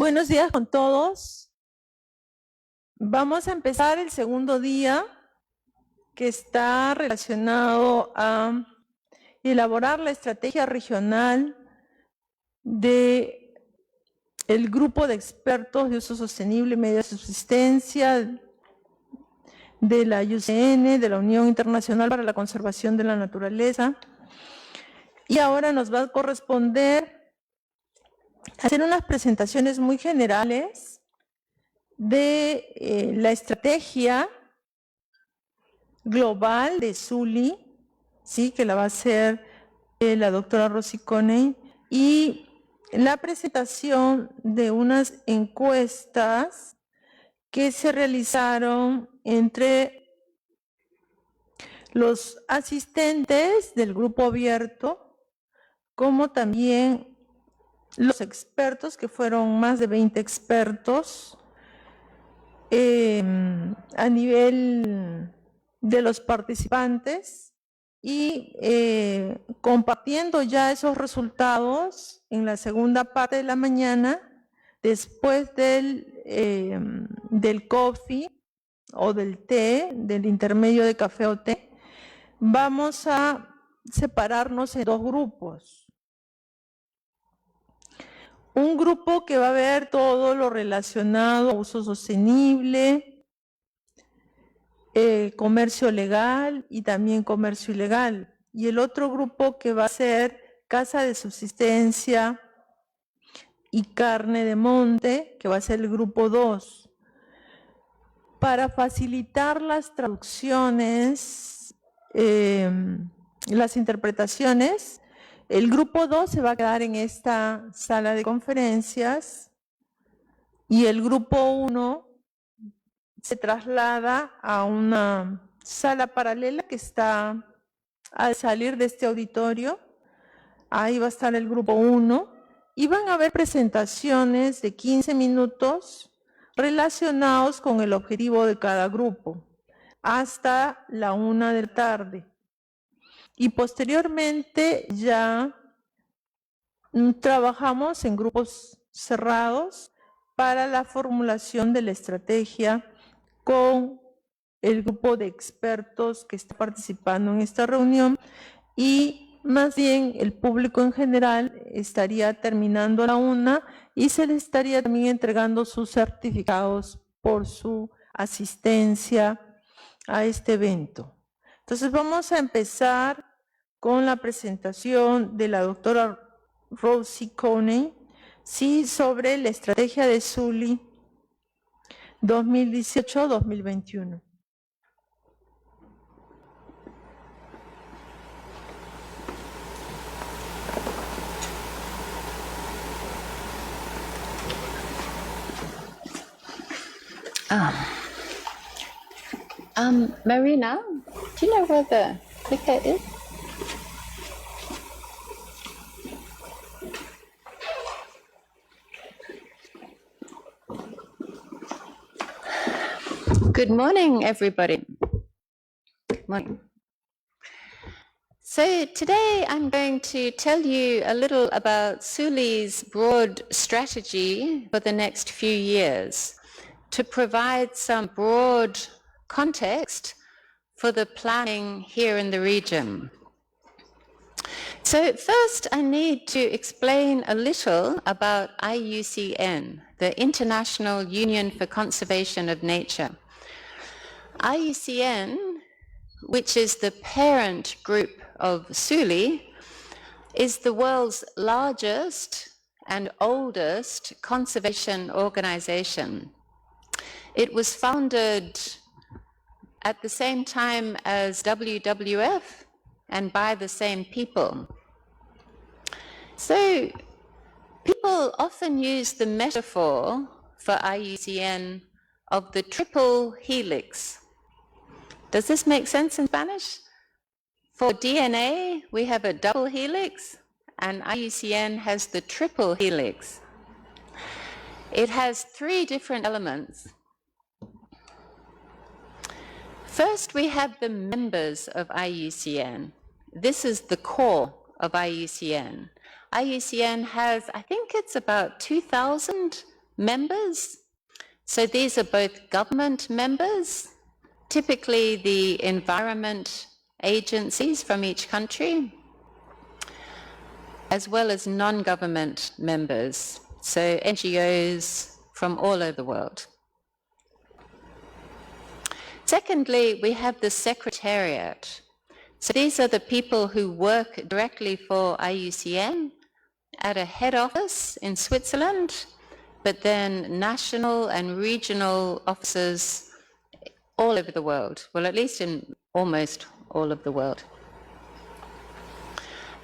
Buenos días con todos. Vamos a empezar el segundo día que está relacionado a elaborar la estrategia regional del grupo de expertos de uso sostenible y media subsistencia de la UCN, de la Unión Internacional para la Conservación de la Naturaleza. Y ahora nos va a corresponder hacer unas presentaciones muy generales de la estrategia global de SULI, ¿sí? Que la va a hacer la doctora Rosy Coney, y la presentación de unas encuestas que se realizaron entre los asistentes del grupo abierto, como también los expertos, que fueron más de 20 expertos, a nivel de los participantes, y compartiendo ya esos resultados en la segunda parte de la mañana, después del coffee o del té, del intermedio de café o té, vamos a separarnos en dos grupos. Un grupo que va a ver todo lo relacionado a uso sostenible, comercio legal y también comercio ilegal. Y el otro grupo que va a ser casa de subsistencia y carne de monte, que va a ser el grupo 2. Para facilitar las traducciones, las interpretaciones, el grupo 2 se va a quedar en esta sala de conferencias y el grupo 1 se traslada a una sala paralela que está al salir de este auditorio. Ahí va a estar el grupo 1 y van a haber presentaciones de 15 minutos relacionados con el objetivo de cada grupo hasta la 1 de la tarde. Y posteriormente ya trabajamos en grupos cerrados para la formulación de la estrategia con el grupo de expertos que está participando en esta reunión, y más bien el público en general estaría terminando a la 1 y se les estaría también entregando sus certificados por su asistencia a este evento. Entonces vamos a empezar con la presentación de la doctora Rosy Coney, sí, sobre la estrategia de SULI 2018-2021. Marina, do you know where the clicker is? Good morning, everybody. Morning. So today I'm going to tell you a little about SULI's broad strategy for the next few years to provide some broad context for the planning here in the region. So first I need to explain a little about IUCN, the International Union for Conservation of Nature. IUCN, which is the parent group of SULI, is the world's largest and oldest conservation organization. It was founded at the same time as WWF and by the same people. So people often use the metaphor for IUCN of the triple helix. Does this make sense in Spanish? For DNA, we have a double helix, and IUCN has the triple helix. It has 3 different elements. First, we have the members of IUCN. This is the core of IUCN. IUCN has, I think it's about 2,000 members. So these are both government members, typically the environment agencies from each country, as well as non-government members, so NGOs from all over the world. Secondly, we have the Secretariat. So these are the people who work directly for IUCN at a head office in Switzerland, but then national and regional offices all over the world, well, at least in almost all of the world.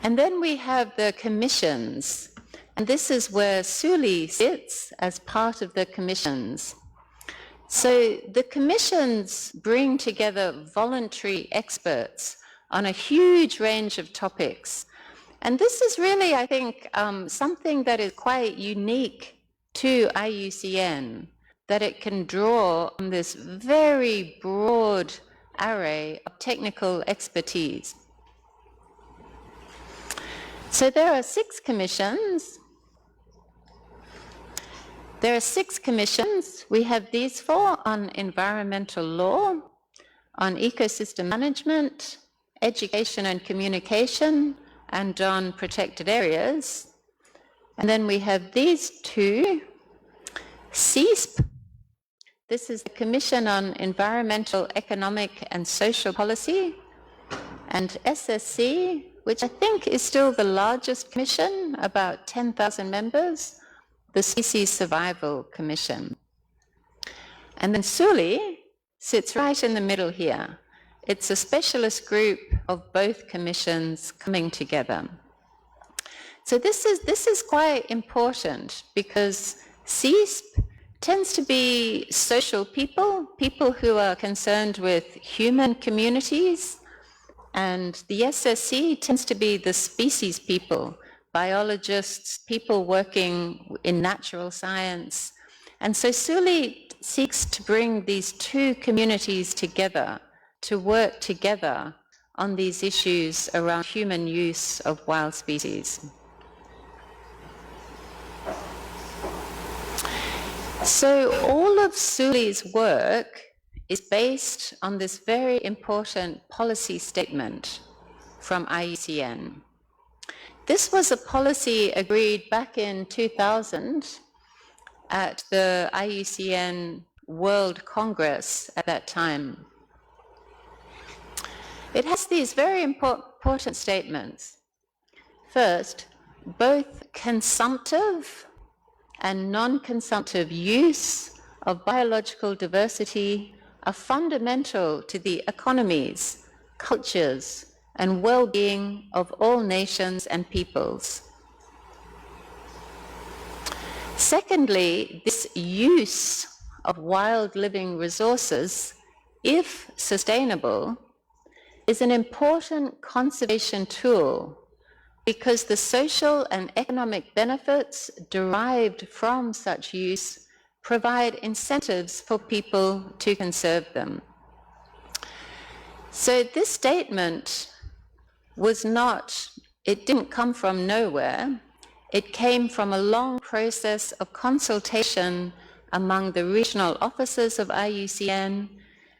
And then we have the commissions, and this is where SULI sits as part of the commissions. So the commissions bring together voluntary experts on a huge range of topics. And this is really, I think, something that is quite unique to IUCN, that it can draw on this very broad array of technical expertise. So there are 6 commissions. There are 6 commissions. We have these 4 on environmental law, on ecosystem management, education and communication, and on protected areas. And then we have these 2, CESP. This is the Commission on Environmental, Economic and Social Policy, and SSC, which I think is still the largest commission, about 10,000 members, the CC Survival Commission. And then SULI sits right in the middle here. It's a specialist group of both commissions coming together. So this is quite important because CESP tends to be social people, people who are concerned with human communities, and the SSC tends to be the species people, biologists, people working in natural science. And so SULI seeks to bring these 2 communities together, to work together on these issues around human use of wild species. So all of SULI's work is based on this very important policy statement from IUCN. This was a policy agreed back in 2000 at the IUCN World Congress at that time. It has these very important statements. First, both consumptive and non-consumptive use of biological diversity are fundamental to the economies, cultures, and well-being of all nations and peoples. Secondly, this use of wild living resources, if sustainable, is an important conservation tool because the social and economic benefits derived from such use provide incentives for people to conserve them. So this statement it didn't come from nowhere. It came from a long process of consultation among the regional officers of IUCN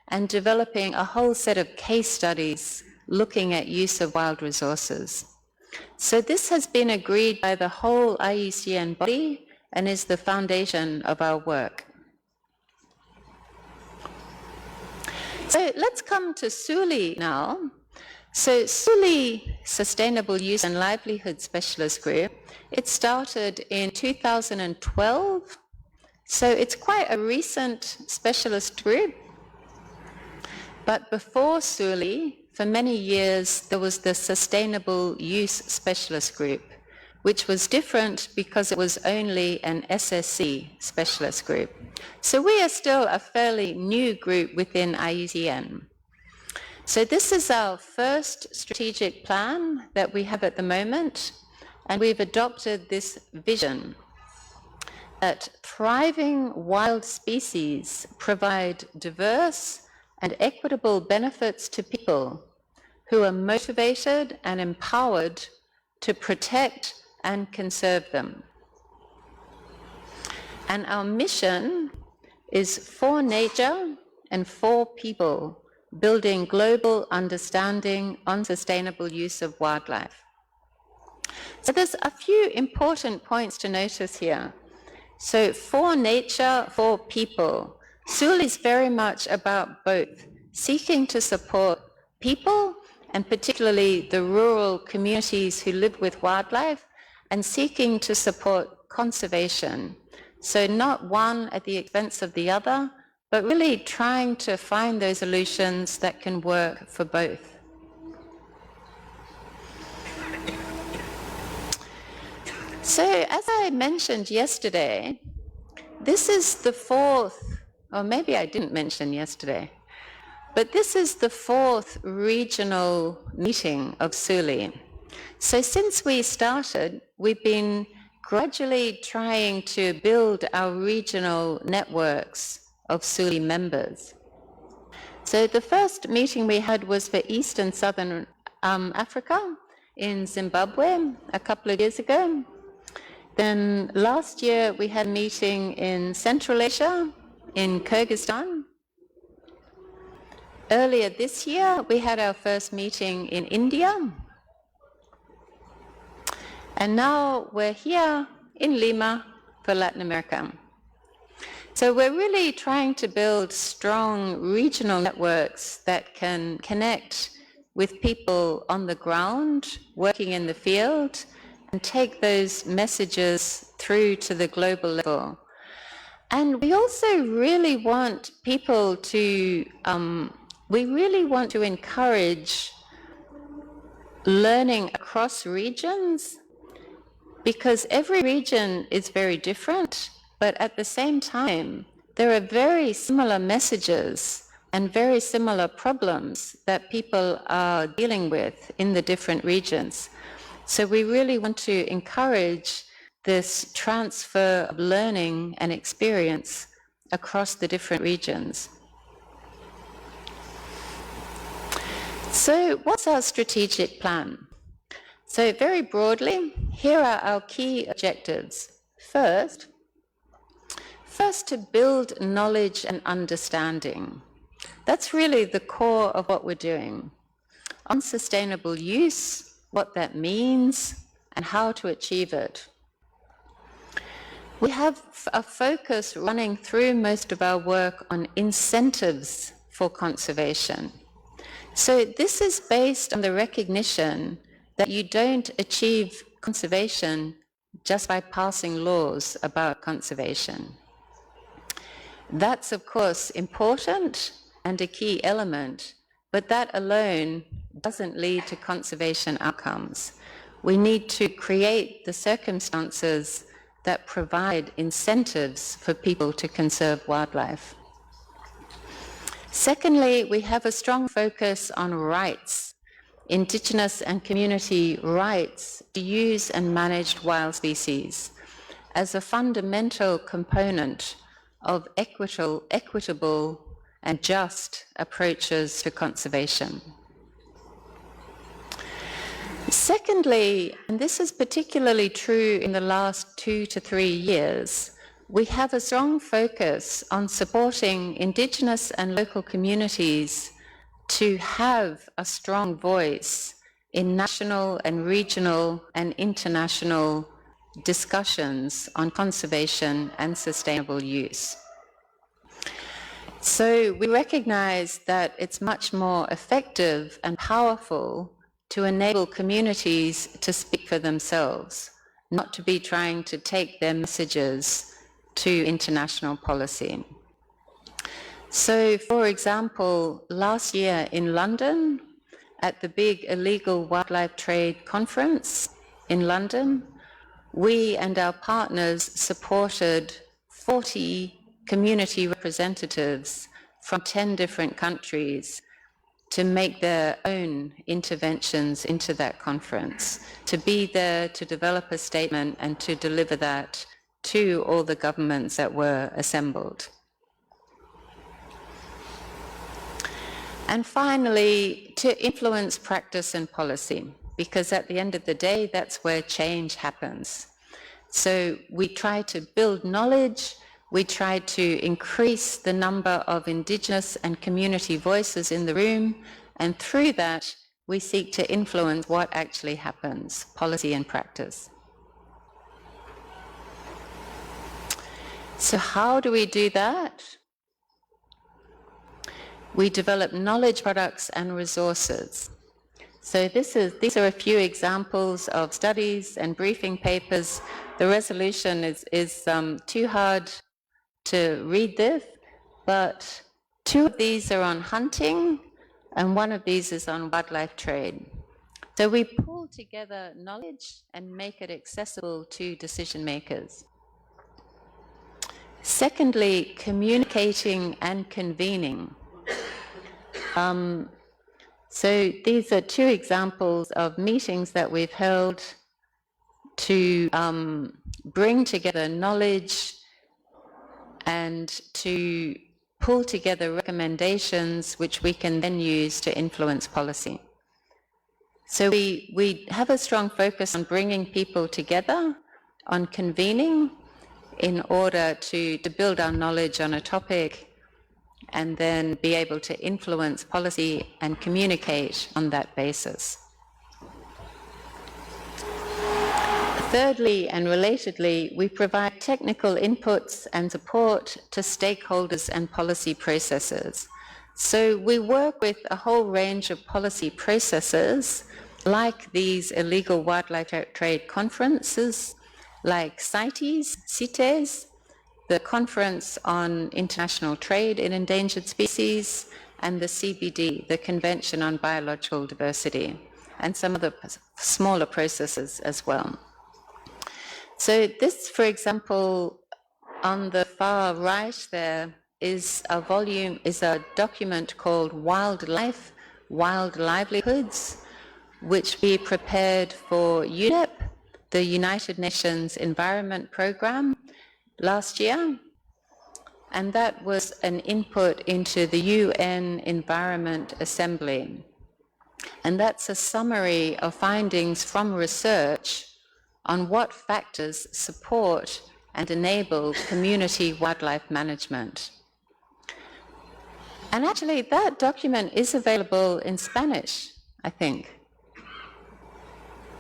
and developing a whole set of case studies looking at use of wild resources. So this has been agreed by the whole IUCN body and is the foundation of our work. So let's come to SULI now. So SULI, Sustainable Use and Livelihood Specialist Group, it started in 2012. So it's quite a recent specialist group. But before SULI, for many years, there was the Sustainable Use Specialist Group, which was different because it was only an SSC specialist group. So we are still a fairly new group within IUCN. So this is our first strategic plan that we have at the moment, and we've adopted this vision that thriving wild species provide diverse and equitable benefits to people who are motivated and empowered to protect and conserve them. And our mission is for nature and for people, building global understanding on sustainable use of wildlife. So there's a few important points to notice here. So for nature, for people, SUL is very much about both, seeking to support people, and particularly the rural communities who live with wildlife, and seeking to support conservation. So not one at the expense of the other, but really trying to find those solutions that can work for both. So as I mentioned yesterday, this is the fourth, or maybe I didn't mention yesterday, but this is the fourth regional meeting of SULI. So since we started, we've been gradually trying to build our regional networks of SULI members. So the first meeting we had was for East and Southern Africa in Zimbabwe a couple of years ago. Then last year we had a meeting in Central Asia, in Kyrgyzstan. Earlier this year we had our first meeting in India. And now we're here in Lima for Latin America. So we're really trying to build strong regional networks that can connect with people on the ground, working in the field, and take those messages through to the global level. And we also really want people to, we really want to encourage learning across regions, because every region is very different, but at the same time, there are very similar messages and very similar problems that people are dealing with in the different regions. So we really want to encourage this transfer of learning and experience across the different regions. So what's our strategic plan? So very broadly, here are our key objectives. First, to build knowledge and understanding. That's really the core of what we're doing. On sustainable use, what that means, and how to achieve it. We have a focus running through most of our work on incentives for conservation. So this is based on the recognition that you don't achieve conservation just by passing laws about conservation. That's, of course, important and a key element, but that alone doesn't lead to conservation outcomes. We need to create the circumstances that provide incentives for people to conserve wildlife. Secondly, we have a strong focus on rights, indigenous and community rights to use and manage wild species as a fundamental component of equitable and just approaches to conservation. Secondly, and this is particularly true in the last 2 to 3 years, we have a strong focus on supporting indigenous and local communities to have a strong voice in national and regional and international discussions on conservation and sustainable use. So we recognize that it's much more effective and powerful to enable communities to speak for themselves, not to be trying to take their messages to international policy. So, for example, last year in London, at the big illegal wildlife trade conference in London, we and our partners supported 40 community representatives from 10 different countries to make their own interventions into that conference, to be there to develop a statement and to deliver that to all the governments that were assembled. And finally, to influence practice and policy, because at the end of the day, that's where change happens. So we try to build knowledge we tried to increase the number of Indigenous and community voices in the room, and through that, we seek to influence what actually happens, policy and practice. So how do we do that? We develop knowledge products and resources. So these are a few examples of studies and briefing papers. The resolution is too hard to read this, but 2 of these are on hunting, and 1 of these is on wildlife trade. So we pull together knowledge and make it accessible to decision makers. Secondly, communicating and convening. So these are 2 examples of meetings that we've held to bring together knowledge and to pull together recommendations which we can then use to influence policy. So we have a strong focus on bringing people together, on convening, in order to build our knowledge on a topic and then be able to influence policy and communicate on that basis. Thirdly, and relatedly, we provide technical inputs and support to stakeholders and policy processes. So we work with a whole range of policy processes, like these illegal wildlife trade conferences, like CITES, the Conference on International Trade in Endangered Species, and the CBD, the Convention on Biological Diversity, and some other smaller processes as well. So this, for example, on the far right there is a document called Wildlife, Wild Livelihoods, which we prepared for UNEP, the United Nations Environment Programme, last year. And that was an input into the UN Environment Assembly. And that's a summary of findings from research on what factors support and enable community wildlife management. And actually, that document is available in Spanish, I think.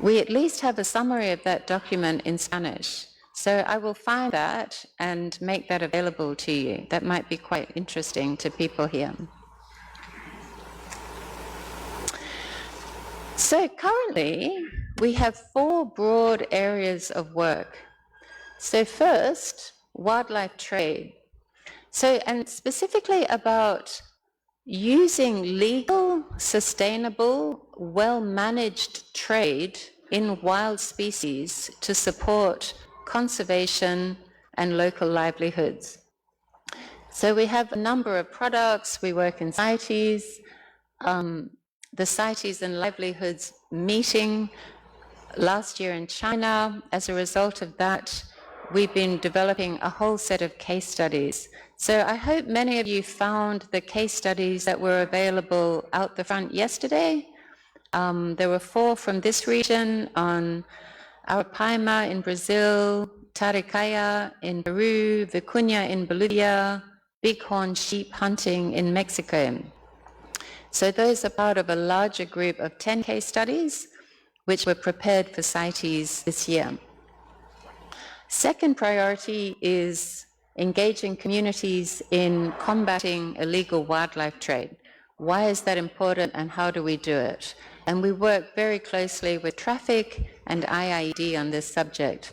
We at least have a summary of that document in Spanish. So I will find that and make that available to you. That might be quite interesting to people here. So currently, we have 4 broad areas of work. So first, wildlife trade. So, and specifically about using legal, sustainable, well-managed trade in wild species to support conservation and local livelihoods. So we have a number of products. We work in CITES, the CITES and Livelihoods meeting last year in China. As a result of that, we've been developing a whole set of case studies. So I hope many of you found the case studies that were available out the front yesterday. There were 4 from this region on Arapaima in Brazil, Taricaya in Peru, Vicuña in Bolivia, bighorn sheep hunting in Mexico. So those are part of a larger group of 10 case studies, which were prepared for CITES this year. Second priority is engaging communities in combating illegal wildlife trade. Why is that important and how do we do it? And we work very closely with Traffic and IIED on this subject.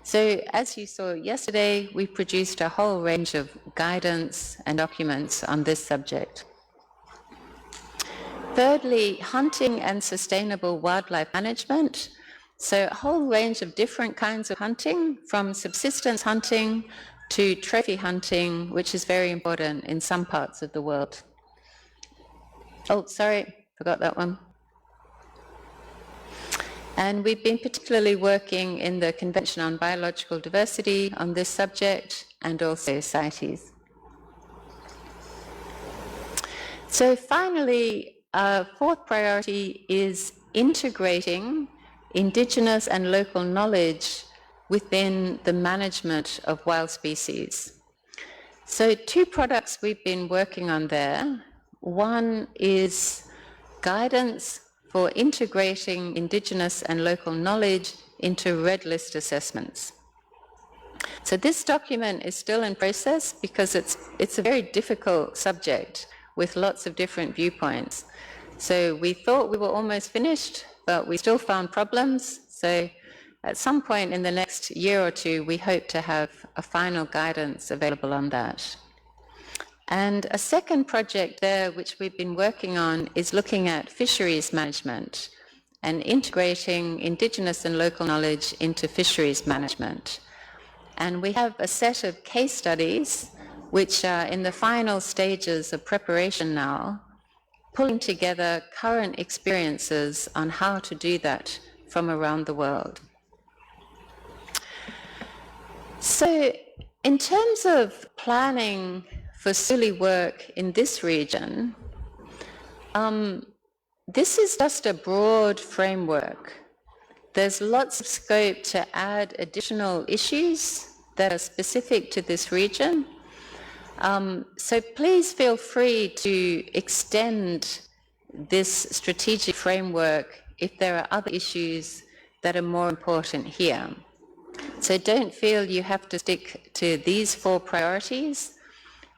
So as you saw yesterday, we produced a whole range of guidance and documents on this subject. Thirdly, hunting and sustainable wildlife management. So a whole range of different kinds of hunting, from subsistence hunting to trophy hunting, which is very important in some parts of the world. Oh, sorry, forgot that one. And we've been particularly working in the Convention on Biological Diversity on this subject, and also CITES. So finally, fourth priority is integrating Indigenous and local knowledge within the management of wild species. So 2 products we've been working on there. One is guidance for integrating Indigenous and local knowledge into red list assessments. So this document is still in process because it's a very difficult subject with lots of different viewpoints. So we thought we were almost finished, but we still found problems. So at some point in the next year or 2, we hope to have a final guidance available on that. And a second project there, which we've been working on, is looking at fisheries management and integrating Indigenous and local knowledge into fisheries management. And we have a set of case studies which are in the final stages of preparation now, pulling together current experiences on how to do that from around the world. So in terms of planning for Suli work in this region, this is just a broad framework. There's lots of scope to add additional issues that are specific to this region. So please feel free to extend this strategic framework if there are other issues that are more important here. So don't feel you have to stick to these 4 priorities.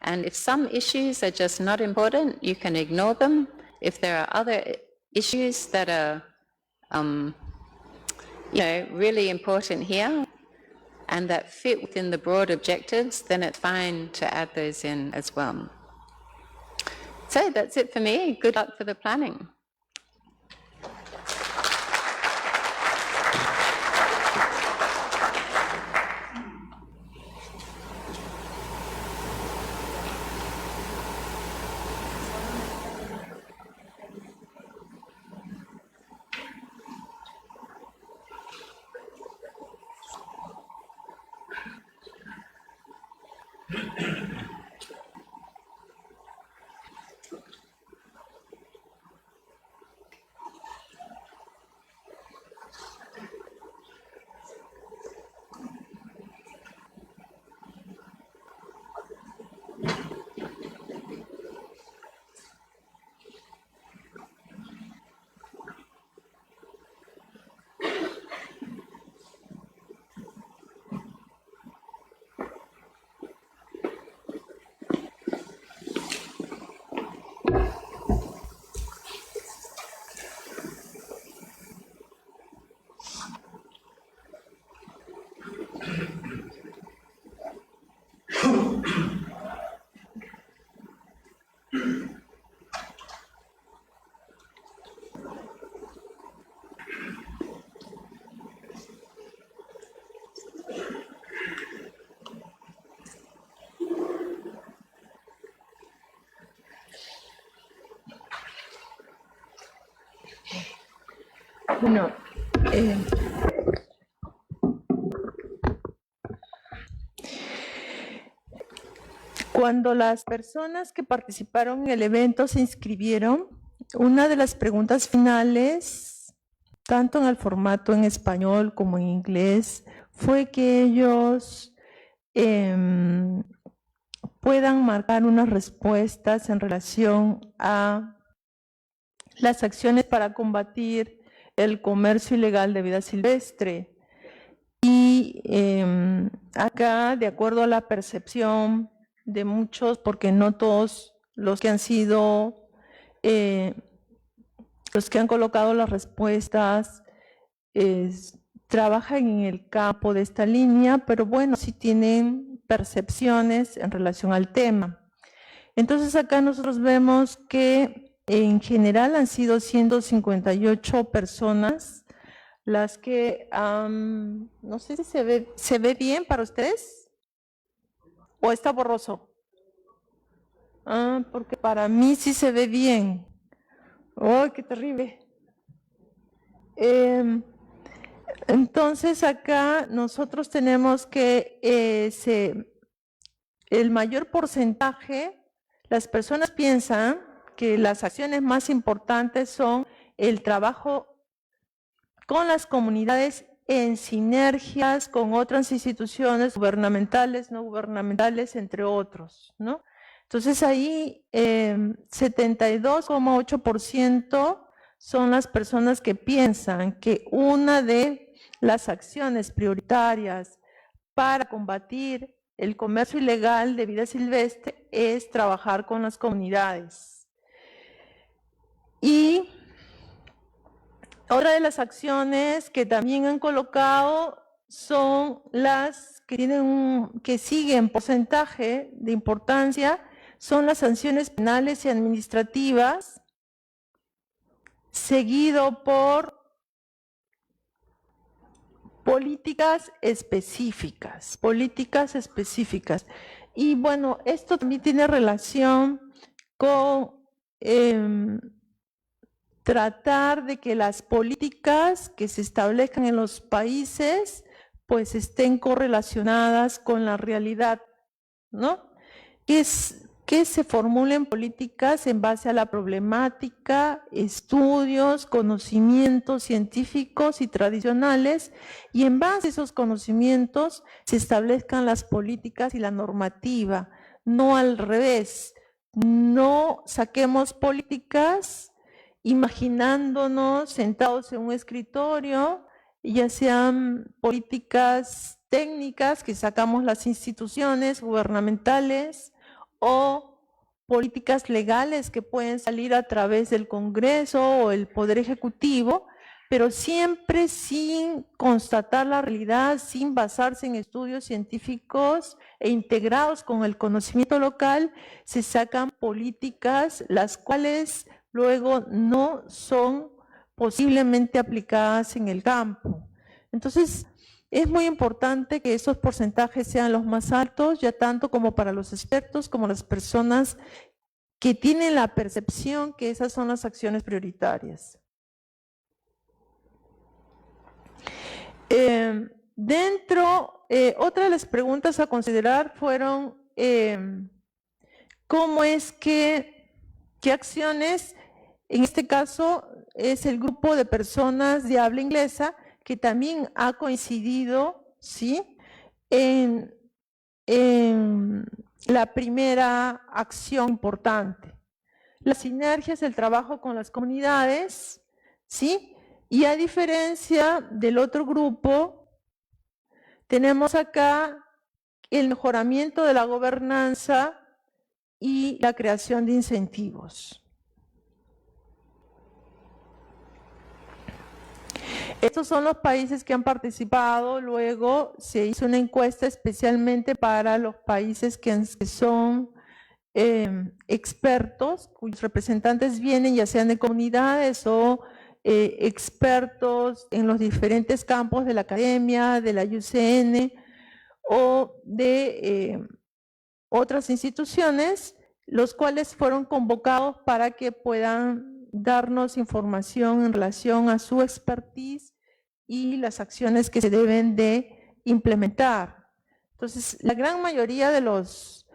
And if some issues are just not important, you can ignore them. If there are other issues that are really important here and that fit within the broad objectives, then it's fine to add those in as well. So that's it for me. Good luck for the planning. Bueno, cuando las personas que participaron en el evento se inscribieron, una de las preguntas finales, tanto en el formato en español como en inglés, fue que ellos puedan marcar unas respuestas en relación a las acciones para combatir el comercio ilegal de vida silvestre. Y acá, de acuerdo a la percepción de muchos, porque no todos los que han sido, los que han colocado las respuestas, trabajan en el campo de esta línea, pero bueno, sí tienen percepciones en relación al tema. Entonces acá nosotros vemos que en general han sido 158 personas las que, no sé si se ve bien para ustedes o está borroso. Porque para mí sí se ve bien. ¡Oh, qué terrible! Entonces acá nosotros tenemos que el mayor porcentaje, las personas piensan que las acciones más importantes son el trabajo con las comunidades en sinergias con otras instituciones gubernamentales, no gubernamentales, entre otros, ¿no? Entonces ahí 72,8% son las personas que piensan que una de las acciones prioritarias para combatir el comercio ilegal de vida silvestre es trabajar con las comunidades. Y otra de las acciones que también han colocado son las que que siguen porcentaje de importancia, son las sanciones penales y administrativas, seguido por políticas específicas. Y bueno, esto también tiene relación con tratar de que las políticas que se establezcan en los países pues estén correlacionadas con la realidad, ¿no? Que se formulen políticas en base a la problemática, estudios, conocimientos científicos y tradicionales, y en base a esos conocimientos se establezcan las políticas y la normativa, no al revés. No saquemos políticas imaginándonos sentados en un escritorio, ya sean políticas técnicas que sacamos las instituciones gubernamentales o políticas legales que pueden salir a través del Congreso o el Poder Ejecutivo, pero siempre sin constatar la realidad, sin basarse en estudios científicos e integrados con el conocimiento local, se sacan políticas las cuales luego no son posiblemente aplicadas en el campo. Entonces, es muy importante que esos porcentajes sean los más altos, ya tanto como para los expertos como las personas que tienen la percepción que esas son las acciones prioritarias. Otra de las preguntas a considerar fueron cómo es qué acciones, en este caso es el grupo de personas de habla inglesa que también ha coincidido, ¿sí?, en la primera acción importante. Las sinergias, el trabajo con las comunidades, ¿sí? Y a diferencia del otro grupo, tenemos acá el mejoramiento de la gobernanza y la creación de incentivos. Estos son los países que han participado. Luego se hizo una encuesta especialmente para los países que son expertos, cuyos representantes vienen ya sean de comunidades o expertos en los diferentes campos de la academia, de la UCN o de otras instituciones, los cuales fueron convocados para que puedan darnos información en relación a su expertise y las acciones que se deben de implementar. Entonces, la gran mayoría de las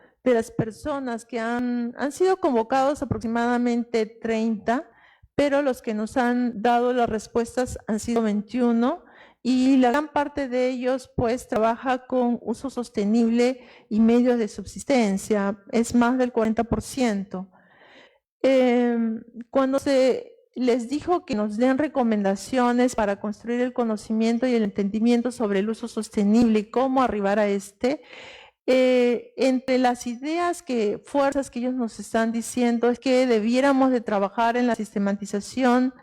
personas que han sido convocados, aproximadamente 30, pero los que nos han dado las respuestas han sido 21, y la gran parte de ellos pues trabaja con uso sostenible y medios de subsistencia, es más del 40%. Cuando se les dijo que nos den recomendaciones para construir el conocimiento y el entendimiento sobre el uso sostenible y cómo arribar a entre las fuerzas que ellos nos están diciendo es que debiéramos de trabajar en la sistematización,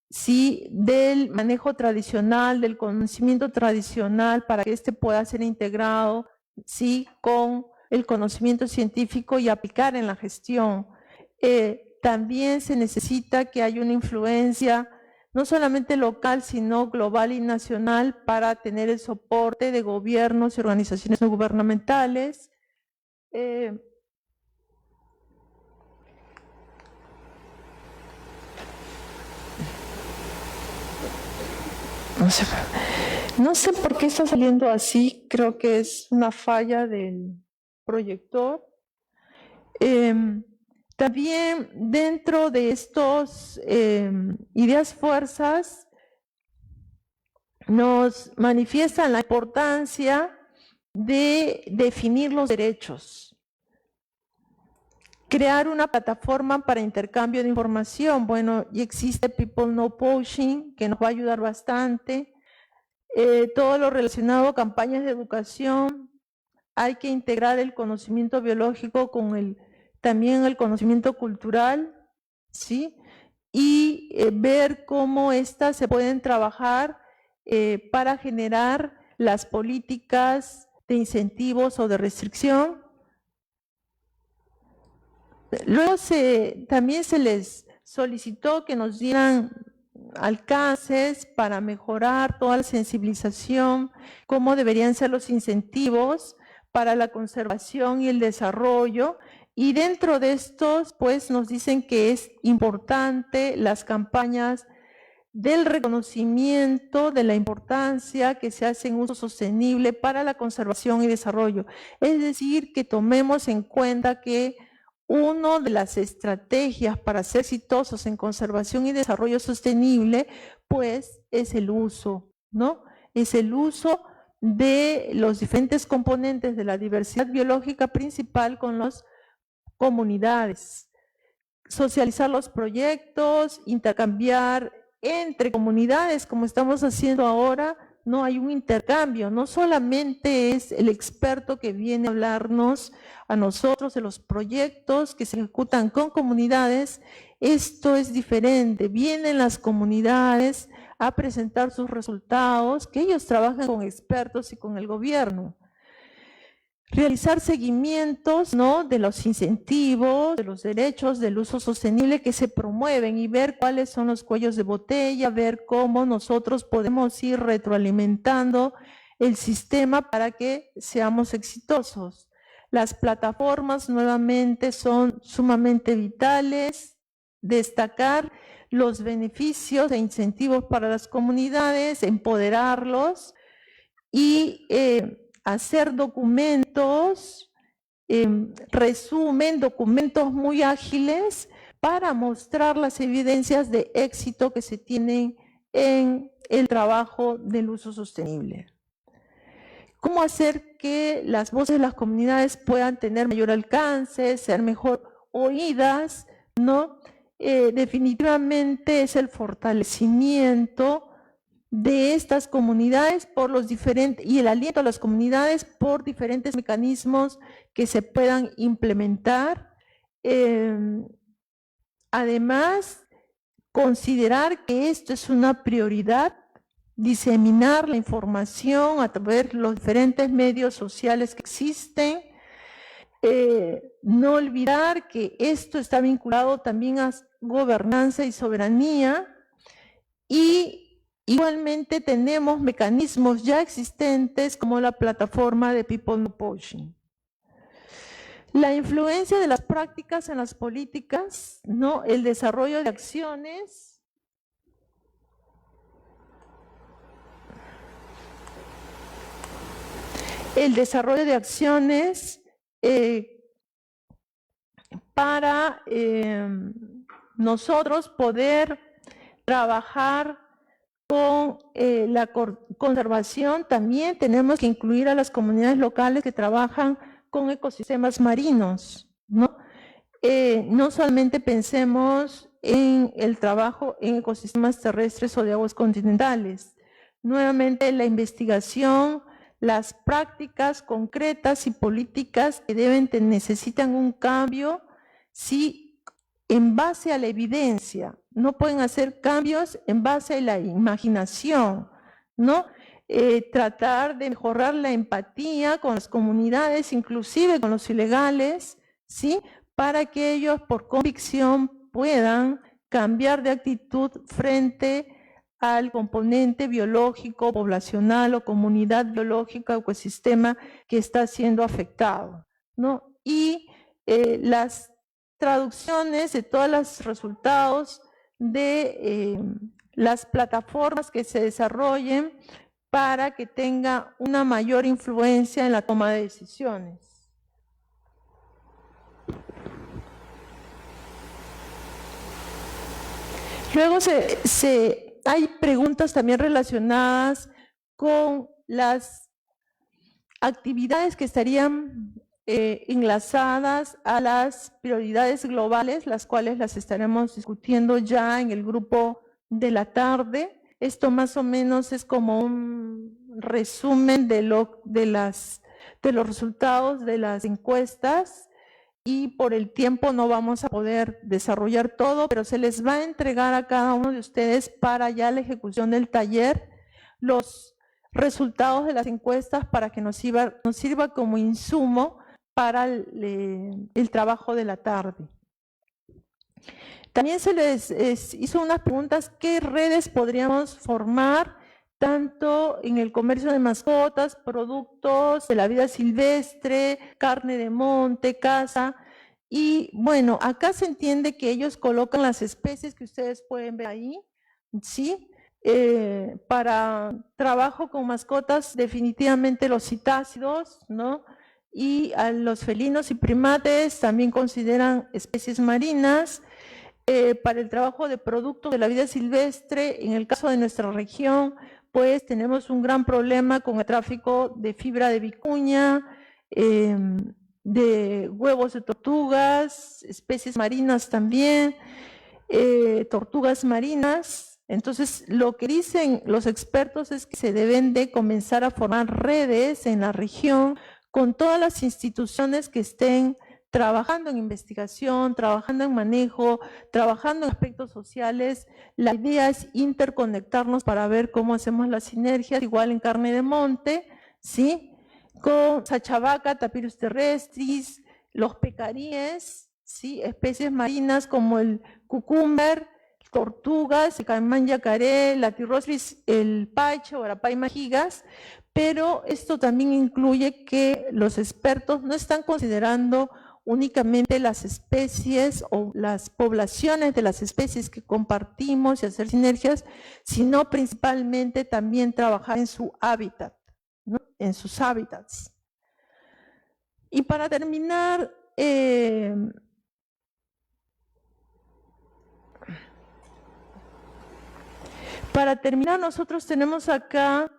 sí, del manejo tradicional, del conocimiento tradicional, para que pueda ser integrado, sí, con el conocimiento científico y aplicar en la gestión. También se necesita que haya una influencia no solamente local, sino global y nacional, para tener el soporte de gobiernos y organizaciones no gubernamentales. No sé por qué está saliendo así, creo que es una falla del proyector. También dentro de estos ideas fuerzas, nos manifiestan la importancia de definir los derechos, crear una plataforma para intercambio de información. Bueno, y existe People Know Poaching, que nos va a ayudar bastante. Todo lo relacionado a campañas de educación. Hay que integrar el conocimiento biológico con también el conocimiento cultural, ¿sí? Y ver cómo éstas se pueden trabajar para generar las políticas de incentivos o de restricción. Luego también se les solicitó que nos dieran alcances para mejorar toda la sensibilización, cómo deberían ser los incentivos para la conservación y el desarrollo. Y dentro de estos, pues nos dicen que es importante las campañas del reconocimiento de la importancia que se hace en uso sostenible para la conservación y desarrollo. Es decir, que tomemos en cuenta que una de las estrategias para ser exitosos en conservación y desarrollo sostenible, pues es el uso, ¿no? Es el uso de los diferentes componentes de la diversidad biológica principal con las comunidades. Socializar los proyectos, intercambiar entre comunidades, como estamos haciendo ahora. No hay un intercambio, no solamente es el experto que viene a hablarnos a nosotros de los proyectos que se ejecutan con comunidades. Esto es diferente, vienen las comunidades a presentar sus resultados, que ellos trabajan con expertos y con el gobierno. Realizar seguimientos, ¿no?, de los incentivos, de los derechos del uso sostenible que se promueven y ver cuáles son los cuellos de botella, ver cómo nosotros podemos ir retroalimentando el sistema para que seamos exitosos. Las plataformas nuevamente son sumamente vitales. Destacar los beneficios e incentivos para las comunidades, empoderarlos y hacer documentos, documentos muy ágiles para mostrar las evidencias de éxito que se tienen en el trabajo del uso sostenible. ¿Cómo hacer que las voces de las comunidades puedan tener mayor alcance, ser mejor oídas, ¿no? Definitivamente es el fortalecimiento de estas comunidades por los diferentes, y el aliento a las comunidades por diferentes mecanismos que se puedan implementar. Además, considerar que esto es una prioridad, diseminar la información a través de los diferentes medios sociales que existen. No olvidar que esto está vinculado también a gobernanza y soberanía, y igualmente tenemos mecanismos ya existentes como la plataforma de People Know Poaching. La influencia de las prácticas en las políticas, ¿no?, el desarrollo de acciones. El desarrollo de acciones para nosotros poder trabajar con la conservación. También tenemos que incluir a las comunidades locales que trabajan con ecosistemas marinos, ¿no? No solamente pensemos en el trabajo en ecosistemas terrestres o de aguas continentales. Nuevamente, la investigación, las prácticas concretas y políticas que necesitan un cambio, sí, en base a la evidencia. No pueden hacer cambios en base a la imaginación, ¿no? Tratar de mejorar la empatía con las comunidades, inclusive con los ilegales, ¿sí?, para que ellos por convicción puedan cambiar de actitud frente al componente biológico, poblacional o comunidad biológica o ecosistema que está siendo afectado, ¿no? Y las traducciones de todos los resultados de las plataformas que se desarrollen para que tenga una mayor influencia en la toma de decisiones. Luego hay preguntas también relacionadas con las actividades que estarían enlazadas a las prioridades globales, las cuales las estaremos discutiendo ya en el grupo de la tarde. Esto más o menos es como un resumen de los resultados de las encuestas, y por el tiempo no vamos a poder desarrollar todo, pero se les va a entregar a cada uno de ustedes para ya la ejecución del taller los resultados de las encuestas para que nos sirva como insumo para el trabajo de la tarde. También se les hizo unas preguntas: ¿qué redes podríamos formar tanto en el comercio de mascotas, productos de la vida silvestre, carne de monte, caza? Y bueno, acá se entiende que ellos colocan las especies que ustedes pueden ver ahí, ¿sí? Para trabajo con mascotas, definitivamente los citácidos, ¿no? Y a los felinos y primates también consideran especies marinas. Para el trabajo de productos de la vida silvestre, en el caso de nuestra región, pues tenemos un gran problema con el tráfico de fibra de vicuña, de huevos de tortugas, especies marinas también, tortugas marinas. Entonces, lo que dicen los expertos es que se deben de comenzar a formar redes en la región con todas las instituciones que estén trabajando en investigación, trabajando en manejo, trabajando en aspectos sociales. La idea es interconectarnos para ver cómo hacemos las sinergias, igual en carne de monte, ¿sí? Con sachabaca, tapirus terrestris, los pecaríes, ¿sí? Especies marinas como el cucumber, tortugas, el caimán yacaré, la tirrostris, el paiche o arapaima gigas. Pero esto también incluye que los expertos no están considerando únicamente las especies o las poblaciones de las especies que compartimos y hacer sinergias, sino principalmente también trabajar en su hábitat, ¿no? En sus hábitats. Y para terminar, nosotros tenemos acá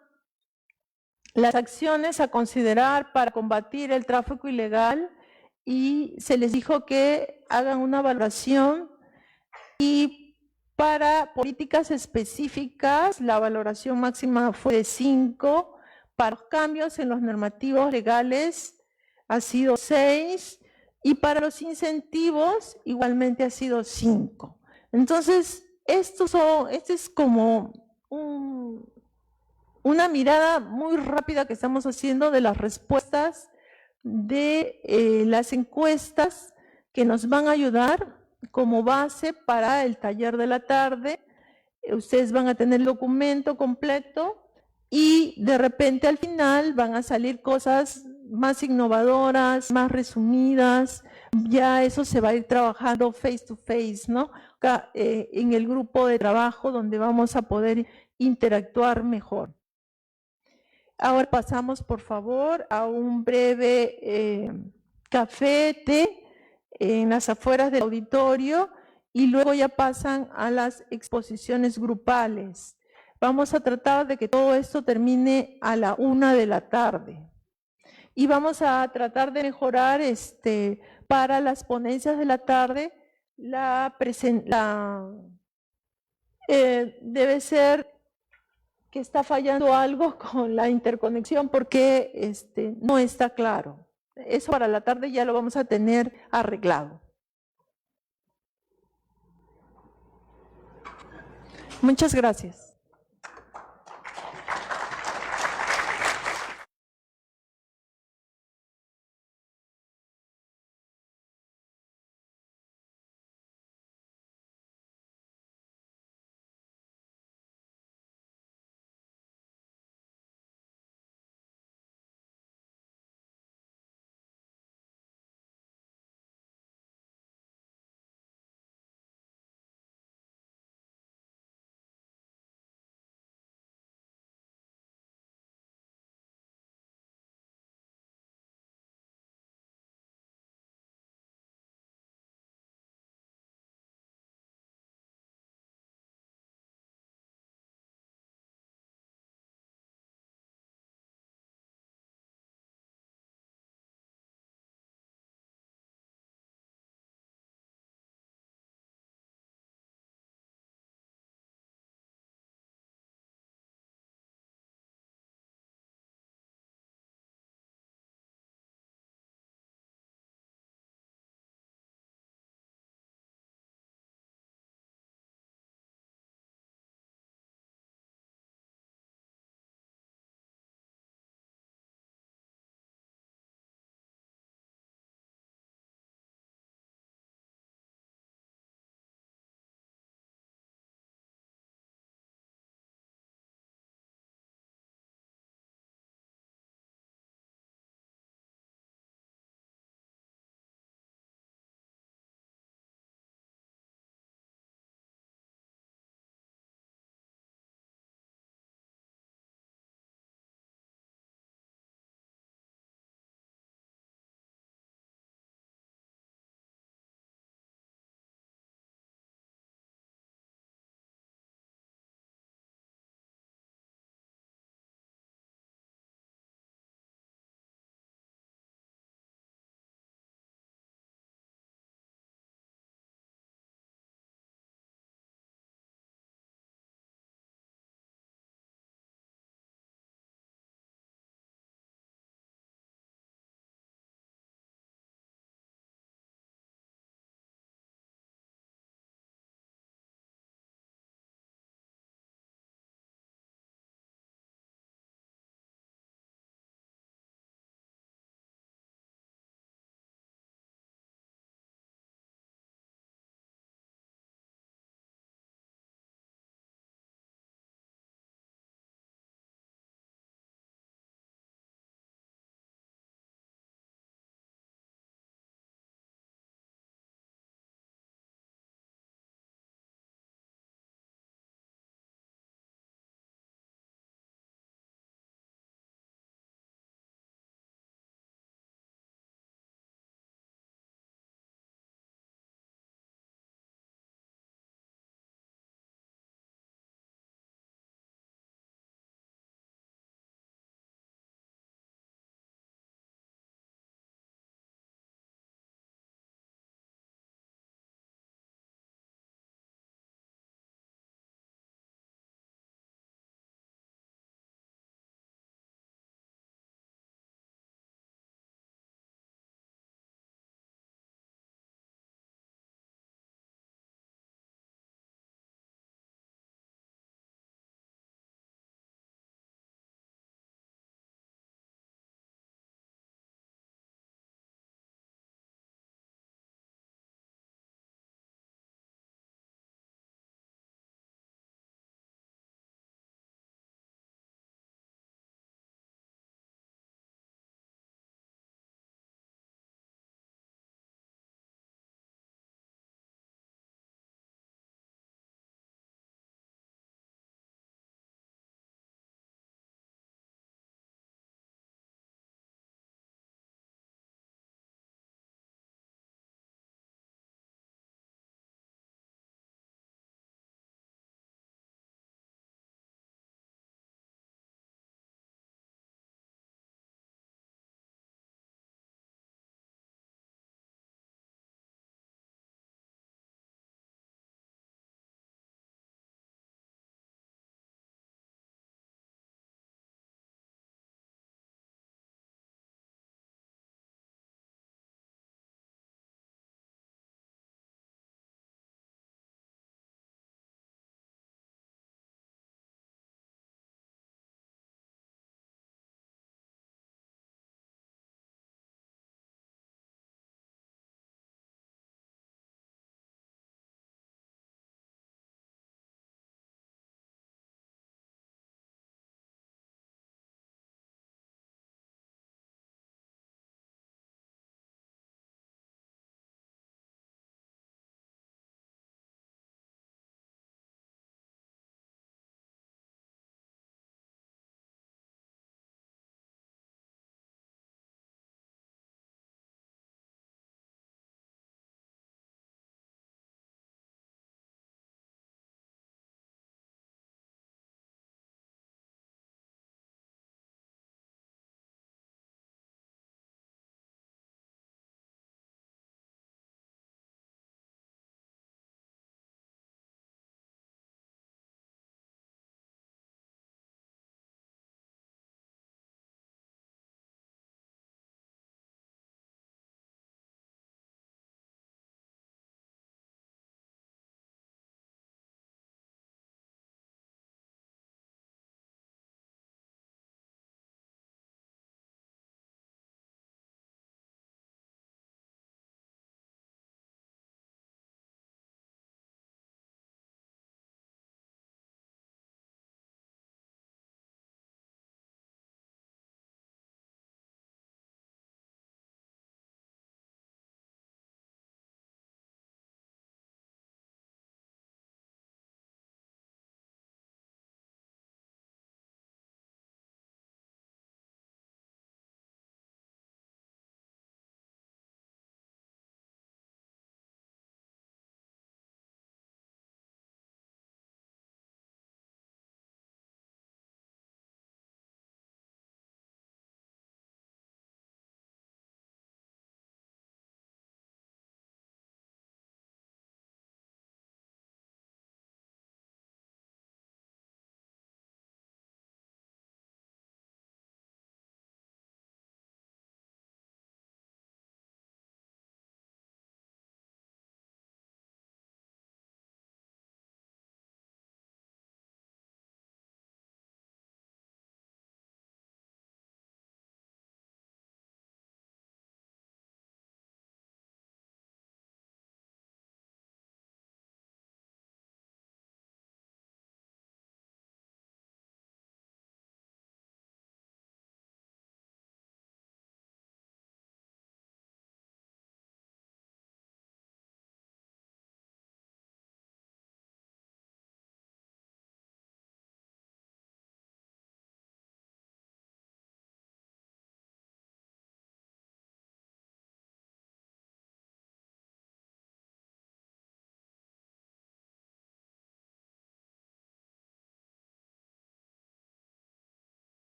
las acciones a considerar para combatir el tráfico ilegal, y se les dijo que hagan una valoración, y para políticas específicas la valoración máxima fue de 5, para los cambios en los normativos legales ha sido 6, y para los incentivos igualmente ha sido 5. Entonces, este es como una mirada muy rápida que estamos haciendo de las respuestas de las encuestas que nos van a ayudar como base para el taller de la tarde. Ustedes van a tener el documento completo y de repente al final van a salir cosas más innovadoras, más resumidas. Ya eso se va a ir trabajando face to face, ¿no? Acá, en el grupo de trabajo donde vamos a poder interactuar mejor. Ahora pasamos, por favor, a un breve café, té en las afueras del auditorio, y luego ya pasan a las exposiciones grupales. Vamos a tratar de que todo esto termine a la 1 de la tarde. Y vamos a tratar de mejorar para las ponencias de la tarde, debe ser que está fallando algo con la interconexión porque no está claro. Eso para la tarde ya lo vamos a tener arreglado. Muchas gracias.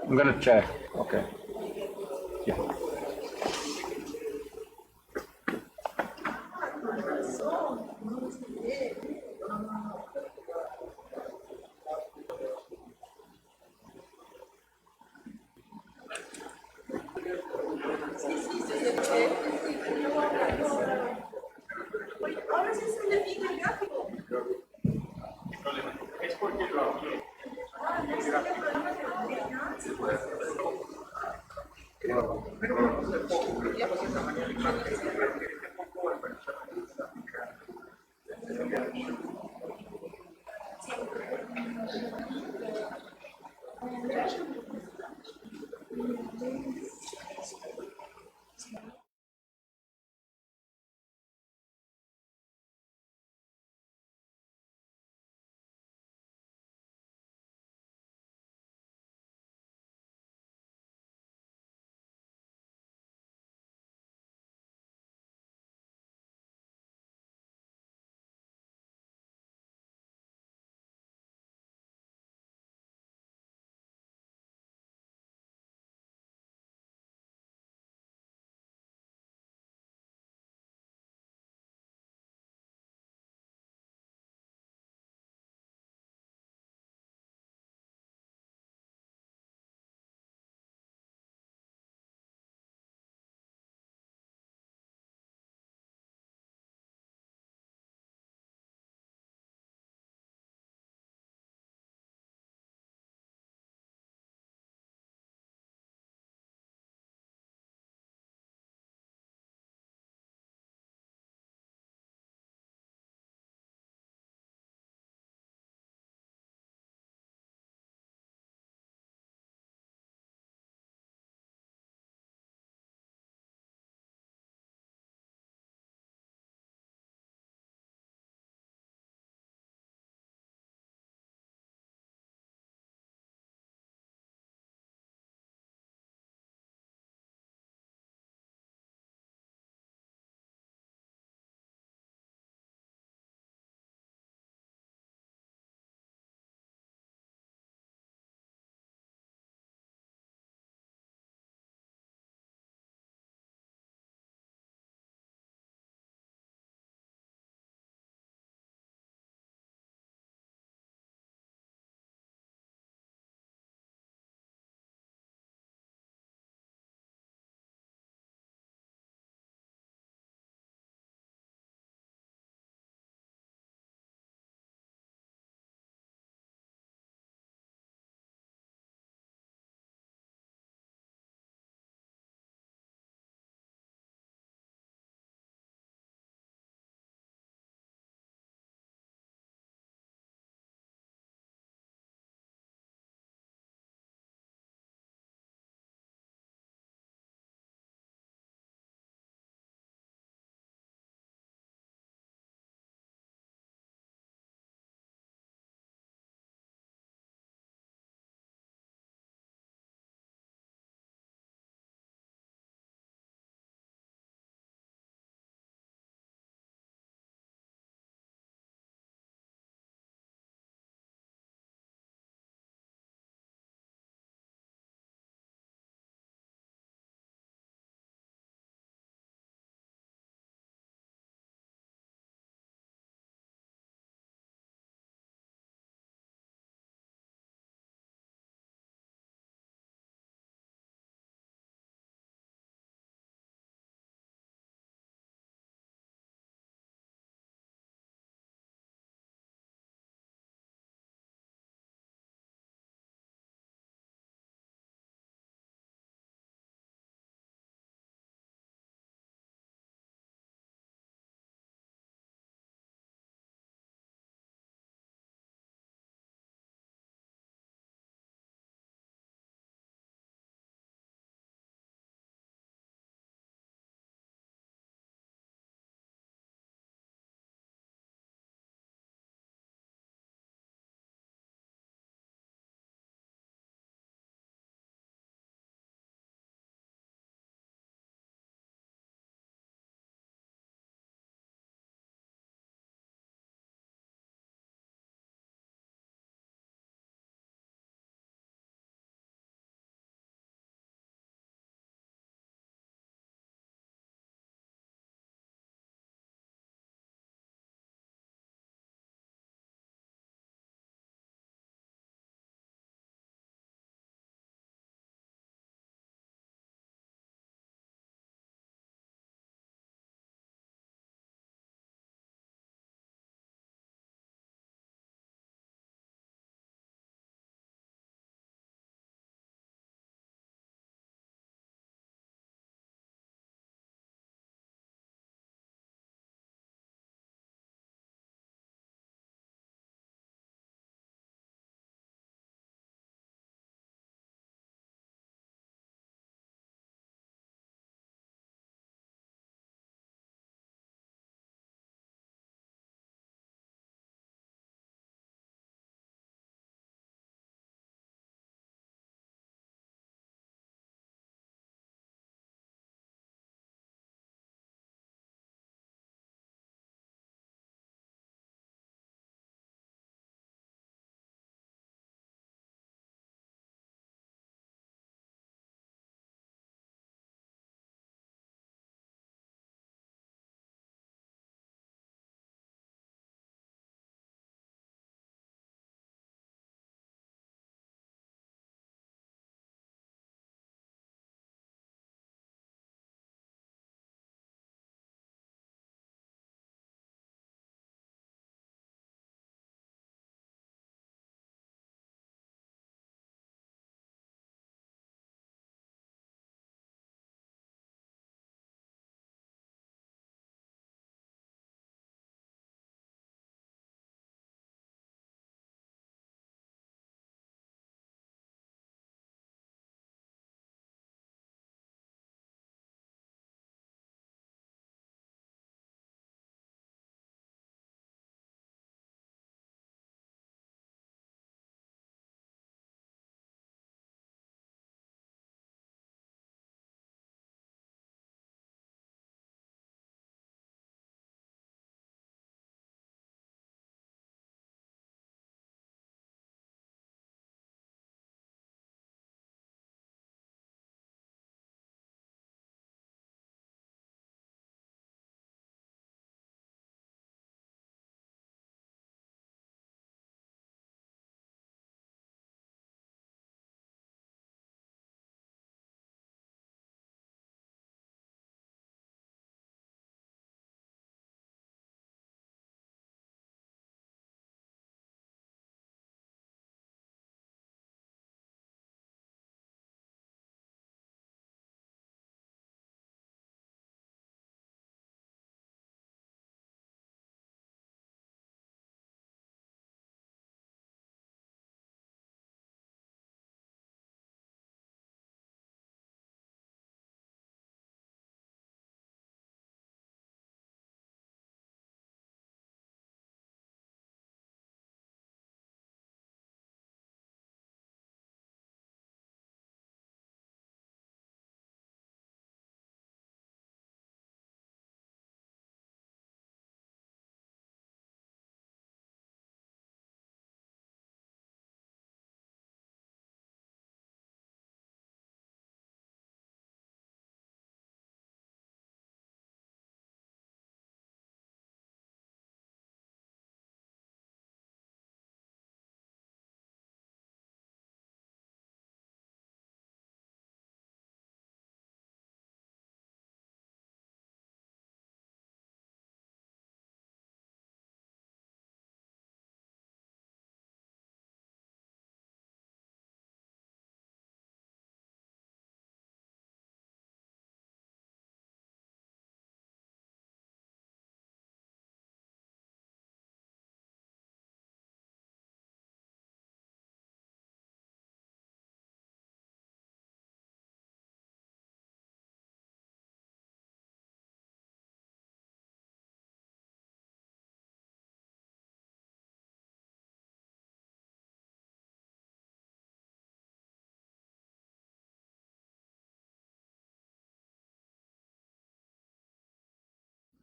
I'm gonna check. Okay. Yeah.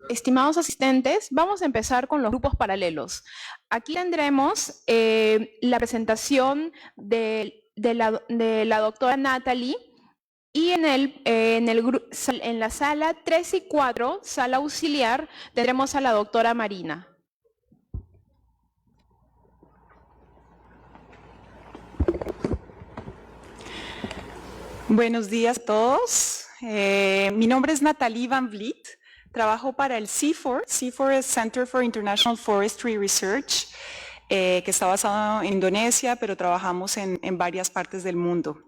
Estimados asistentes, vamos a empezar con los grupos paralelos. Aquí tendremos la presentación de la doctora Natalie y en la sala 3 y 4, sala auxiliar, tendremos a la doctora Marina. Buenos días a todos. Mi nombre es Natalie Van Vliet. Trabajo para el CIFOR. CIFOR es Center for International Forestry Research, que está basado en Indonesia, pero trabajamos en varias partes del mundo.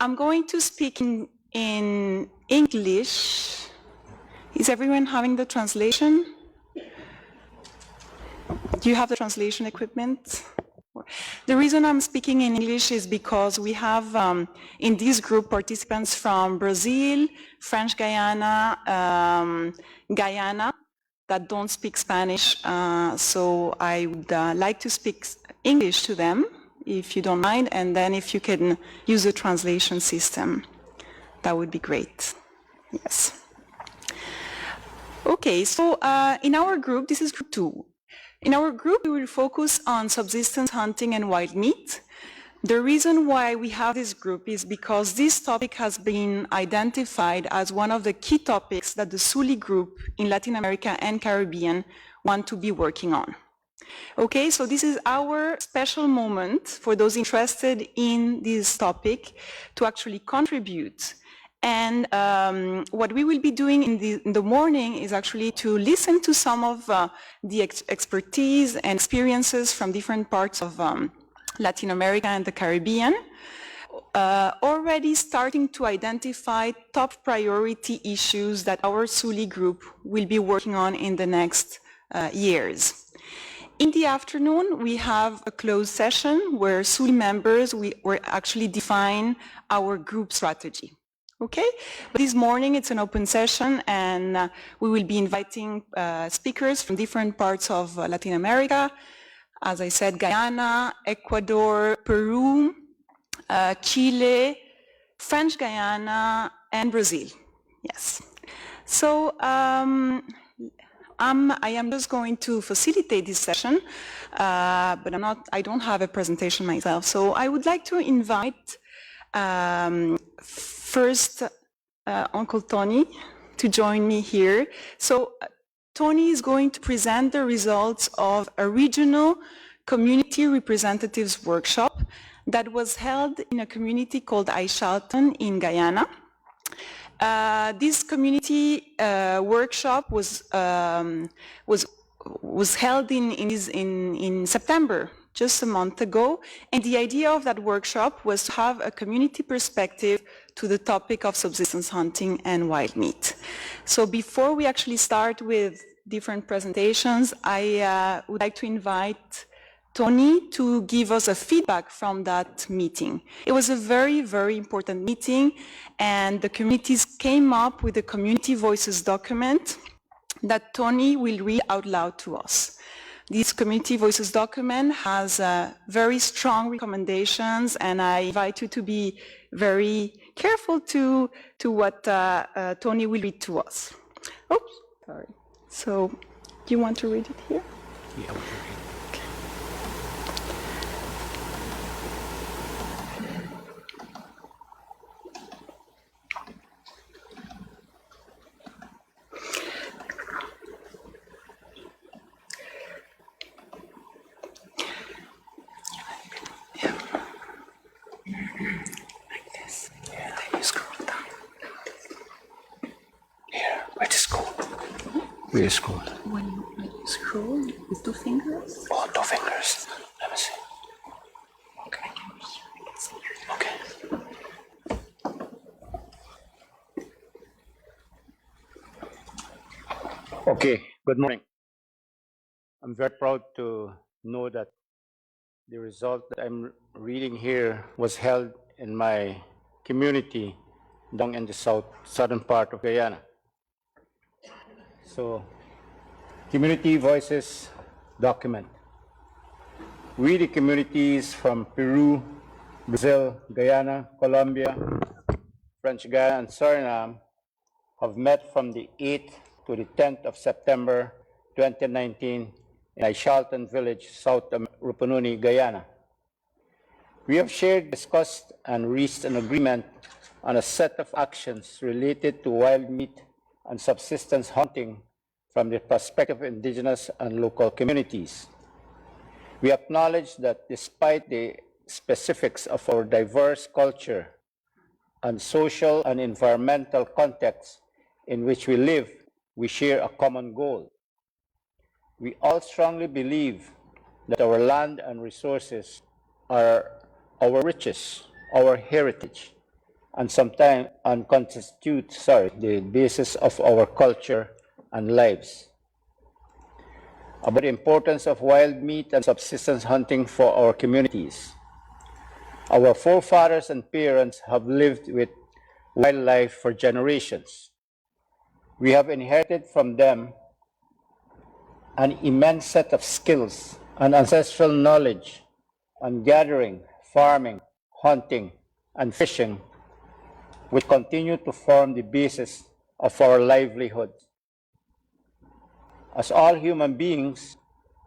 I'm going to speak in English. Is everyone having the translation? Do you have the translation equipment? The reason I'm speaking in English is because we have in this group participants from Brazil, French Guyana, Guyana that don't speak Spanish, so I would like to speak English to them, if you don't mind, and then if you can use the translation system, that would be great. Yes. Okay, so in our group, this is group 2. In our group, we will focus on subsistence hunting and wild meat. The reason why we have this group is because this topic has been identified as one of the key topics that the SULI group in Latin America and Caribbean want to be working on. Okay, so this is our special moment for those interested in this topic to actually contribute. And what we will be doing in the morning is actually to listen to some of the expertise and experiences from different parts of Latin America and the Caribbean, already starting to identify top priority issues that our SULI group will be working on in the next years. In the afternoon, we have a closed session where SULI members will actually define our group strategy. Okay, but this morning it's an open session and we will be inviting speakers from different parts of Latin America. As I said, Guyana, Ecuador, Peru, Chile, French Guyana, and Brazil. Yes. So I am just going to facilitate this session, but I don't have a presentation myself. So I would like to invite first, Uncle Tony to join me here. So Tony is going to present the results of a regional community representatives workshop that was held in a community called Aishalton in Guyana. This community workshop was held in September, just a month ago, and the idea of that workshop was to have a community perspective to the topic of subsistence hunting and wild meat. So before we actually start with different presentations, I would like to invite Tony to give us a feedback from that meeting. It was a very, very important meeting, and the communities came up with a Community Voices document that Tony will read out loud to us. This Community Voices document has very strong recommendations, and I invite you to be very careful to what Tony will read to us. Oops, sorry. So, do you want to read it here? Yeah, I want to read it. Where is scroll? When you scroll with 2 fingers. Oh, 2 fingers. Let me see. Okay. Okay. Okay, good morning. I'm very proud to know that the result that I'm reading here was held in my community down in the southern part of Guyana. So, Community Voices document. We, the communities from Peru, Brazil, Guyana, Colombia, French Guyana, and Suriname, have met from the 8th to the 10th of September 2019 in Aishalton Village, South Rupununi, Guyana. We have shared, discussed, and reached an agreement on a set of actions related to wild meat and subsistence hunting from the perspective of indigenous and local communities. We acknowledge that despite the specifics of our diverse culture and social and environmental contexts in which we live, we share a common goal. We all strongly believe that our land and resources are our riches, our heritage, and sometimes constitute the basis of our culture and lives. About the importance of wild meat and subsistence hunting for our communities. Our forefathers and parents have lived with wildlife for generations. We have inherited from them an immense set of skills and ancestral knowledge on gathering, farming, hunting, and fishing, which continue to form the basis of our livelihood. As all human beings,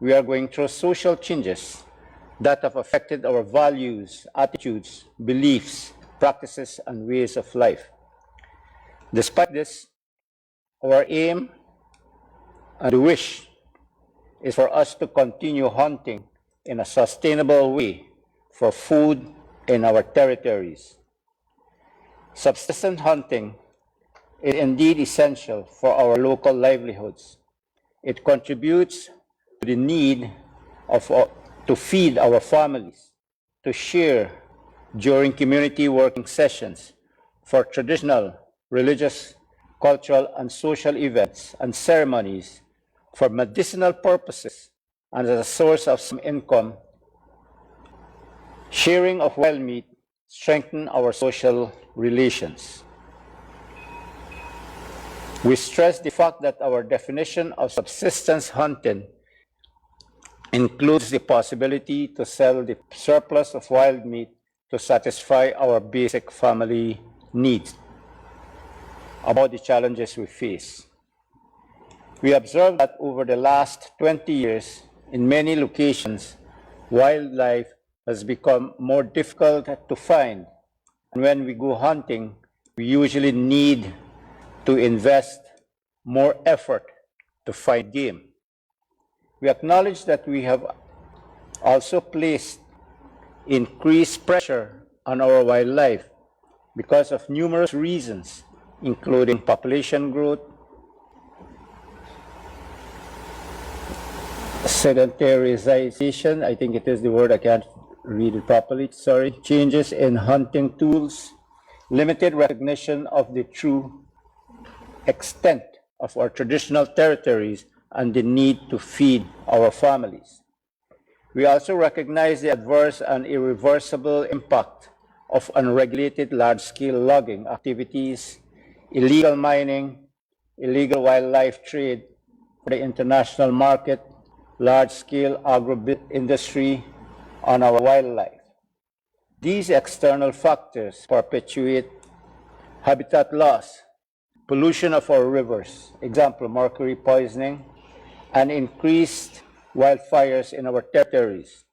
we are going through social changes that have affected our values, attitudes, beliefs, practices, and ways of life. Despite this, our aim and wish is for us to continue hunting in a sustainable way for food in our territories. Subsistence hunting is indeed essential for our local livelihoods. It contributes to the need to feed our families, to share during community working sessions, for traditional, religious, cultural, and social events and ceremonies, for medicinal purposes, and as a source of some income. Sharing of wild meat strengthens our social relations. We stress the fact that our definition of subsistence hunting includes the possibility to sell the surplus of wild meat to satisfy our basic family needs. About the challenges we face. We observe that over the last 20 years, in many locations, wildlife has become more difficult to find. And when we go hunting, we usually need to invest more effort to find game. We acknowledge that we have also placed increased pressure on our wildlife because of numerous reasons, including population growth, sedentarization, I think it is the word, I can't read it properly, sorry, changes in hunting tools, limited recognition of the true extent of our traditional territories, and the need to feed our families. We also recognize the adverse and irreversible impact of unregulated large-scale logging activities, illegal mining, illegal wildlife trade for the international market, large-scale agro-industry on our wildlife. These external factors perpetuate habitat loss, pollution of our rivers, example, mercury poisoning, and increased wildfires in our territories.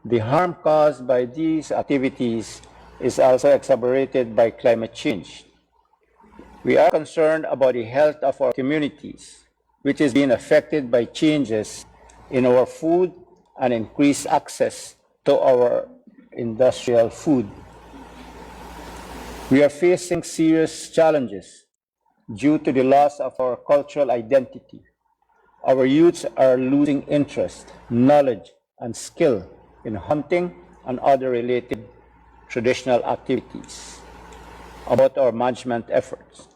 The harm caused by these activities is also exacerbated by climate change. We are concerned about the health of our communities, which is being affected by changes in our food and increased access to our industrial food. We are facing serious challenges due to the loss of our cultural identity. Our youths are losing interest, knowledge, and skill in hunting and other related traditional activities. About our management efforts.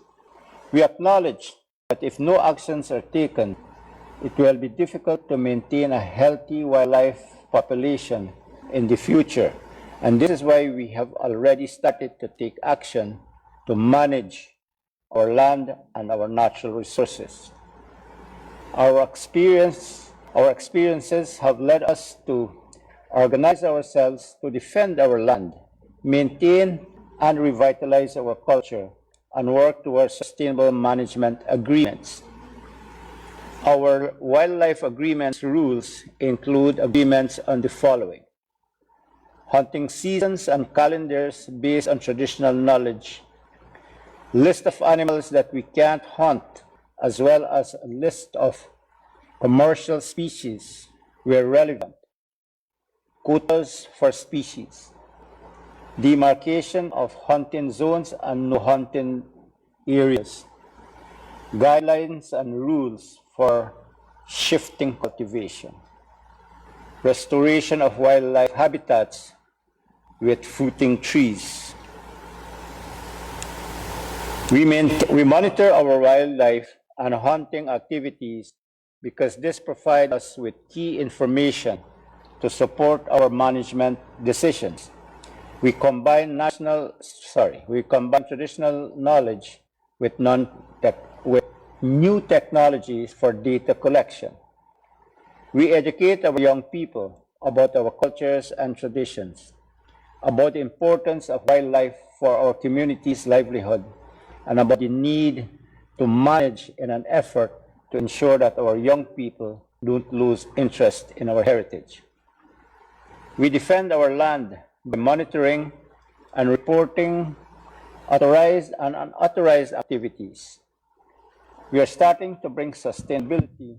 We acknowledge that if no actions are taken, it will be difficult to maintain a healthy wildlife population in the future. And this is why we have already started to take action to manage our land and our natural resources. Our experiences have led us to organize ourselves to defend our land, maintain and revitalize our culture, and work towards sustainable management agreements Our wildlife agreements rules include agreements on the following: hunting seasons and calendars based on traditional knowledge, list of animals that we can't hunt, as well as a list of commercial species where relevant, quotas for species, demarcation of hunting zones and no hunting areas, guidelines and rules for shifting cultivation, restoration of wildlife habitats with fruiting trees. We monitor our wildlife and hunting activities because this provides us with key information to support our management decisions. We combine traditional knowledge with new technologies for data collection. We educate our young people about our cultures and traditions, about the importance of wildlife for our community's livelihood, and about the need to manage in an effort to ensure that our young people don't lose interest in our heritage. We defend our land by monitoring and reporting authorized and unauthorized activities. We are starting to bring sustainably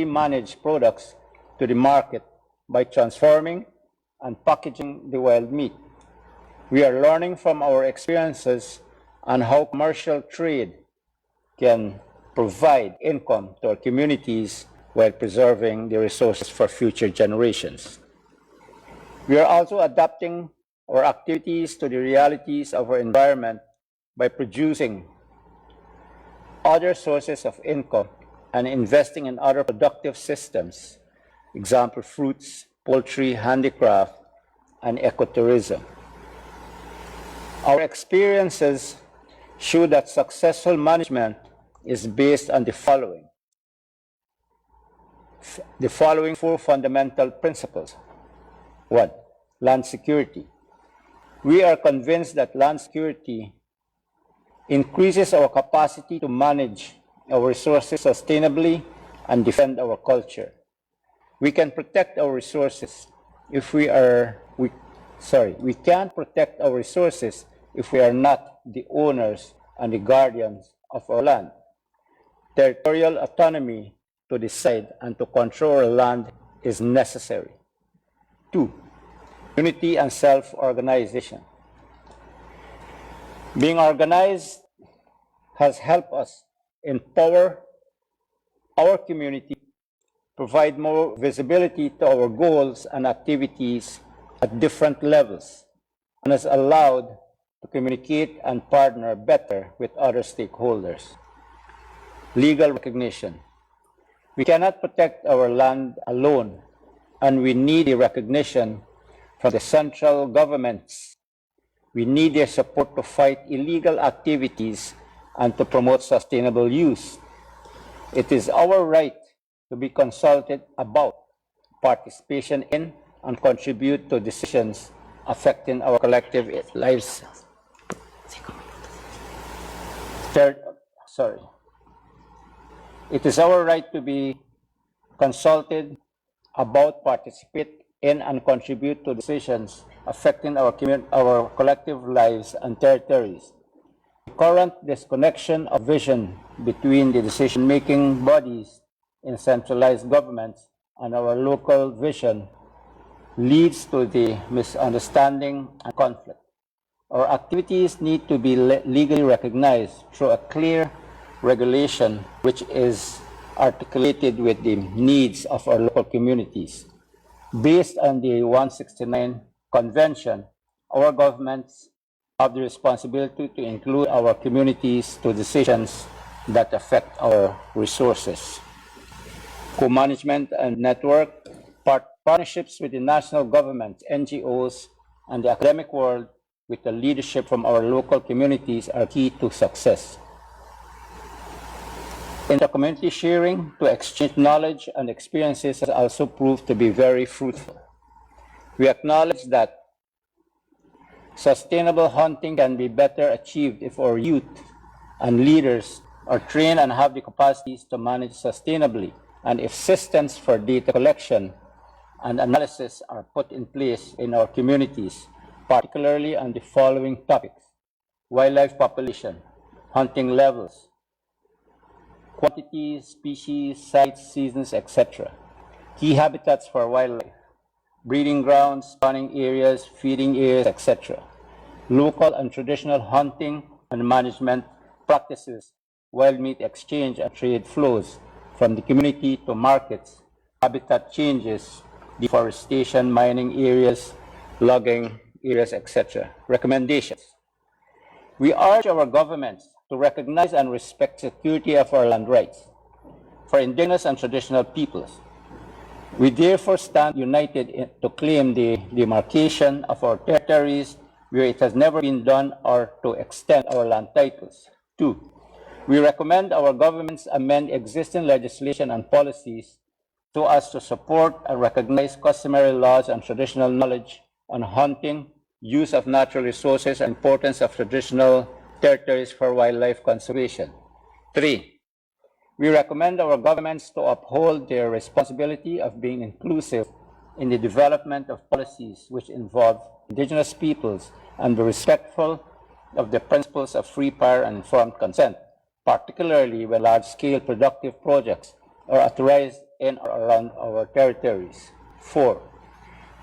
managed products to the market by transforming and packaging the wild meat. We are learning from our experiences on how commercial trade can provide income to our communities while preserving the resources for future generations. We are also adapting our activities to the realities of our environment by producing other sources of income and investing in other productive systems, example, fruits, poultry, handicraft, and ecotourism. Our experiences show that successful management is based on the following four fundamental principles. 1. Land security. We are convinced that land security increases our capacity to manage our resources sustainably and defend our culture. We can protect our resources if we can't protect our resources if we are not the owners and the guardians of our land. Territorial autonomy to decide and to control our land is necessary. 2. Unity and self-organization. Being organized has helped us empower our community, provide more visibility to our goals and activities at different levels, and has allowed to communicate and partner better with other stakeholders. Legal recognition. We cannot protect our land alone, and we need the recognition from the central governments. We need their support to fight illegal activities and to promote sustainable use. It is our right to be consulted about, participation in, and contribute to decisions affecting our collective lives. It is our right to be consulted about, participate in, and contribute to decisions affecting our collective lives and territories. The current disconnection of vision between the decision-making bodies in centralized governments and our local vision leads to the misunderstanding and conflict. Our activities need to be legally recognized through a clear regulation which is articulated with the needs of our local communities. Based on the 169 Convention, our governments have the responsibility to include our communities to decisions that affect our resources. Co-management and network partnerships with the national government, NGOs, and the academic world with the leadership from our local communities are key to success. Inter-community sharing to exchange knowledge and experiences has also proved to be very fruitful. We acknowledge that sustainable hunting can be better achieved if our youth and leaders are trained and have the capacities to manage sustainably, and if systems for data collection and analysis are put in place in our communities, particularly on the following topics: wildlife population, hunting levels, quantities, species, sites, seasons, etc., key habitats for wildlife, breeding grounds, spawning areas, feeding areas, etc., local and traditional hunting and management practices, wild meat exchange and trade flows from the community to markets, habitat changes, deforestation, mining areas, logging areas, etc. Recommendations. We urge our governments to recognize and respect security of our land rights for indigenous and traditional peoples. We therefore stand united to claim the demarcation of our territories where it has never been done, or to extend our land titles. 2, we recommend our governments amend existing legislation and policies so as to support and recognize customary laws and traditional knowledge on hunting, use of natural resources, and importance of traditional territories for wildlife conservation. 3, we recommend our governments to uphold their responsibility of being inclusive in the development of policies which involve indigenous peoples and be respectful of the principles of free, prior, and informed consent, particularly when large-scale productive projects are authorized in or around our territories. 4,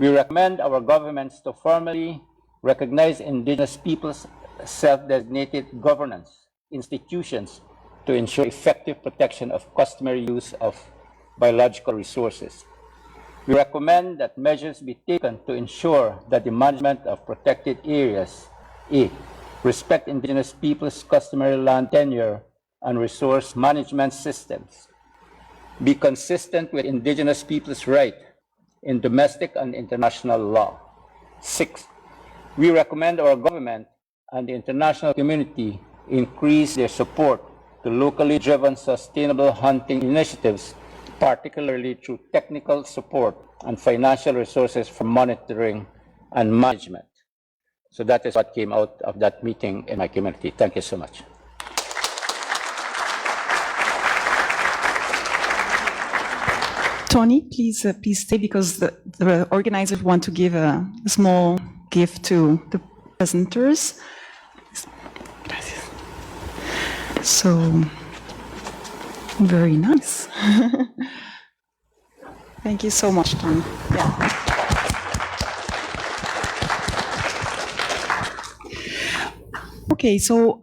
we recommend our governments to formally recognize indigenous peoples' self-designated governance institutions to ensure effective protection of customary use of biological resources. We recommend that measures be taken to ensure that the management of protected areas, A, respect indigenous peoples' customary land tenure and resource management systems, be consistent with indigenous peoples' right in domestic and international law. 6, we recommend our government and the international community increase their support to locally driven sustainable hunting initiatives, particularly through technical support and financial resources for monitoring and management. So that is what came out of that meeting in my community. Thank you so much. Tony, please stay, because the organizers want to give a small gift to the presenters. Gracias. So, very nice. Thank you so much, Tony. Yeah. Okay, so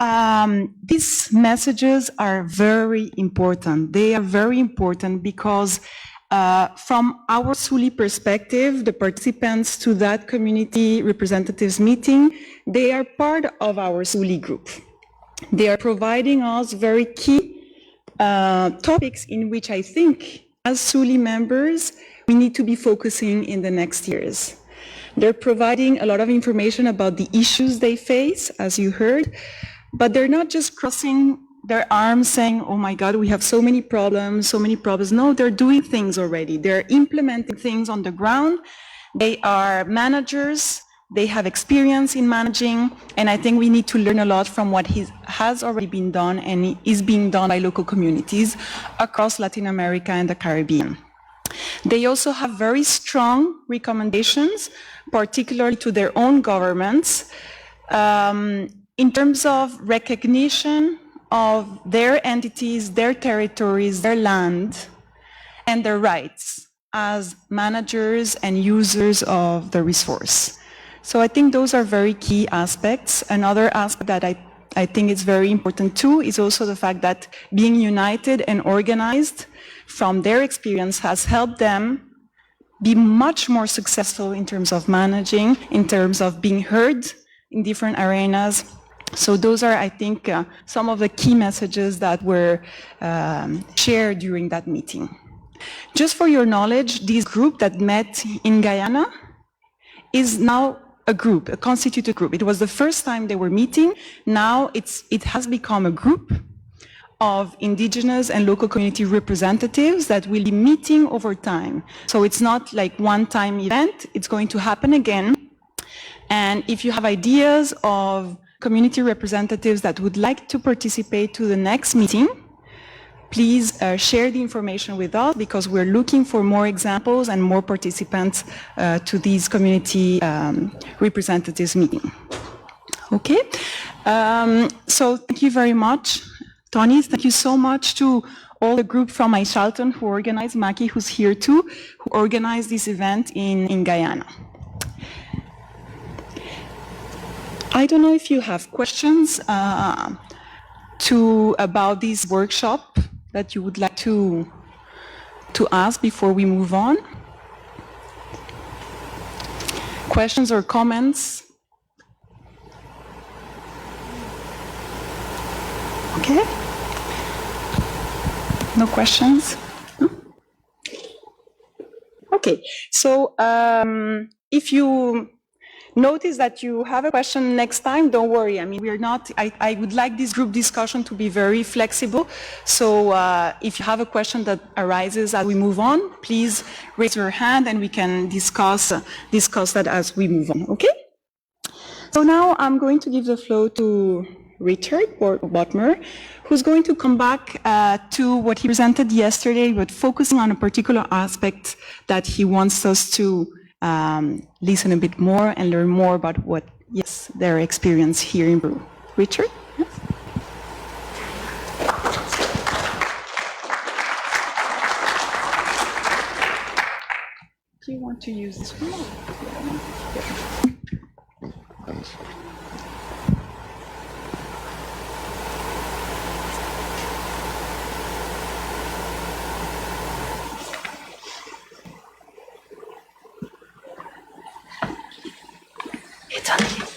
these messages are very important. They are very important because from our Suli perspective, the participants to that community representatives meeting, they are part of our Suli group. They are providing us very key topics in which I think, as Suli members, we need to be focusing in the next years. They're providing a lot of information about the issues they face, as you heard, but they're not just crossing their arms saying, oh my God, we have so many problems, so many problems. No, they're doing things already. They're implementing things on the ground. They are managers. They have experience in managing, and I think we need to learn a lot from what has already been done and is being done by local communities across Latin America and the Caribbean. They also have very strong recommendations, particularly to their own governments, in terms of recognition of their entities, their territories, their land, and their rights as managers and users of the resource. So I think those are very key aspects. Another aspect that I think is very important too is also the fact that being united and organized from their experience has helped them be much more successful in terms of managing, in terms of being heard in different arenas. So those are, I think, some of the key messages that were shared during that meeting. Just for your knowledge, this group that met in Guyana is now a group, a constituted group. It was the first time they were meeting. Now it has become a group of indigenous and local community representatives that will be meeting over time. So it's not like one-time event, it's going to happen again. And if you have ideas of community representatives that would like to participate to the next meeting, please share the information with us, because we're looking for more examples and more participants to these community representatives meeting. Okay, so thank you very much, Tony. Thank you so much to all the group from Aishalton who organized, Maki who's here too, who organized this event in Guyana. I don't know if you have questions about this workshop that you would like to ask before we move on. Questions or comments? Okay. No questions? No? Okay, so if you notice that you have a question next time, don't worry. I mean, we're not, I would like this group discussion to be very flexible. So if you have a question that arises as we move on, please raise your hand and we can discuss that as we move on, okay? So now I'm going to give the floor to Richard Botmer, who's going to come back to what he presented yesterday, but focusing on a particular aspect that he wants us to listen a bit more and learn more about what, yes, their experience here in Peru. Richard? Yes. Do you want to use this one?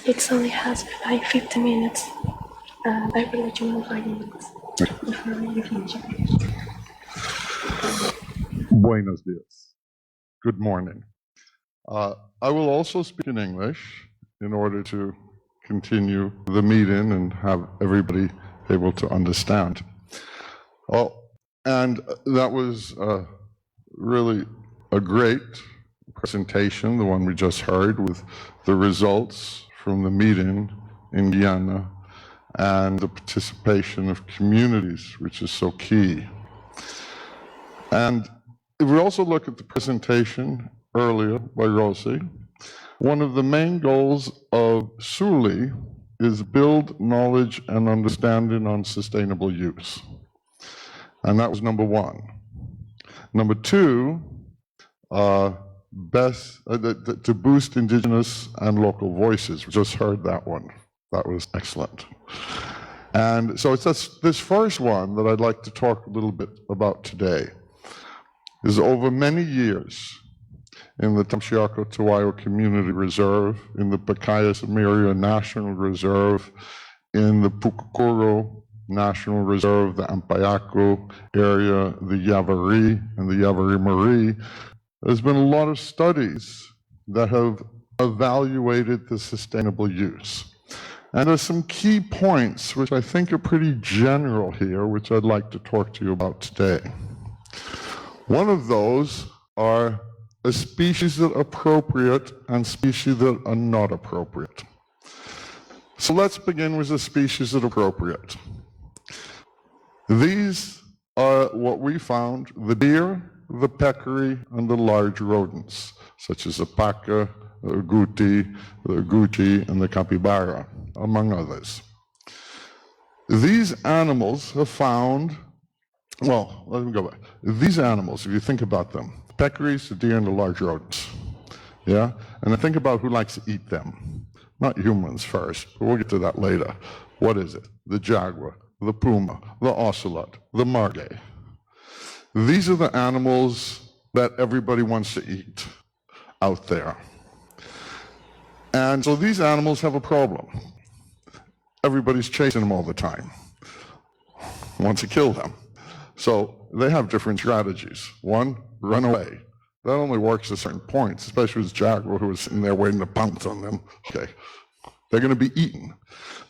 It only has like 50 minutes. I will let you know 5 minutes. Buenos dias. Good morning. I will also speak in English in order to continue the meeting and have everybody able to understand. Oh, and that was really a great presentation, the one we just heard, with the results from the meeting in Guyana and the participation of communities, which is so key. And if we also look at the presentation earlier by Rosie, one of the main goals of SULI is build knowledge and understanding on sustainable use. And that was number one. Number two, to boost indigenous and local voices. We just heard that one. That was excellent. And so it's this first one that I'd like to talk a little bit about today. Is over many years in the Tamchiaco-Tawayo Community Reserve, in the Pacayas-America National Reserve, in the Pucocoro National Reserve, the Ampayaco area, the Yavari and the Yavari-Marie, there's been a lot of studies that have evaluated the sustainable use. And there's some key points which I think are pretty general here, which I'd like to talk to you about today. One of those are a species that are appropriate and species that are not appropriate. So let's begin with the species that are appropriate. These are what we found: the deer, the peccary, and the large rodents, such as the paca, the guti, and the capybara, among others. These animals have found, well, let me go back. These animals, if you think about them, the peccaries, the deer, and the large rodents, yeah? And then think about who likes to eat them. Not humans first, but we'll get to that later. What is it? The jaguar, the puma, the ocelot, the margay. These are the animals that everybody wants to eat out there. And so these animals have a problem. Everybody's chasing them all the time, wants to kill them. So they have different strategies. One, run away. That only works at certain points, especially with jaguar who is sitting there waiting to pounce on them. Okay, they're going to be eaten.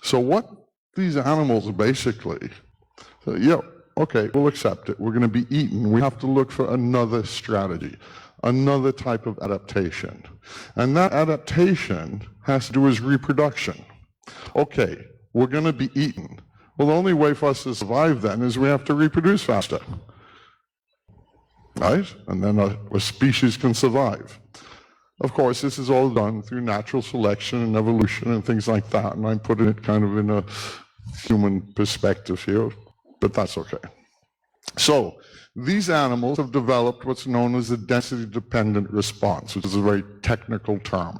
So what these animals basically, yeah, okay, we'll accept it. We're going to be eaten. We have to look for another strategy, another type of adaptation. And that adaptation has to do with reproduction. Okay, we're going to be eaten. Well, the only way for us to survive then is we have to reproduce faster, right? And then a species can survive. Of course, this is all done through natural selection and evolution and things like that, and I'm putting it kind of in a human perspective here, but that's okay. So, these animals have developed what's known as a density-dependent response, which is a very technical term.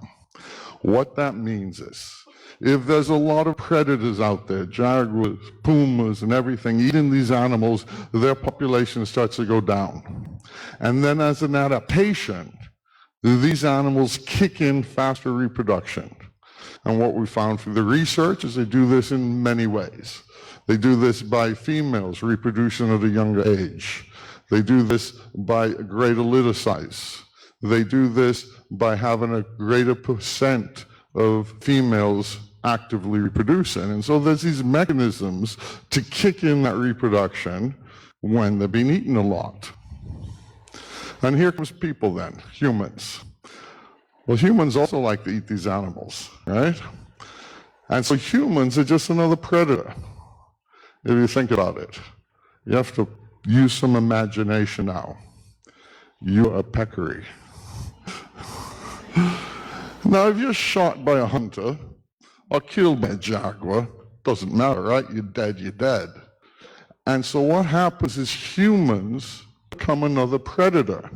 What that means is, if there's a lot of predators out there, jaguars, pumas, and everything, eating these animals, their population starts to go down. And then as an adaptation, these animals kick in faster reproduction. And what we found through the research is they do this in many ways. They do this by females reproducing at a younger age. They do this by greater litter size. They do this by having a greater percent of females actively reproducing. And so there's these mechanisms to kick in that reproduction when they're being eaten a lot. And here comes people then, humans. Well, humans also like to eat these animals, right? And so humans are just another predator, if you think about it. You have to use some imagination now. You're a peccary. Now, if you're shot by a hunter or killed by a jaguar, doesn't matter, right? You're dead, you're dead. And so what happens is humans become another predator.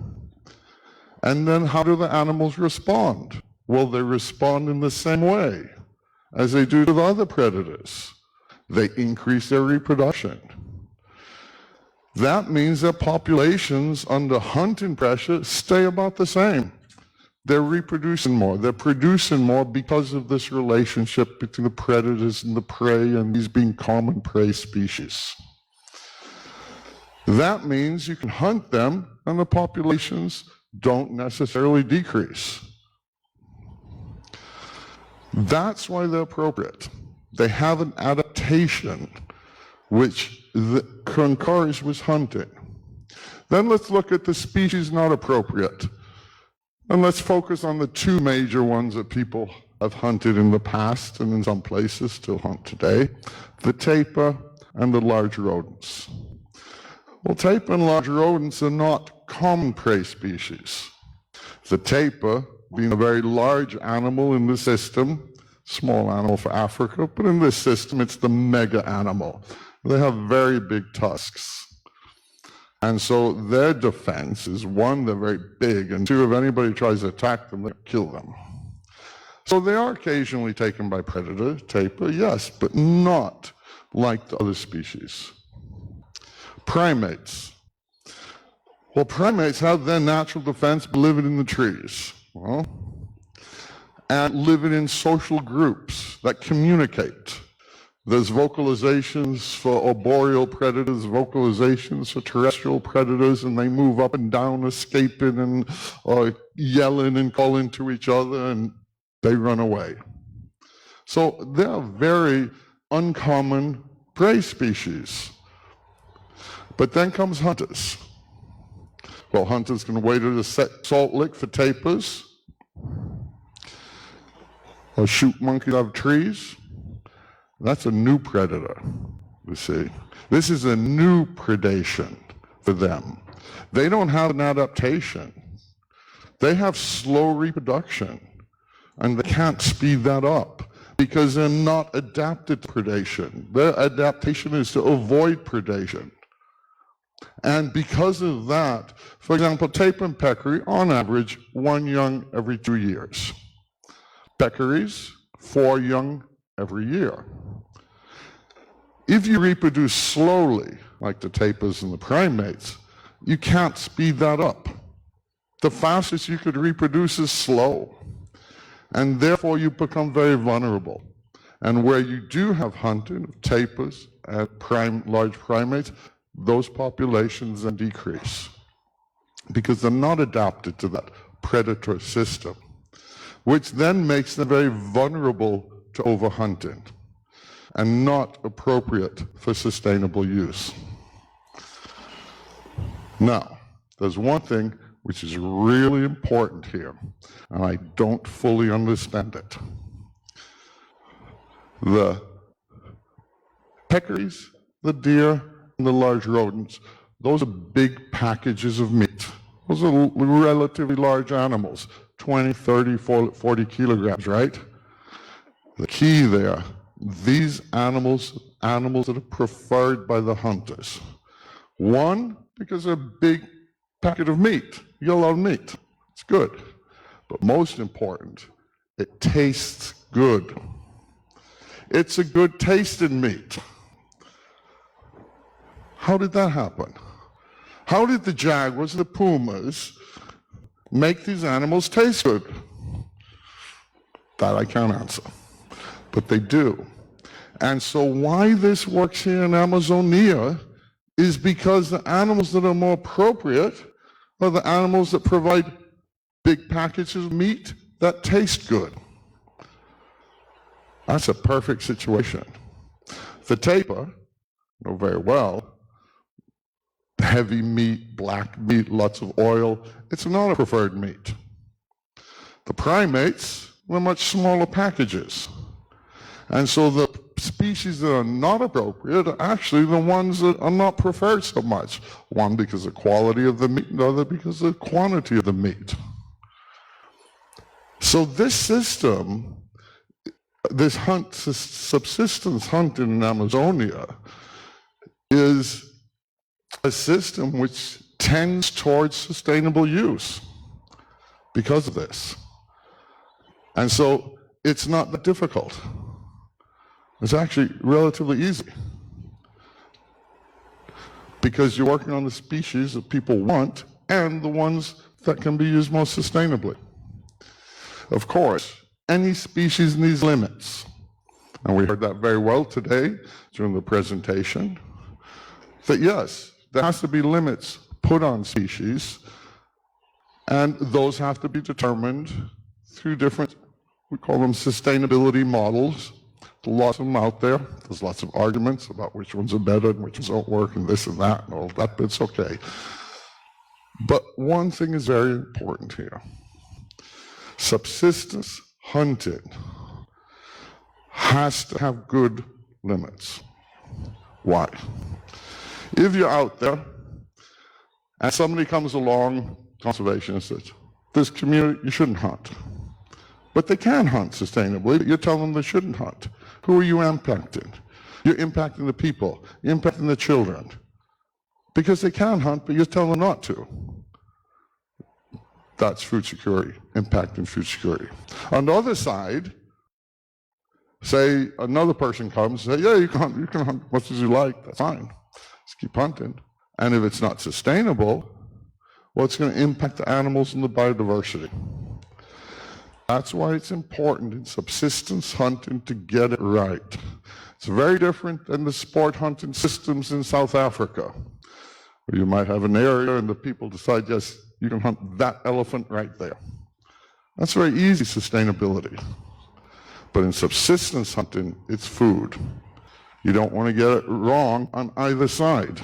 And then how do the animals respond? Well, they respond in the same way as they do to the other predators. They increase their reproduction. That means that populations under hunting pressure stay about the same. They're reproducing more. They're producing more because of this relationship between the predators and the prey and these being common prey species. That means you can hunt them and the populations don't necessarily decrease. That's why they're appropriate. They have an adaptation which concurs with hunting. Then let's look at the species not appropriate. And let's focus on the two major ones that people have hunted in the past and in some places still hunt today, the tapir and the large rodents. Well, tapir and large rodents are not common prey species. The tapir, being a very large animal in the system, small animal for Africa, but in this system it's the mega animal. They have very big tusks. And so their defense is, one, they're very big, and two, if anybody tries to attack them, they'll kill them. So they are occasionally taken by predators, tapir, yes, but not like the other species. Primates. Well, primates have their natural defense by living in the trees. Well, and living in social groups that communicate. There's vocalizations for arboreal predators, vocalizations for terrestrial predators, and they move up and down, escaping and yelling and calling to each other, and they run away. So they're very uncommon prey species. But then comes hunters. Well, hunters can wait at a salt lick for tapirs, or shoot monkeys out of trees. That's a new predator, you see. This is a new predation for them. They don't have an adaptation. They have slow reproduction, and they can't speed that up because they're not adapted to predation. Their adaptation is to avoid predation. And because of that, for example, tapir and peccary, on average, 1 young every 2 years. Peccaries, 4 young every year. If you reproduce slowly, like the tapirs and the primates, you can't speed that up. The fastest you could reproduce is slow. And therefore you become very vulnerable. And where you do have hunting of tapirs and large primates, those populations then decrease because they're not adapted to that predator system, which then makes them very vulnerable to overhunting and not appropriate for sustainable use. Now, there's one thing which is really important here, and I don't fully understand it. the peccaries, the deer, and the large rodents. Those are big packages of meat. Those are relatively large animals, 20, 30, 40 kilograms, right? The key there, these animals that are preferred by the hunters. One, because they're a big packet of meat. You get a lot of meat. It's good. But most important, it tastes good. It's a good tasting meat. How did that happen? How did the jaguars, the pumas, make these animals taste good? That I can't answer, but they do. And so why this works here in Amazonia is because the animals that are more appropriate are the animals that provide big packages of meat that taste good. That's a perfect situation. The tapir, you know very well, heavy meat, black meat, lots of oil, it's not a preferred meat. The primates were much smaller packages. And so the species that are not appropriate are actually the ones that are not preferred so much. One because of the quality of the meat, and the other because of the quantity of the meat. So this system, this subsistence hunting in Amazonia is a system which tends towards sustainable use because of this. And so it's not that difficult. It's actually relatively easy because you're working on the species that people want and the ones that can be used most sustainably. Of course, any species needs limits. And we heard that very well today during the presentation, that yes, there has to be limits put on species, and those have to be determined through different, we call them sustainability models. There's lots of them out there. There's lots of arguments about which ones are better and which ones don't work and this and that and all that, but it's okay. But one thing is very important here. Subsistence hunting has to have good limits. Why? If you're out there and somebody comes along, conservation, and says, this community, you shouldn't hunt. But they can hunt sustainably, but you're telling them they shouldn't hunt. Who are you impacting? You're impacting the people, you're impacting the children. Because they can hunt, but you're telling them not to. That's food security, impacting food security. On the other side, say another person comes and says, yeah, you can hunt as much as you like, that's fine. Just keep hunting. And if it's not sustainable, well, it's going to impact the animals and the biodiversity. That's why it's important in subsistence hunting to get it right. It's very different than the sport hunting systems in South Africa, where you might have an area and the people decide, yes, you can hunt that elephant right there. That's very easy sustainability. But in subsistence hunting, it's food. You don't want to get it wrong on either side,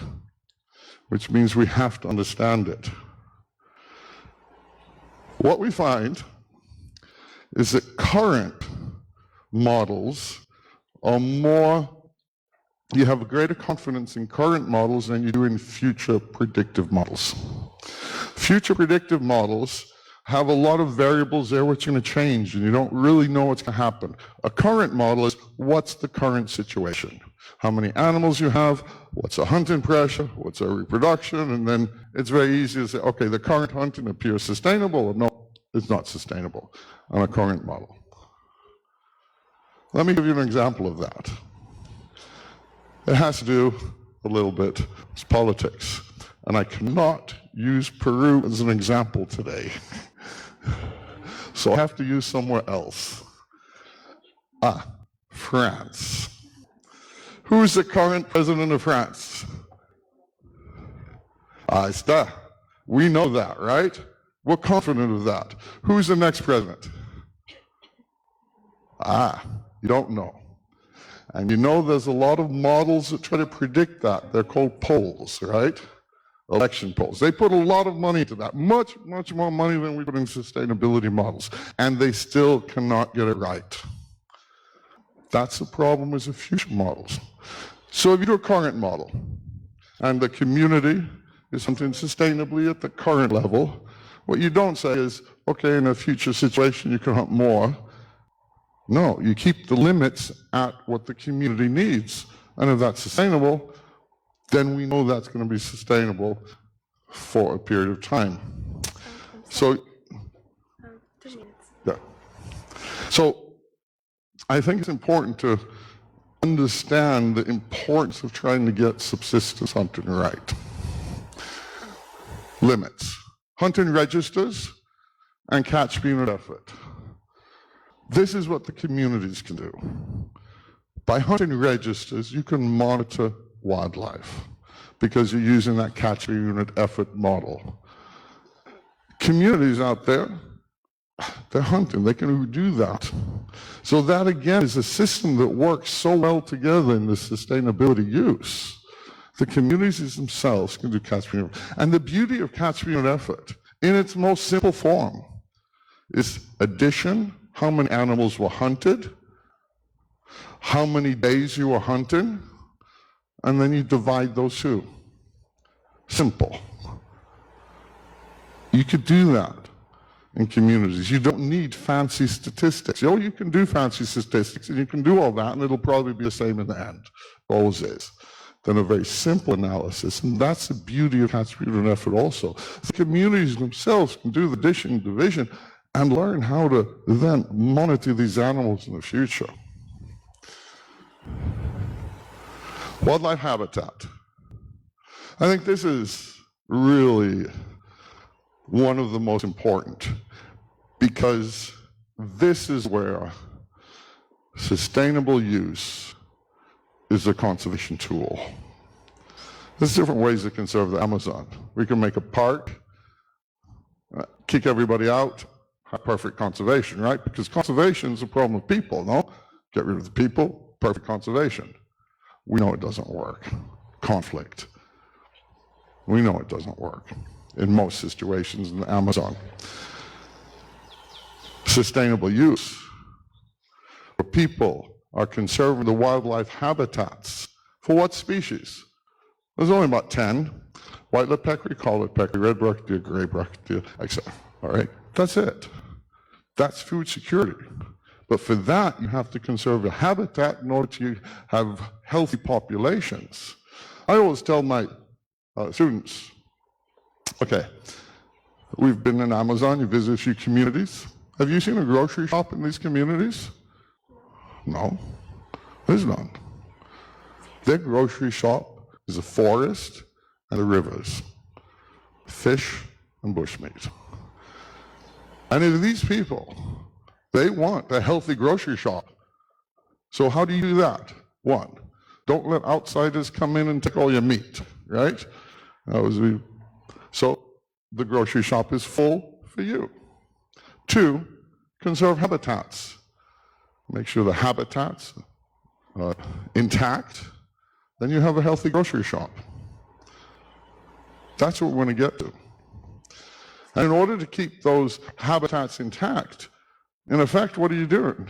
which means we have to understand it. What we find is that current models are more, you have a greater confidence in current models than you do in future predictive models. Future predictive models have a lot of variables there which are going to change and you don't really know what's going to happen. A current model is what's the current situation? How many animals you have, what's the hunting pressure, what's their reproduction, and then it's very easy to say, okay, the current hunting appears sustainable, or no, it's not sustainable on a current model. Let me give you an example of that. It has to do a little bit with politics, and I cannot use Peru as an example today. So I have to use somewhere else. France. Who is the current president of France? It's that. We know that, right? We're confident of that. Who's the next president? You don't know. And you know there's a lot of models that try to predict that. They're called polls, right? Election polls. They put a lot of money into that, much, much more money than we put in sustainability models, and they still cannot get it right. That's the problem with the future models. So if you do a current model, and the community is hunting sustainably at the current level, what you don't say is, okay, in a future situation you can hunt more. No, you keep the limits at what the community needs. And if that's sustainable, then we know that's going to be sustainable for a period of time. So, 2 minutes. yeah. So I think it's important to understand the importance of trying to get subsistence hunting right. Limits. Hunting registers and catch unit effort. This is what the communities can do. By hunting registers, you can monitor wildlife because you're using that catch unit effort model. Communities out there, they're hunting, they can do that. So that again is a system that works so well together in the sustainability use. The communities themselves can do catch unit. And the beauty of catch unit effort, in its most simple form, is addition, how many animals were hunted, how many days you were hunting, and then you divide those two. Simple. You could do that in communities. You don't need fancy statistics. Oh, you can do fancy statistics and you can do all that and it'll probably be the same in the end. Always is. Then a very simple analysis, and that's the beauty of catch unit effort also. The communities themselves can do the addition and division and learn how to then monitor these animals in the future. Wildlife habitat. I think this is really one of the most important because this is where sustainable use is a conservation tool. There's different ways to conserve the Amazon. We can make a park, kick everybody out, have perfect conservation, right? Because conservation is a problem with people, no? Get rid of the people, perfect conservation. We know it doesn't work. Conflict. We know it doesn't work in most situations in the Amazon. Sustainable use. Where people are conserving the wildlife habitats. For what species? There's only about 10. White-lipped peccary, collar peccary, red-breasted deer, gray-breasted deer, etc. All right, that's it. That's food security. But for that, you have to conserve a habitat in order to have healthy populations. I always tell my students, okay, we've been in Amazon, you visit a few communities. Have you seen a grocery shop in these communities? No, there's none. Their grocery shop is a forest and the rivers, fish and bushmeat. And if these people, they want a healthy grocery shop. So how do you do that? One, don't let outsiders come in and take all your meat, right? So the grocery shop is full for you. Two, conserve habitats. Make sure the habitats are intact, then you have a healthy grocery shop. That's what we're going to get to. And in order to keep those habitats intact, in effect, what are you doing?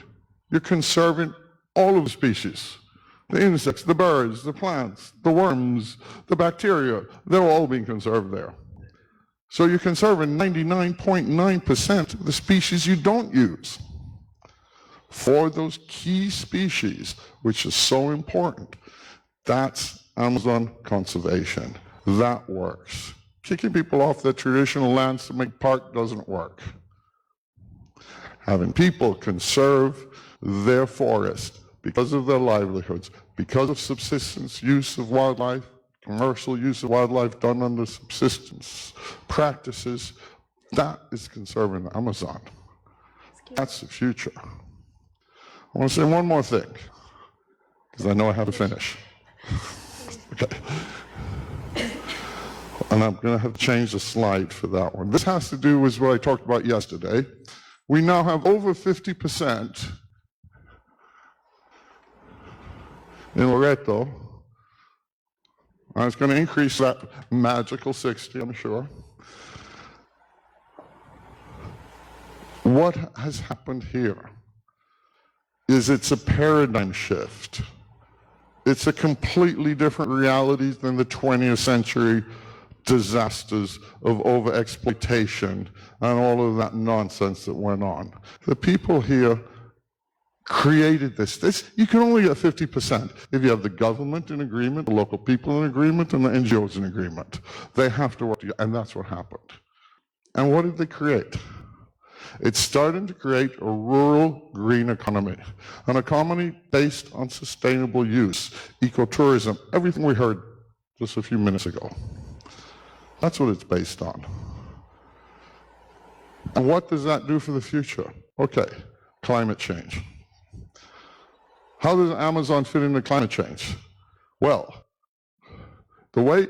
You're conserving all of the species. The insects, the birds, the plants, the worms, the bacteria, they're all being conserved there. So you're conserving 99.9% of the species you don't use. For those key species, which is so important, that's Amazon conservation. That works. Kicking people off their traditional lands to make park doesn't work. Having people conserve their forest because of their livelihoods, because of subsistence use of wildlife, commercial use of wildlife done under subsistence practices, that is conserving the Amazon. That's the future. I want to say one more thing, because I know I have to finish. Okay. And I'm going to have to change the slide for that one. This has to do with what I talked about yesterday. We now have over 50% in Loreto. And it's going to increase that magical 60, I'm sure. What has happened here is it's a paradigm shift. It's a completely different reality than the 20th century disasters of overexploitation and all of that nonsense that went on. The people here created this. You can only get 50% if you have the government in agreement, the local people in agreement, and the NGOs in agreement. They have to work together, and that's what happened. And what did they create? It's starting to create a rural green economy, an economy based on sustainable use, ecotourism, everything we heard just a few minutes ago. That's what it's based on. And what does that do for the future? Okay, climate change. How does Amazon fit into climate change? Well, the way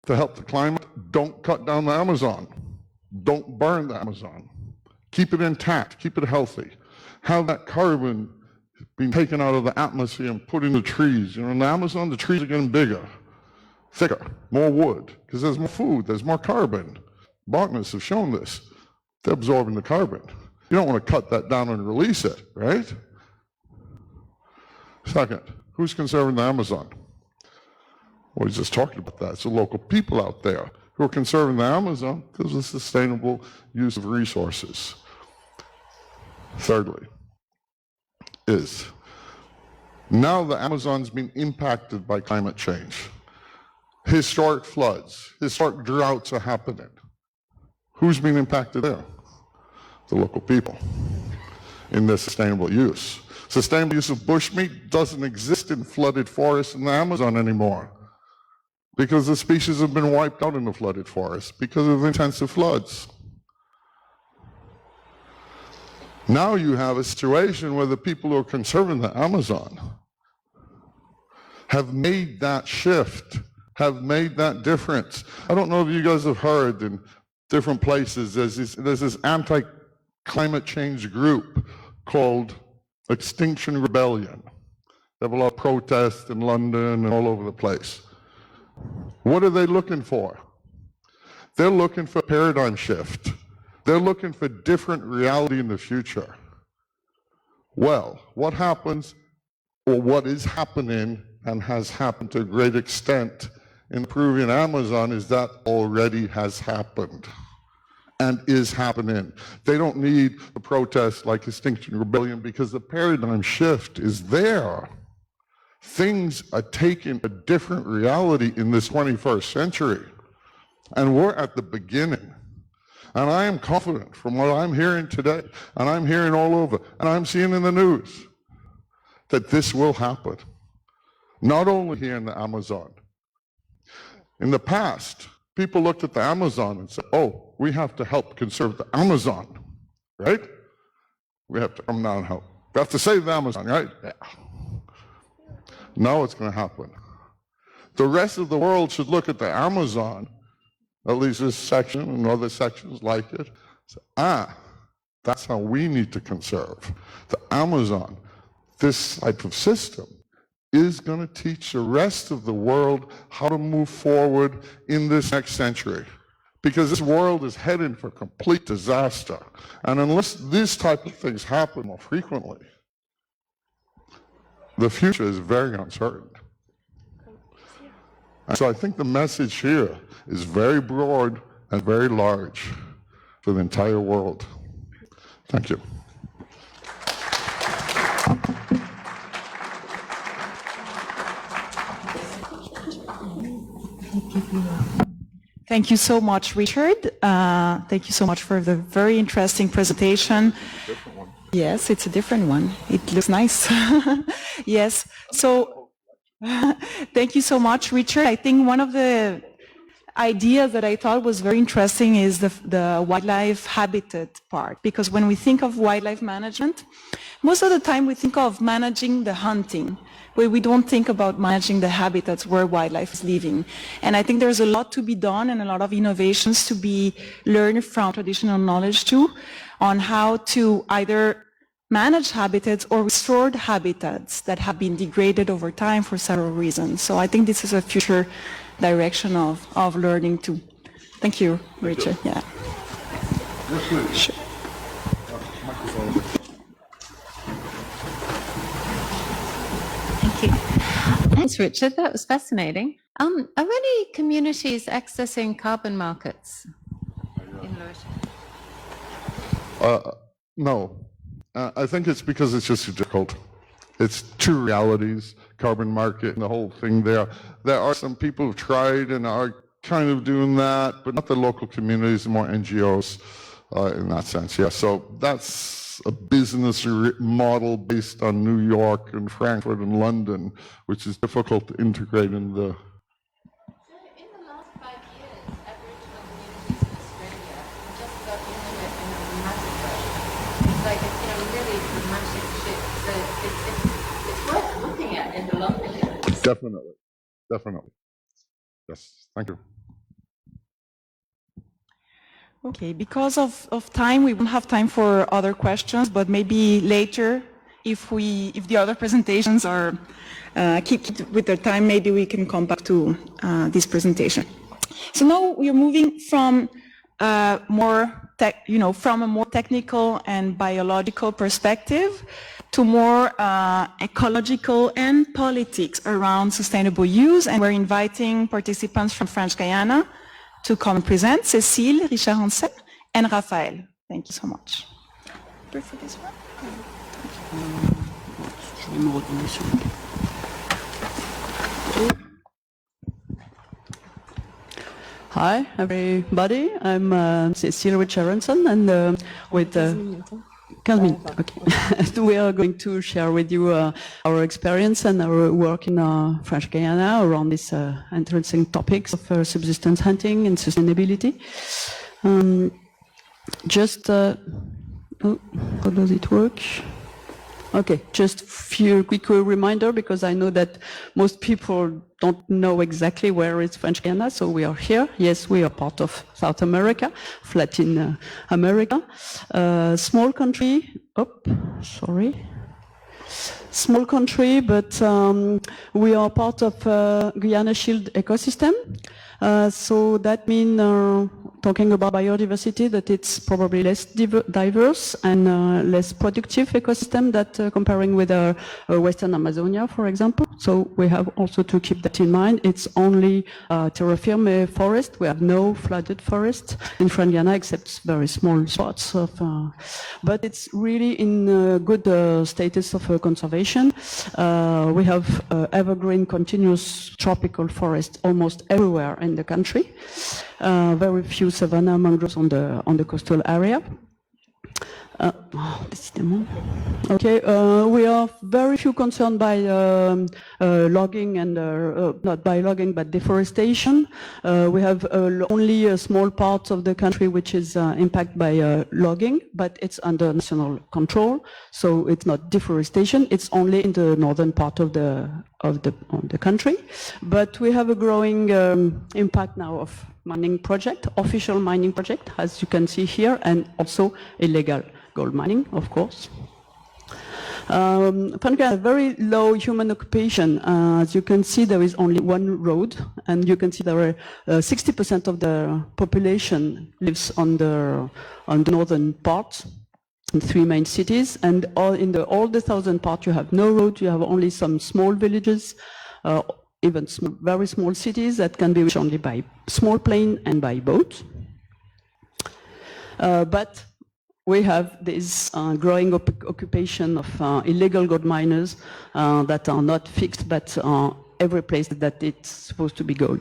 to help the climate, don't cut down the Amazon. Don't burn the Amazon. Keep it intact, keep it healthy. Have that carbon being taken out of the atmosphere and put in the trees. You know, in the Amazon, the trees are getting bigger, thicker, more wood, because there's more food, there's more carbon. Botanists have shown this. They're absorbing the carbon. You don't want to cut that down and release it, right? Second, who's conserving the Amazon? Well, we just talked about that. It's the local people out there who are conserving the Amazon because of sustainable use of resources. Thirdly, is now the Amazon's been impacted by climate change. Historic floods, historic droughts are happening. Who's been impacted there? The local people in their sustainable use. Sustainable use of bushmeat doesn't exist in flooded forests in the Amazon anymore because the species have been wiped out in the flooded forests because of intensive floods. Now you have a situation where the people who are conserving the Amazon have made that shift, have made that difference. I don't know if you guys have heard in different places, there's this anti-climate change group called Extinction Rebellion. They have a lot of protests in London and all over the place. What are they looking for? They're looking for a paradigm shift. They're looking for different reality in the future. Well, what happens, or what is happening and has happened to a great extent in the Peruvian Amazon is that already has happened and is happening. They don't need a protest like Extinction Rebellion because the paradigm shift is there. Things are taking a different reality in this 21st century, and we're at the beginning. And I am confident from what I'm hearing today, and I'm hearing all over, and I'm seeing in the news, that this will happen. Not only here in the Amazon. In the past, people looked at the Amazon and said, oh, we have to help conserve the Amazon, right? We have to come down and help. We have to save the Amazon, right? Yeah. Now what's going to happen? The rest of the world should look at the Amazon, at least this section and other sections like it, say, that's how we need to conserve. The Amazon, this type of system, is going to teach the rest of the world how to move forward in this next century. Because this world is heading for complete disaster. And unless these type of things happen more frequently, the future is very uncertain. And so I think the message here is very broad and very large for the entire world. Thank you. Thank you so much, Richard. Thank you so much for the very interesting presentation. Yes, it's a different one. It looks nice. Yes. So thank you so much, Richard. I think one of the ideas that I thought was very interesting is the wildlife habitat part, because when we think of wildlife management, most of the time we think of managing the hunting, where we don't think about managing the habitats where wildlife is living. And I think there's a lot to be done and a lot of innovations to be learned from traditional knowledge too, on how to either manage habitats or restore habitats that have been degraded over time for several reasons. So I think this is a future direction of learning too. Thank you, Richard. Yeah. Sure. Thank you. Thanks, Richard. That was fascinating. Are any communities accessing carbon markets in Laurentian? No. I think it's because it's just difficult. It's two realities, carbon market and the whole thing there. There are some people who've tried and are kind of doing that, but not the local communities, more NGOs in that sense. Yeah, so that's a business model based on New York and Frankfurt and London, which is difficult to integrate in the... In the last 5 years, Aboriginal communities in Australia have just got into it in a massive way. It's like a really dramatic shift. So it's worth looking at in the longer term. Definitely, definitely. Yes, thank you. Okay, because of time, we won't have time for other questions, but maybe later, if the other presentations are keep with their time, maybe we can come back to this presentation. So now we are moving from from a more technical and biological perspective to more ecological and politics around sustainable use, and we're inviting participants from French Guiana to come and present, Cécile, Richard Hansen, and Raphaël. Thank you so much. For this one? Hi, everybody. I'm Cécile Richard Hansen, and with 15 minutes, okay. We are going to share with you our experience and our work in French Guiana around these interesting topics of subsistence hunting and sustainability. How does it work? Okay, just a few quick reminder, because I know that most people don't know exactly where is French Guiana, so we are here. Yes, we are part of South America, of Latin America. Small country, small country, but we are part of Guyana Shield ecosystem. So that means, talking about biodiversity, that it's probably less diverse and less productive ecosystem that comparing with Western Amazonia, for example. So we have also to keep that in mind. It's only terra firme forest. We have no flooded forest in French Guiana, except very small spots of, but it's really in good status of conservation. We have evergreen continuous tropical forest almost everywhere in the country. Very few savanna mangroves on the coastal area. Okay, we are very few concerned by logging and not by logging but deforestation. We have only a small part of the country which is impacted by logging, but it's under national control, so it's not deforestation. It's only in the northern part of the country. But we have a growing impact now of mining project, official mining project, as you can see here, and also illegal gold mining, of course. French Guiana has very low human occupation. As you can see, there is only one road, and you can see there are 60% of the population lives on the northern part, in 3 main cities, and in all the southern part you have no road, you have only some small villages, even very small cities that can be reached only by small plane and by boat. But we have this growing occupation of illegal gold miners that are not fixed, but every place that it's supposed to be gold,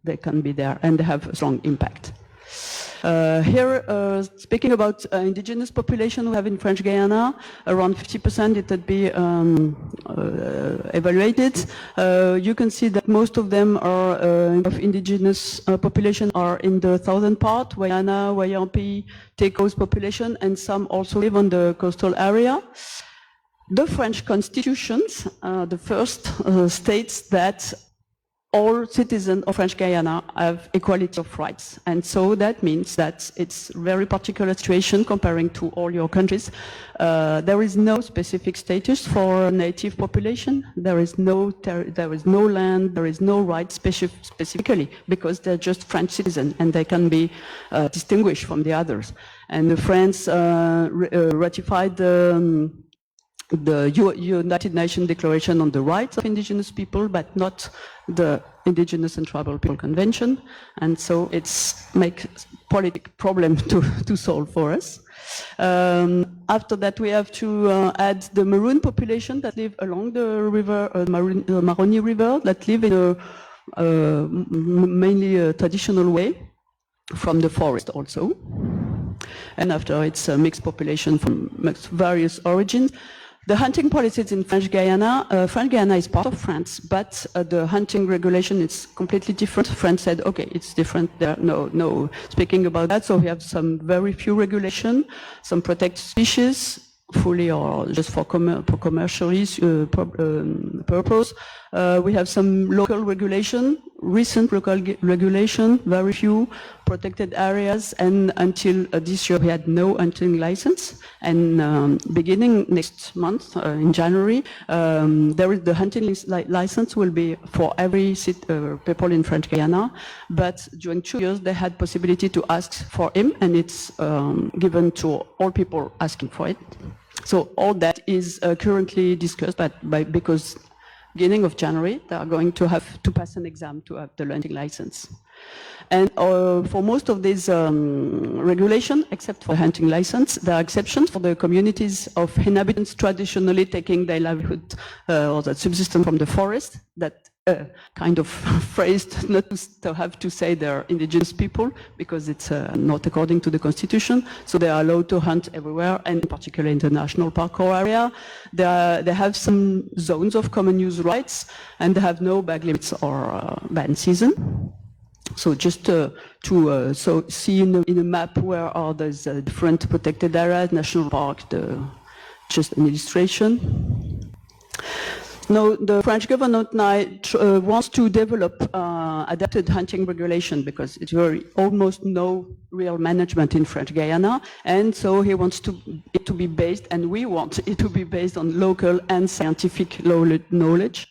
they can be there, and they have a strong impact. Here, speaking about indigenous population we have in French Guiana, around 50% it would be evaluated. You can see that most of them are of indigenous population are in the southern part, Wayana, Wayampi, Tekos population, and some also live on the coastal area. The French constitutions, the first states that all citizens of French Guiana have equality of rights. And so that means that it's a very particular situation comparing to all your countries. There is no specific status for native population. There is no land, there is no right specifically, because they're just French citizens and they can be distinguished from the others. And France ratified the United Nations Declaration on the Rights of Indigenous People, but not the Indigenous and Tribal People Convention. And so it's make political problem to solve for us. After that, we have to add the Maroon population that live along the river, Maroni River, that live in a mainly a traditional way from the forest also. And after, it's a mixed population from various origins. The hunting policies in French Guiana is part of France, but the hunting regulation is completely different. France said, okay, it's different. There are no speaking about that. So we have some very few regulation, some protected species, fully or just for commercial purpose. We have some local regulation, recent local regulation, very few protected areas, and until this year we had no hunting license. And beginning next month, in January, there is the hunting license will be for every people in French Guiana, but during 2 years they had possibility to ask for him, and it's given to all people asking for it. So all that is currently discussed, because beginning of January, they are going to have to pass an exam to have the hunting license. And for most of these regulation, except for the hunting license, there are exceptions for the communities of inhabitants traditionally taking their livelihood or the subsistence from the forest, that kind of phrased not to have to say they're indigenous people, because it's not according to the constitution. So they are allowed to hunt everywhere, and particularly in the national park or area. They have some zones of common use rights, and they have no bag limits or ban season. So just to see in a map where are those different protected areas, national park, just an illustration. Now, the French government now wants to develop adapted hunting regulation, because it's almost no real management in French Guiana, and so he wants it to be based, and we want it to be based on local and scientific knowledge.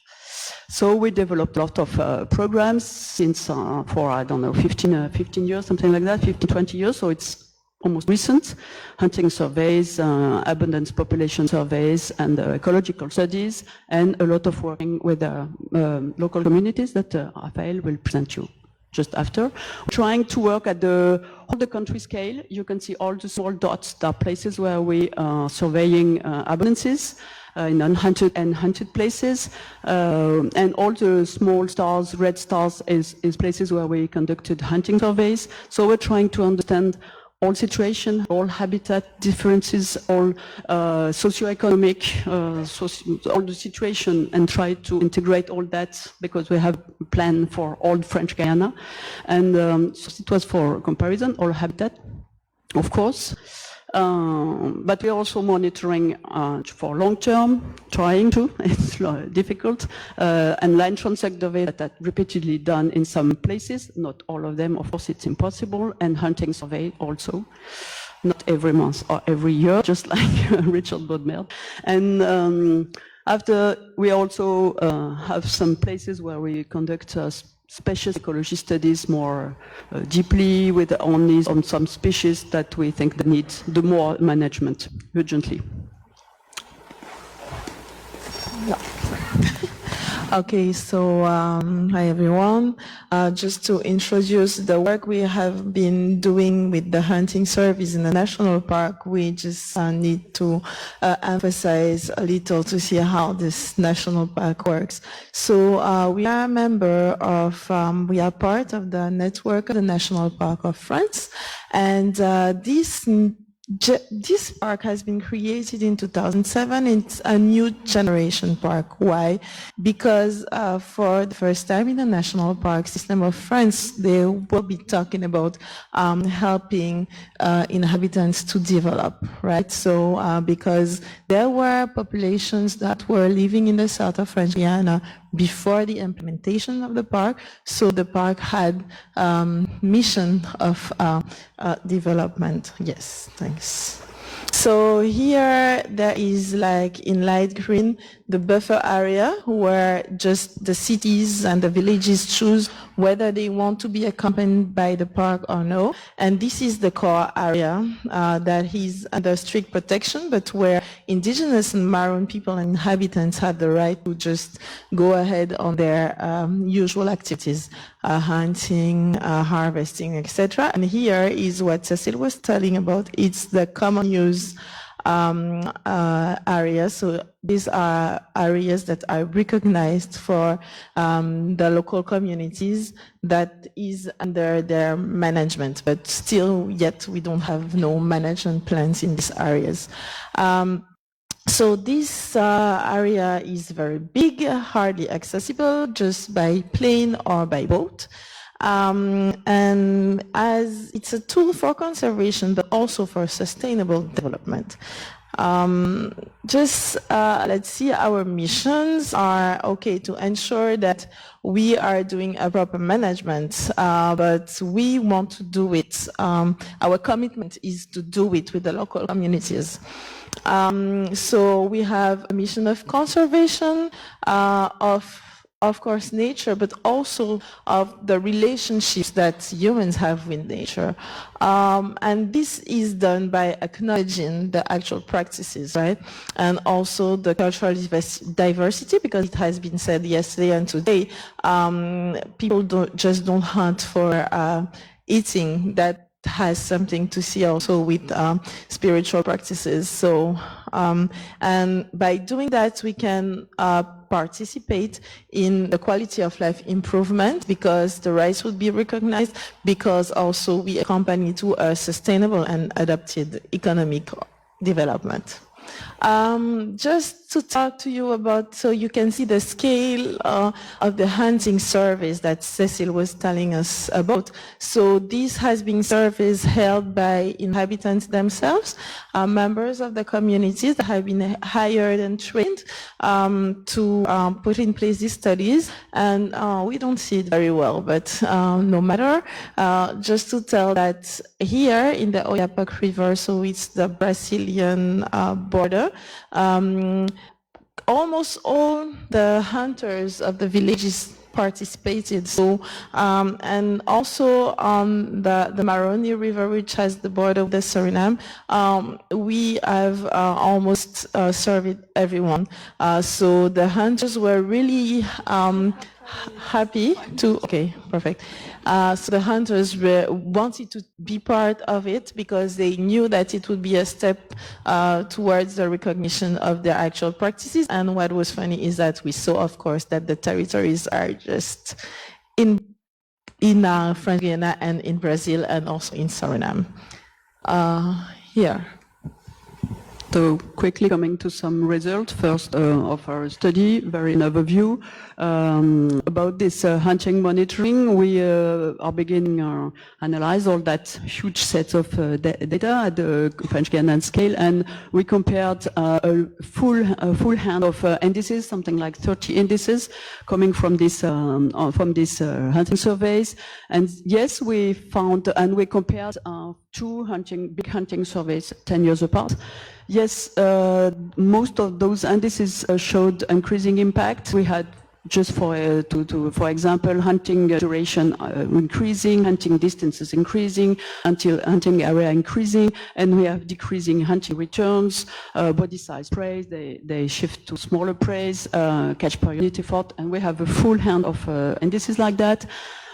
So we developed a lot of programs since for, I don't know, 15 years, something like that, 15, 20 years, so it's almost recent. Hunting surveys, abundance population surveys, and ecological studies, and a lot of working with local communities that Rafael will present you just after. Trying to work at all the country scale. You can see all the small dots. There are places where we are surveying abundances in unhunted and hunted places, and all the small stars, red stars, is places where we conducted hunting surveys. So we're trying to understand all situation, all habitat differences, all socioeconomic, all the situation, and try to integrate all that, because we have a plan for all French Guiana. And so it was for comparison, all habitat, of course. But we're also monitoring for long term, trying to, it's difficult, and land transect survey that repeatedly done in some places, not all of them, of course it's impossible, and hunting survey also, not every month or every year, just like Richard Bodmer. And after, we also have some places where we conduct species ecology studies more deeply, with only on some species that we think that need the more management urgently. Yeah. Okay, so hi everyone. Just to introduce the work we have been doing with the hunting service in the national park, we just need to emphasize a little to see how this national park works. So we are a member of, we are part of the network of the National Park of France, and this park has been created in 2007. It's a new generation park. Why? Because for the first time in the National Park System of France, they will be talking about helping inhabitants to develop, right? So because there were populations that were living in the south of French Guiana before the implementation of the park, so the park had mission of development. Yes, thanks. So here there is, like in light green, the buffer area where just the cities and the villages choose whether they want to be accompanied by the park or no. And this is the core area that is under strict protection, but where indigenous and Maroon people and inhabitants have the right to just go ahead on their usual activities, hunting, harvesting, etc. And here is what Cecile was telling about. It's the common use areas. So these are areas that are recognized for the local communities that is under their management, but still yet we don't have no management plans in these areas. So this area is very big, hardly accessible just by plane or by boat. And as it's a tool for conservation, but also for sustainable development. Let's see, our missions are, okay, to ensure that we are doing a proper management, but we want to do it. Our commitment is to do it with the local communities. So we have a mission of conservation, of course, nature, but also of the relationships that humans have with nature. And this is done by acknowledging the actual practices, right? And also the cultural diversity, because it has been said yesterday and today, people don't hunt for eating. That has something to see also with spiritual practices. So, and by doing that, we can participate in the quality of life improvement, because the rights would be recognized, because also we accompany to a sustainable and adapted economic development. Just to talk to you about, so you can see the scale of the hunting surveys that Cecile was telling us about. So this has been surveys held by inhabitants themselves, members of the communities that have been hired and trained to put in place these studies. And we don't see it very well, but no matter, just to tell that here in the Oyapock River, so it's the Brazilian border, almost all the hunters of the villages participated. So, and also on the Maroni River, which has the border with the Suriname, we have almost surveyed everyone. So the hunters were really happy to, okay, perfect. So the hunters wanted to be part of it because they knew that it would be a step towards the recognition of their actual practices. And what was funny is that we saw, of course, that the territories are just in French Guiana and in Brazil and also in Suriname. Here. So quickly coming to some results first of our study, very an overview about this hunting monitoring. We are beginning to analyze all that huge set of data at the French Guianan scale, and we compared a full hand of indices, something like 30 indices coming from this hunting surveys. And yes, we found and we compared two big hunting surveys 10 years apart. Yes, most of those indices showed increasing impact. We had just for example, hunting duration increasing, hunting distances increasing, until hunting area increasing, and we have decreasing hunting returns, body size preys, they shift to smaller preys, catch per unit effort, and we have a full hand of indices like that.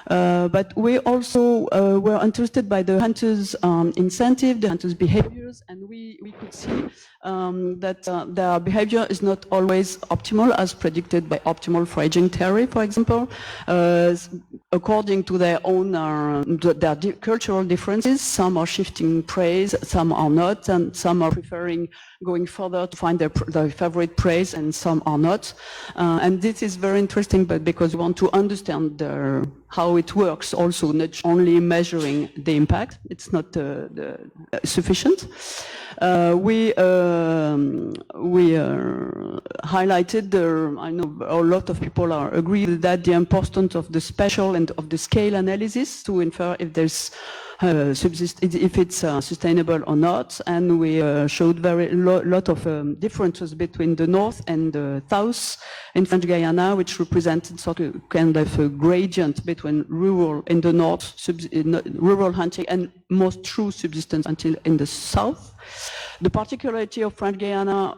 But we also were interested by the hunters' incentive, the hunters' behaviors, and we could see that their behavior is not always optimal as predicted by optimal foraging theory, for example. According to their own their cultural differences, some are shifting preys, some are not, and some are preferring going further to find their favorite preys, and some are not. And this is very interesting, but because we want to understand how it works, also not only measuring the impact, it's not sufficient. We highlighted, I know a lot of people are agree with that, the importance of the spatial and of the scale analysis to infer if there's if it's sustainable or not, and we showed very lot of differences between the north and the south in French Guiana, which represented sort of kind of a gradient between rural in the north, rural hunting, and most true subsistence until in the south. The particularity of French Guiana,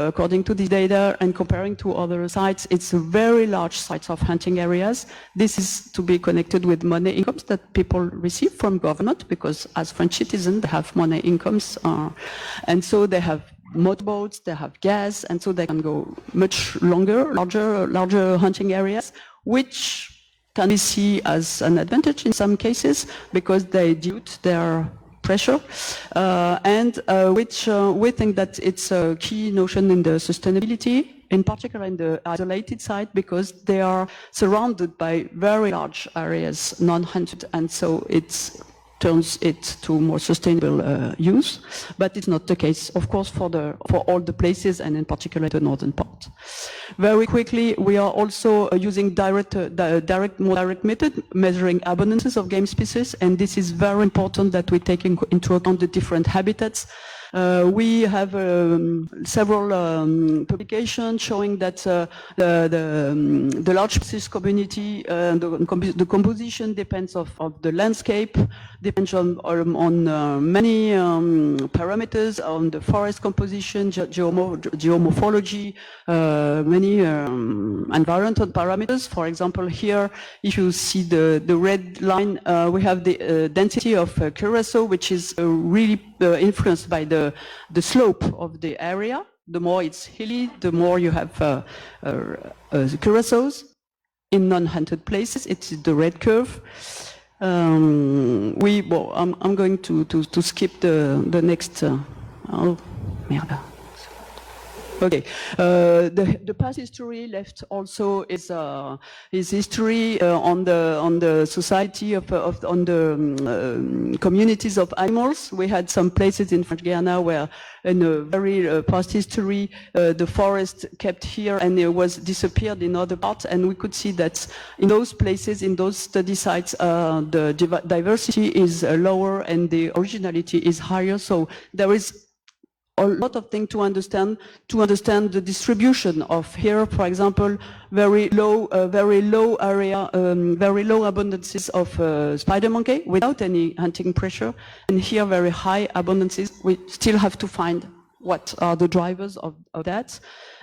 according to this data and comparing to other sites, it's a very large sites of hunting areas. This is to be connected with money incomes that people receive from government, because as French citizens, they have money incomes, and so they have motorboats, they have gas, and so they can go much longer, larger hunting areas, which can be seen as an advantage in some cases because they dilute their pressure, and which we think that it's a key notion in the sustainability, in particular in the isolated site, because they are surrounded by very large areas, non-hunted, and so it turns it to more sustainable use. But it's not the case, of course, for all the places, and in particular the northern part. Very quickly, we are also using more direct method, measuring abundances of game species, and this is very important that we take into account the different habitats. We have several publications showing that the large species community, the composition depends of the landscape, depends on many parameters, on the forest composition, geomorphology, many environmental parameters. For example, here, if you see the red line, we have the density of curassow, which is really influenced by the slope of the area. The more it's hilly, the more you have curassows. In non-hunted places, it's the red curve. I'm going to skip the next. Oh, merde. Okay, the past history left also is history on the society on the communities of animals. We had some places in French Guiana where, in a very past history, the forest kept here and it was disappeared in other parts, and we could see that in those places, in those study sites, the diversity is lower and the originality is higher. So there is a lot of things to understand the distribution of here, for example, very low area, very low abundances of spider monkey without any hunting pressure, and here very high abundances. We still have to find what are the drivers of that,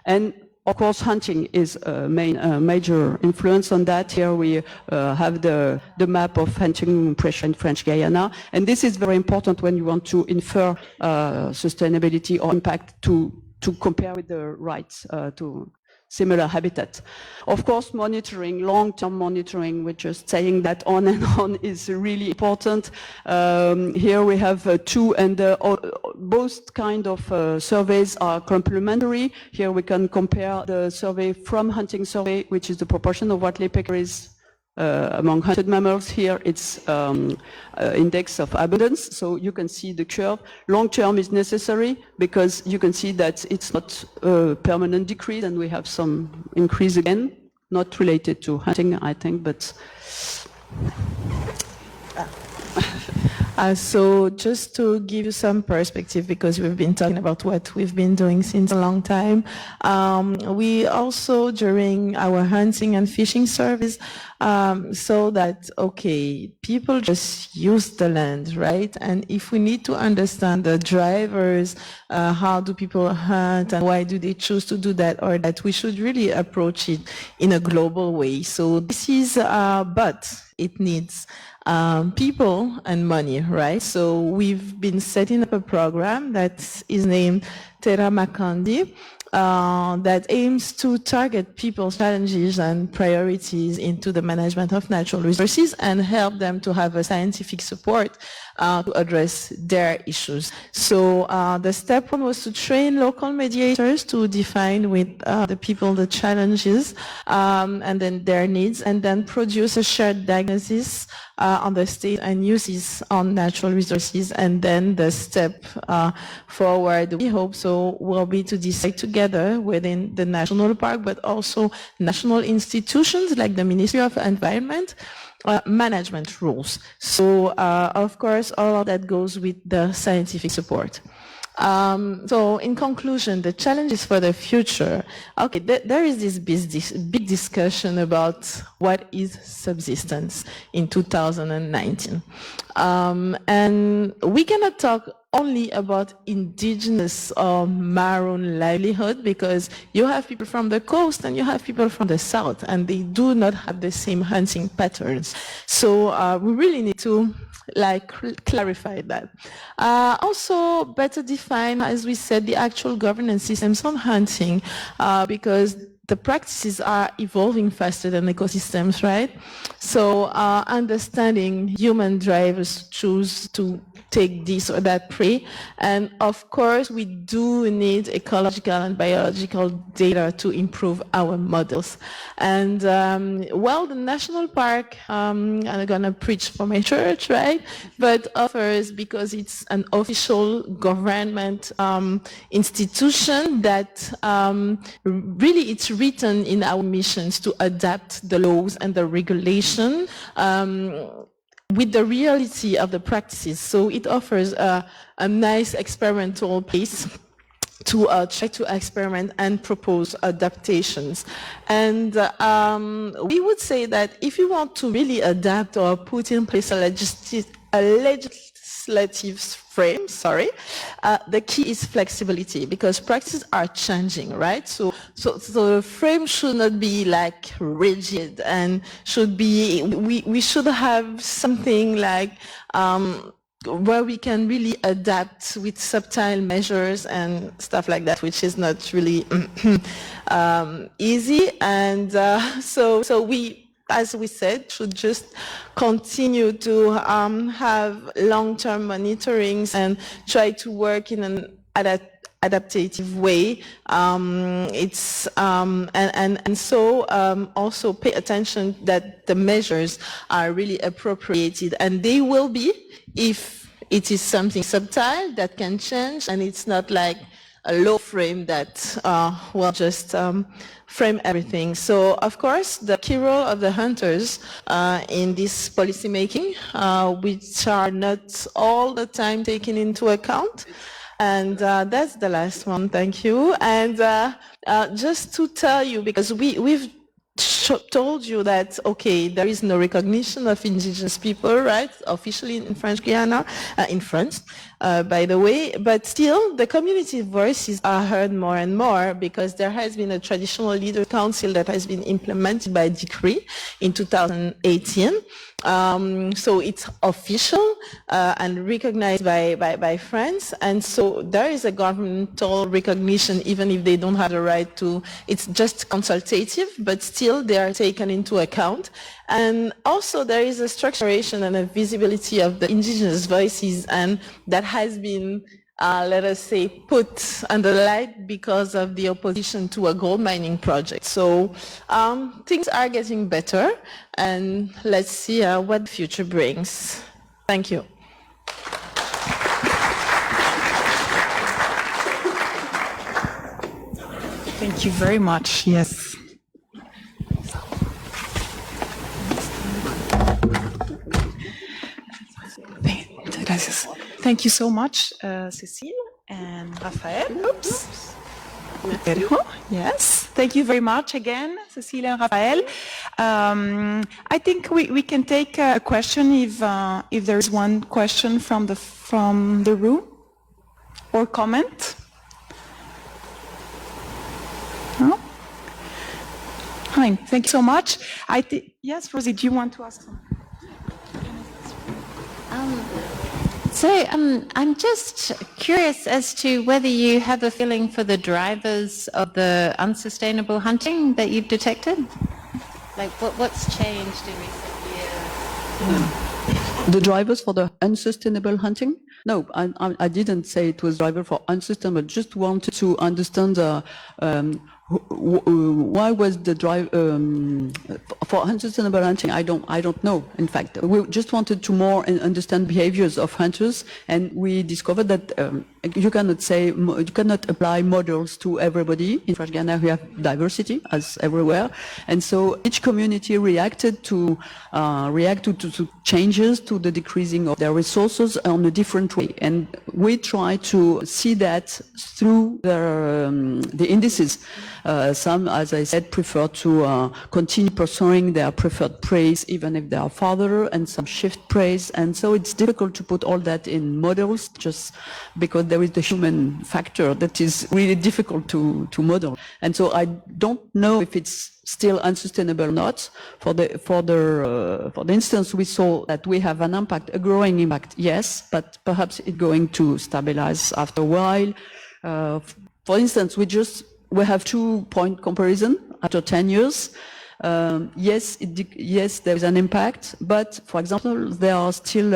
and of course, hunting is a major influence on that. Here we have the map of hunting pressure in French Guiana, and this is very important when you want to infer sustainability or impact to compare with the rights to similar habitat. Of course, monitoring, long-term monitoring, we're just saying that on and on, is really important. Here we have two, and both kind of surveys are complementary. Here we can compare the survey from hunting survey, which is the proportion of white-legged peccaries among hunted mammals. Here it's index of abundance, so you can see the curve. Long term is necessary because you can see that it's not a permanent decrease, and we have some increase again, not related to hunting, I think, but So just to give you some perspective, because we've been talking about what we've been doing since a long time, we also, during our hunting and fishing service, saw that, okay, people just use the land, right? And if we need to understand the drivers, how do people hunt and why do they choose to do that or that, we should really approach it in a global way. So this is, but it needs people and money, right? So we've been setting up a program that is named Terra Makandi, that aims to target people's challenges and priorities into the management of natural resources and help them to have a scientific support to address their issues. So the step one was to train local mediators to define with the people the challenges and then their needs, and then produce a shared diagnosis on the state and uses on natural resources. And then the step forward, we hope so, will be to decide together within the national park, but also national institutions like the Ministry of Environment, management rules. So of course, all of that goes with the scientific support. So in conclusion, the challenges for the future, okay, there is this big discussion about what is subsistence in 2019. And we cannot talk only about indigenous or maroon livelihood, because you have people from the coast and you have people from the south, and they do not have the same hunting patterns. So we really need to clarify that. Also better define, as we said, the actual governance systems on hunting, because the practices are evolving faster than ecosystems, right? So understanding human drivers choose to take this or that prey. And of course, we do need ecological and biological data to improve our models. And well, the national park, I'm gonna preach for my church, right? But offers, because it's an official government institution, that really it's written in our missions to adapt the laws and the regulation with the reality of the practices. So it offers a nice experimental place to try to experiment and propose adaptations. And we would say that if you want to really adapt or put in place a legislative frame, the key is flexibility, because practices are changing, right? So the frame should not be like rigid, and should be, we should have something like where we can really adapt with subtle measures and stuff like that, which is not really easy. And so we, as we said, should just continue to have long-term monitorings and try to work in an adaptive way. Also pay attention that the measures are really appropriated, and they will be if it is something subtle that can change, and it's not like a law frame that will just frame everything. So, of course, the key role of the hunters in this policy making, which are not all the time taken into account. And that's the last one, thank you. And just to tell you, because we've told you that, okay, there is no recognition of indigenous people, right, officially in French Guiana, in France, by the way, but still the community voices are heard more and more, because there has been a traditional leaders council that has been implemented by decree in 2018. So it's official and recognized by France, and so there is a governmental recognition, even if they don't have the right to, it's just consultative, but still they are taken into account. And also there is a structuration and a visibility of the indigenous voices, and that has been, let us say, put under the light because of the opposition to a gold mining project. So things are getting better, and let's see what the future brings. Thank you. Thank you very much. Yes. Gracias. Thank you so much, Cecile and Rafael. Oops. Yes. Thank you very much again, Cecile and Rafael. I think we can take a question if there is one question from the room, or comment. No? Fine. Thank you so much. Yes, Rosie, do you want to ask something? I'm just curious as to whether you have a feeling for the drivers of the unsustainable hunting that you've detected? Like what's changed in recent years? The drivers for the unsustainable hunting? No, I didn't say it was driver for unsustainable, just wanted to understand why was the drive for unsustainable hunting? I don't know. In fact, we just wanted to more understand behaviors of hunters, and we discovered that you cannot apply models to everybody. In French Guiana, we have diversity as everywhere, and so each community reacted to changes, to the decreasing of their resources on a different way. And we try to see that through the indices. Some, as I said, prefer to continue pursuing their preferred praise even if they are farther, and some shift praise. And so it's difficult to put all that in models just because there is the human factor that is really difficult to model. And so I don't know if it's still unsustainable or not. For instance, we saw that we have an impact, a growing impact, yes, but perhaps it's going to stabilize after a while. For instance, we have 2-point comparison after 10 years. Yes, there is an impact, but for example, there are still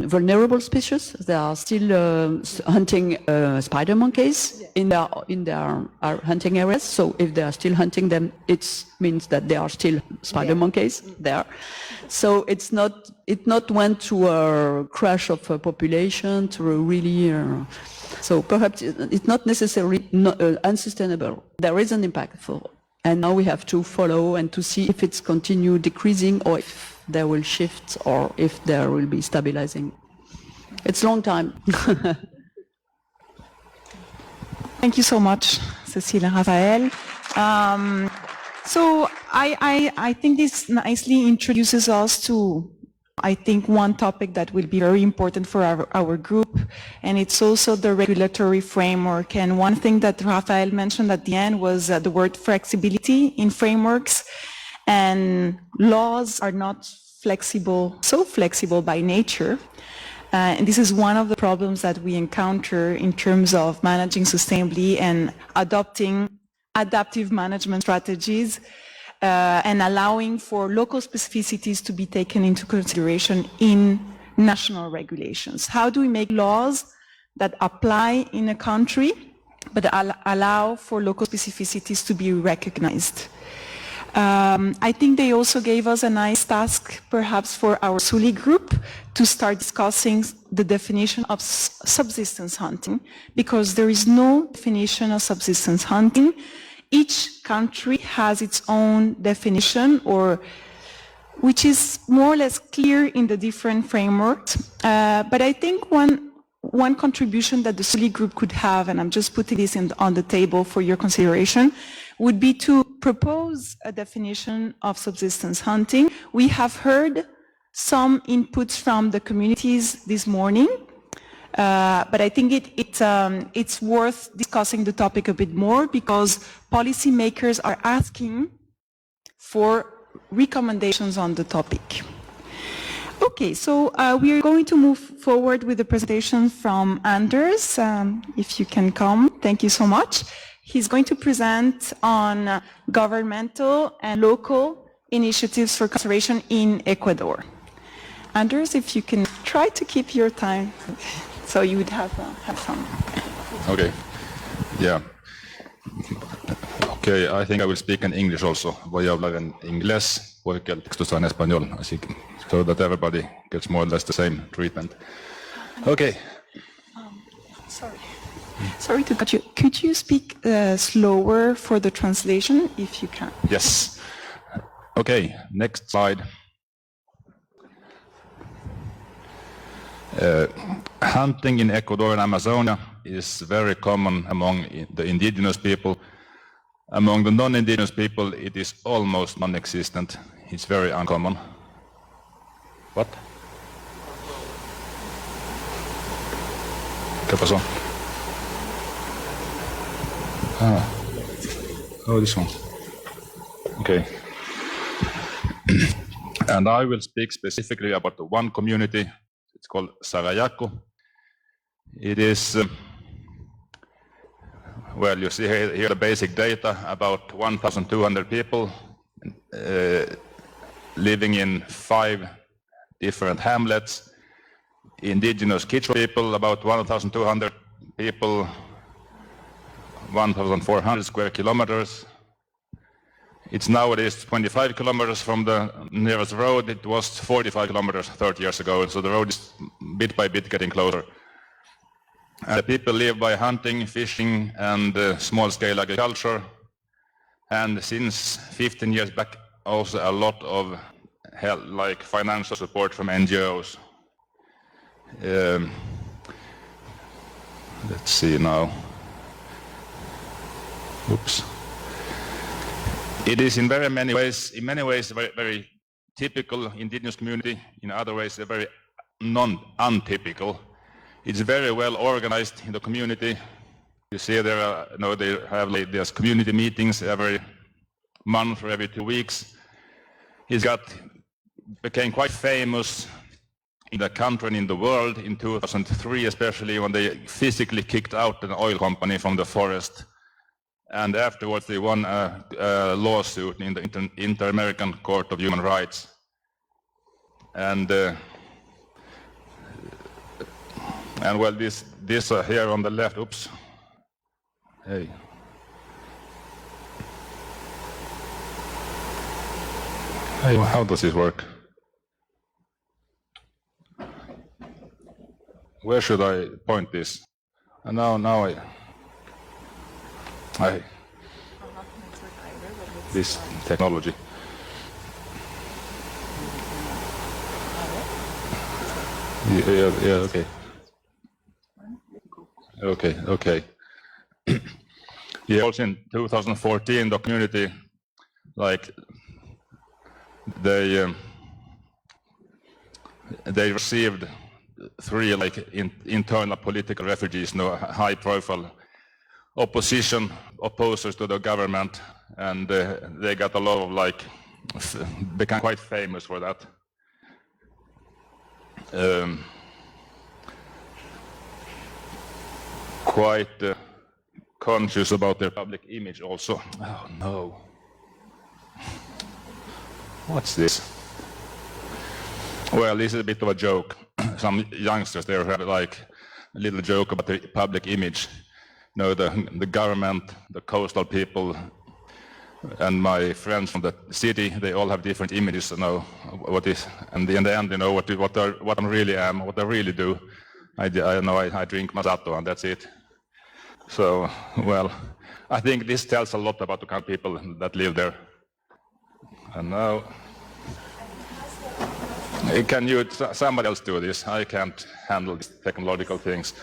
vulnerable species. They are still hunting spider monkeys in their hunting areas. So if they are still hunting them, it means that there are still spider monkeys there. So it not went to a crash of a population, to a really. So perhaps it's not necessarily unsustainable. There is an impact and now we have to follow and to see if it's continue decreasing or if there will shift or if there will be stabilizing. It's a long time. Thank you so much, Cecilia, Rafael. So I think this nicely introduces us to, I think, one topic that will be very important for our group, and it's also the regulatory framework. And one thing that Rafael mentioned at the end was the word flexibility in frameworks, and laws are not so flexible by nature. And this is one of the problems that we encounter in terms of managing sustainably and adopting adaptive management strategies. And allowing for local specificities to be taken into consideration in national regulations. How do we make laws that apply in a country, but allow for local specificities to be recognized? I think they also gave us a nice task, perhaps for our SULI group, to start discussing the definition of subsistence hunting, because there is no definition of subsistence hunting. Each country has its own definition, which is more or less clear in the different frameworks. But I think one contribution that the SULI group could have, and I'm just putting this on the table for your consideration, would be to propose a definition of subsistence hunting. We have heard some inputs from the communities this morning. But I think it's worth discussing the topic a bit more, because policymakers are asking for recommendations on the topic. Okay, so we are going to move forward with the presentation from Anders. If you can come, thank you so much. He's going to present on governmental and local initiatives for conservation in Ecuador. Anders, if you can try to keep your time. So you would have some. Okay. Yeah. Okay, I think I will speak in English also. Voy a hablar en inglés porque el texto está en español, así que, so that everybody gets more or less the same treatment. Okay. Sorry to cut you. Could you speak slower for the translation, if you can? Yes. Okay, next slide. Hunting in Ecuador and Amazonia is very common among the indigenous people. Among the non-indigenous people, it is almost non-existent. It's very uncommon. What? ¿Qué pasó? Oh, this one. Okay. And I will speak specifically about the one community. It's called Sarayaco. It is, well, you see here the basic data, about 1,200 people living in 5 different hamlets. Indigenous Quechua people, about 1,200 people, 1,400 square kilometers. It's nowadays 25 kilometers from the nearest road. It was 45 kilometers 30 years ago, so the road is bit by bit getting closer. And the people live by hunting, fishing, and small-scale agriculture. And since 15 years back, also a lot of help, like financial support from NGOs. Let's see now. Oops. It is in many ways, very, very typical indigenous community. In other ways, very untypical. It's very well organized in the community. You see there are, they have there's community meetings every month or every 2 weeks. Became quite famous in the country and in the world in 2003, especially when they physically kicked out an oil company from the forest. And afterwards they won a lawsuit in the Inter-American Court of Human Rights. And well, this here on the left, oops. Hey. Hey, how does this work? Where should I point this? And now I this technology. Yeah, okay. Okay. Yeah, also in 2014, the community, they received 3 internal political refugees, high-profile opposers to the government, and they got a lot of became quite famous for that. Quite conscious about their public image also. Oh no. What's this? Well, this is a bit of a joke. Some youngsters there have a little joke about the public image. The government, the coastal people, and my friends from the city, they all have different images. What is, and in the end, what I really am, what I really do. I drink Masato, and that's it. So, well, I think this tells a lot about the kind of people that live there. And now, can somebody else do this? I can't handle these technological things.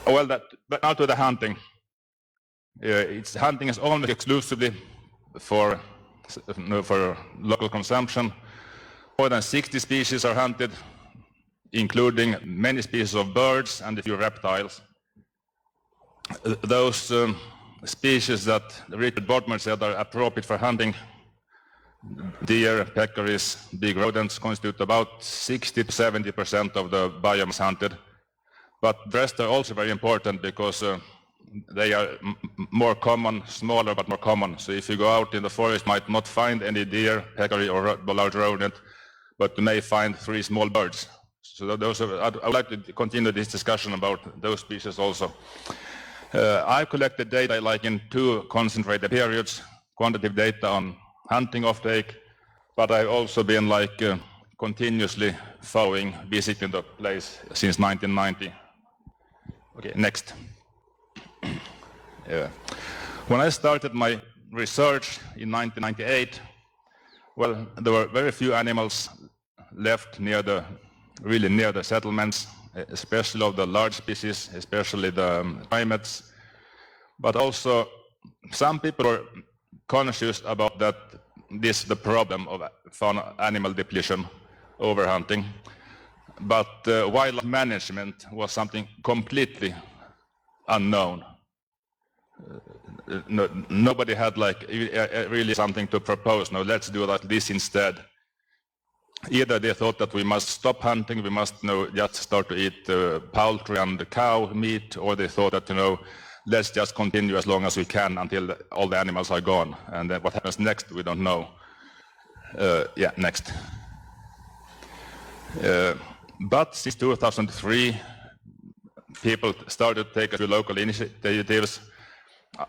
Well, but now to the hunting. Hunting is almost exclusively for local consumption. More than 60 species are hunted, including many species of birds and a few reptiles. Those species that Richard Bodmer said are appropriate for hunting, deer, peccaries, big rodents, constitute about 60 to 70% of the biomass hunted. But the rest are also very important because they are more common, smaller but more common. So if you go out in the forest, you might not find any deer, peccary, or large rodent, but you may find 3 small birds. So I would like to continue this discussion about those species also. I've collected data in 2 concentrated periods, quantitative data on hunting offtake, but I've also been continuously visiting the place since 1990. Okay, next. Yeah. When I started my research in 1998, well, there were very few animals left really near the settlements, especially of the large species, especially the primates. But also, some people were conscious about the problem of animal depletion, overhunting. But wildlife management was something completely unknown. Nobody had really something to propose. No, let's do this instead. Either they thought that we must stop hunting, we must just start to eat poultry and cow meat, or they thought that let's just continue as long as we can until all the animals are gone, and then what happens next we don't know. Yeah, next. But since 2003, people started to take a few local initiatives.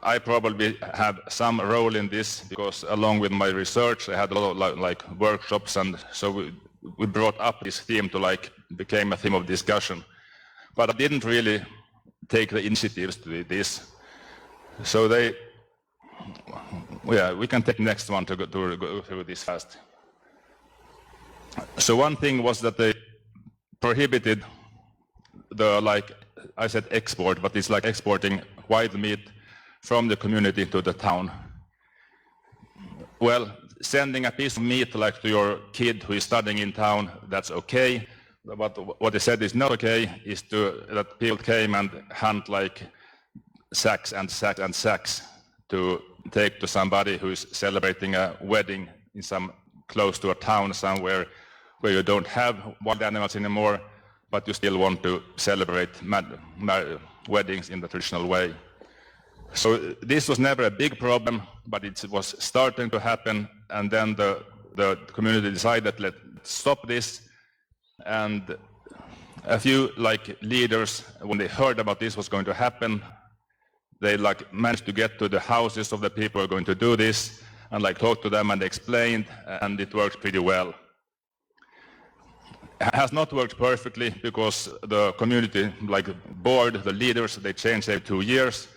I probably had some role in this because along with my research, I had a lot of workshops, and so we brought up this theme to became a theme of discussion. But I didn't really take the initiatives to this. So we can take the next one to go through this fast. So one thing was that they prohibited like I said export, but it's like exporting wild meat from the community to the town. Well, sending a piece of meat like to your kid who is studying in town, that's okay. But what they said is not okay is that people came and hunt like sacks and sacks and sacks to take to somebody who is celebrating a wedding in some close to a town somewhere where you don't have wild animals anymore, but you still want to celebrate weddings in the traditional way. So this was never a big problem, but it was starting to happen, and then the community decided, let's stop this. And a few like leaders, when they heard about this was going to happen, they like managed to get to the houses of the people who are going to do this and like talk to them, and explained, and it worked pretty well. It has not worked perfectly because the community, like board, the leaders, they change every 2 years.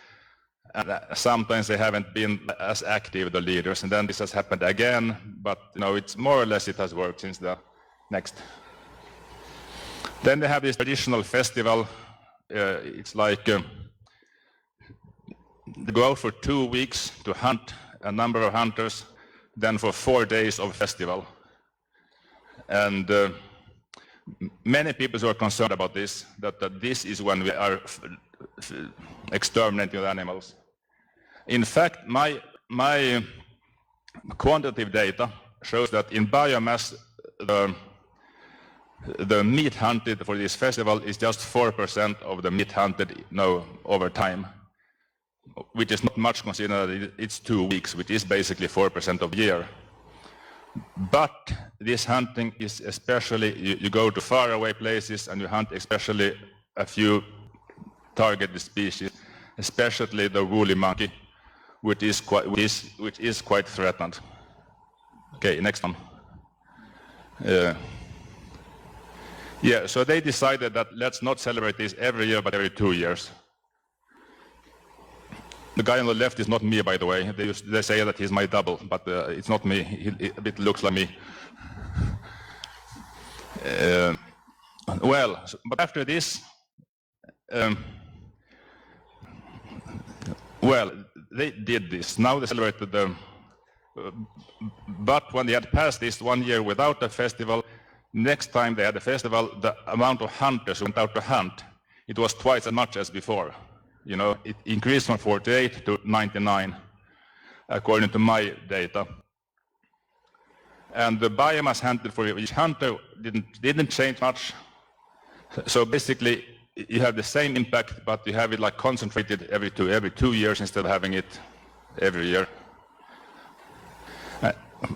And sometimes they haven't been as active, the leaders, and then this has happened again, but it's more or less it has worked since the next. Then they have this traditional festival. It's like they go out for 2 weeks to hunt, a number of hunters, then for 4 days of festival. And many people who are concerned about this, that this is when we are exterminating the animals. In fact, my quantitative data shows that in biomass, the meat hunted for this festival is just 4% of the meat hunted over time, which is not much considering it's 2 weeks, which is basically 4% of the year. But this hunting is especially, you go to faraway places and you hunt especially a few targeted species, especially the woolly monkey, which is quite threatened. Okay, next one. Yeah, so they decided that let's not celebrate this every year, but every 2 years. The guy on the left is not me, by the way. They say that he's my double, but it's not me. He a bit looks like me. But after this, they did this. Now they celebrated but when they had passed this 1 year without a festival, next time they had a festival, the amount of hunters who went out to hunt, it was twice as much as before. It increased from 48 to 99, according to my data. And the biomass hunted for each hunter didn't change much. So basically, you have the same impact, but you have it like concentrated every 2 years instead of having it every year.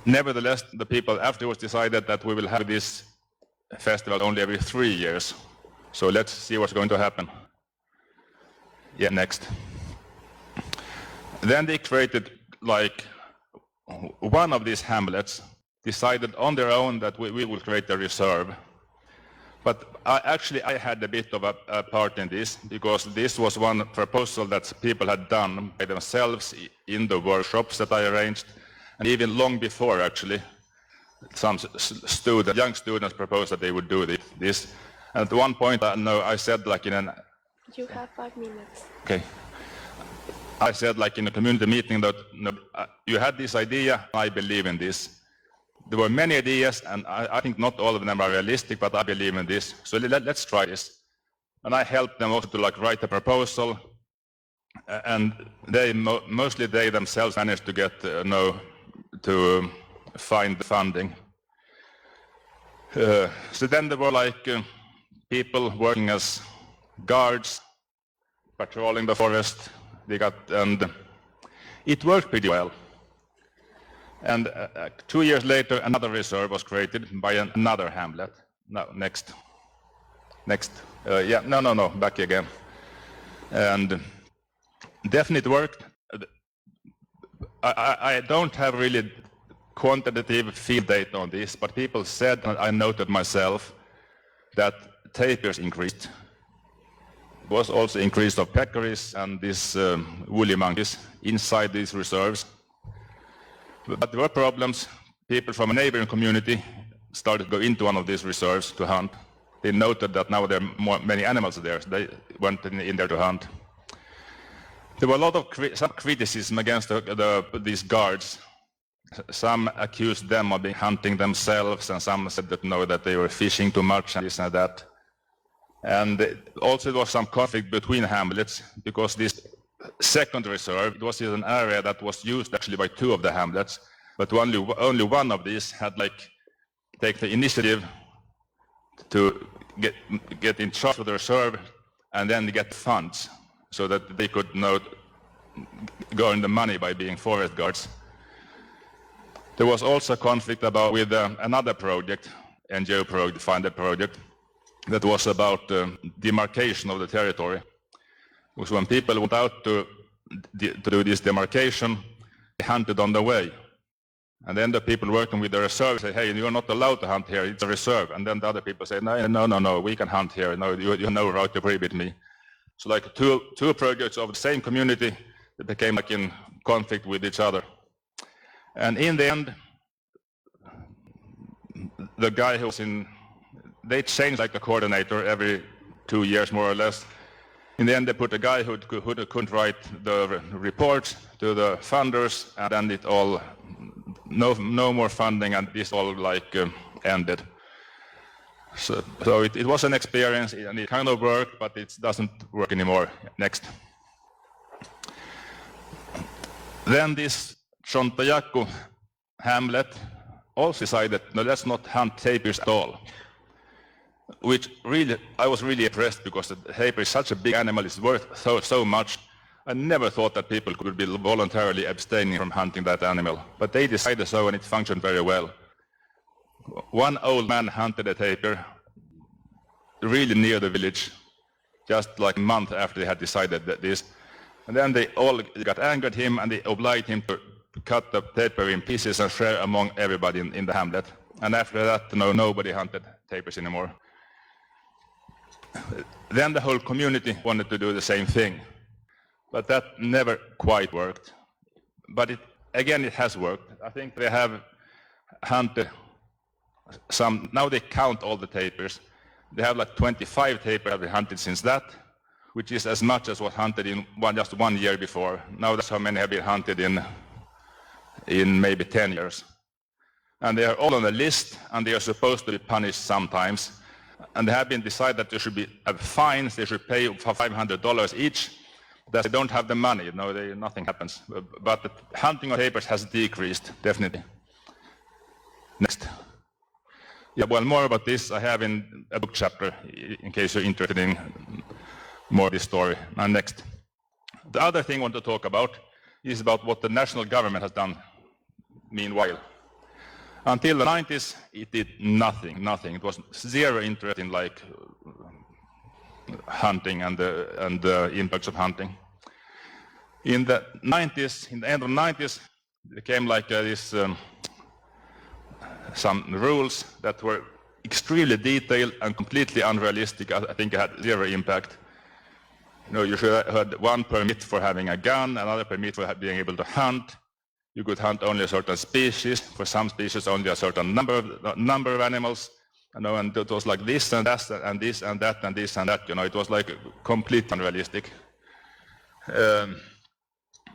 Nevertheless, the people afterwards decided that we will have this festival only every 3 years. So let's see what's going to happen. Yeah, next. Then they created like one of these hamlets, decided on their own that we will create a reserve. But I had a bit of a part in this, because this was one proposal that people had done by themselves in the workshops that I arranged, and even long before actually, some young students proposed that they would do this. And at one point, I said like in an... You have 5 minutes. Okay. I said like in a community meeting that you had this idea, I believe in this. There were many ideas, and I think not all of them are realistic, but I believe in this. So let's try this. And I helped them also to like write a proposal, and they mostly they themselves managed to get to find the funding. So then there were like people working as guards, patrolling the forest. And it worked pretty well. And 2 years later, another reserve was created by another hamlet. No, next. Back again. And definitely worked. I don't have really quantitative field data on this, but people said, and I noted myself, that tapirs increased. There was also increase of peccaries and these woolly monkeys inside these reserves. But there were problems. People from a neighboring community started to go into one of these reserves to hunt. they noted that now there are many animals there, so they went in there to hunt. There were a lot of some criticism against these guards. Some accused them of being hunting themselves, and some said that no, that they were fishing too much and this and that. And also there was some conflict between hamlets, because this second reserve, it was in an area that was used actually by 2 of the hamlets, but only one of these had take the initiative to get in charge of the reserve and then get funds so that they could not go in the money by being forest guards. There was also a conflict with another project, NGO project, funded project, that was about demarcation of the territory. Because when people went out to do this demarcation, they hunted on the way. And then the people working with the reserve say, hey, you're not allowed to hunt here, it's a reserve. And then the other people say, no, we can hunt here, no, you have no right to prohibit me. So like two projects of the same community, they became like in conflict with each other. And in the end, the guy who was they changed like the coordinator every 2 years more or less. In the end, they put a guy who couldn't write the reports to the funders, and then it all, no more funding, and this all ended. So it was an experience, and it kind of worked, but it doesn't work anymore. Next. Then this Chontayaku hamlet also decided, no, let's not hunt tapirs at all. Which really, I was really impressed, because the tapir is such a big animal, it's worth so much. I never thought that people could be voluntarily abstaining from hunting that animal. But they decided so, and it functioned very well. One old man hunted a tapir really near the village, just like a month after they had decided this. And then they all got angry at him, and they obliged him to cut the tapir in pieces and share among everybody in the hamlet. And after that, nobody hunted tapirs anymore. Then the whole community wanted to do the same thing, but that never quite worked. But again, it has worked. I think they have hunted some, now they count all the tapirs. They have like 25 tapirs have been hunted since that, which is as much as was hunted in just 1 year before. Now that's how many have been hunted in maybe 10 years. And they are all on the list, and they are supposed to be punished sometimes. And they have been decided that there should be fines, they should pay for $500 each, that they don't have the money, nothing happens. But the hunting of tapirs has decreased, definitely. Next. Yeah, well, more about this I have in a book chapter, in case you're interested in more of this story. And next. The other thing I want to talk about is about what the national government has done meanwhile. Until the 90s, it did nothing. It was zero interest in hunting and the impacts of hunting. In the 90s, in the end of the 90s, there came some rules that were extremely detailed and completely unrealistic. I think it had zero impact. You should have had one permit for having a gun, another permit for being able to hunt. You could hunt only a certain species, for some species only a certain number of animals, and it was like this and that and this and that and this and that. It was like completely unrealistic.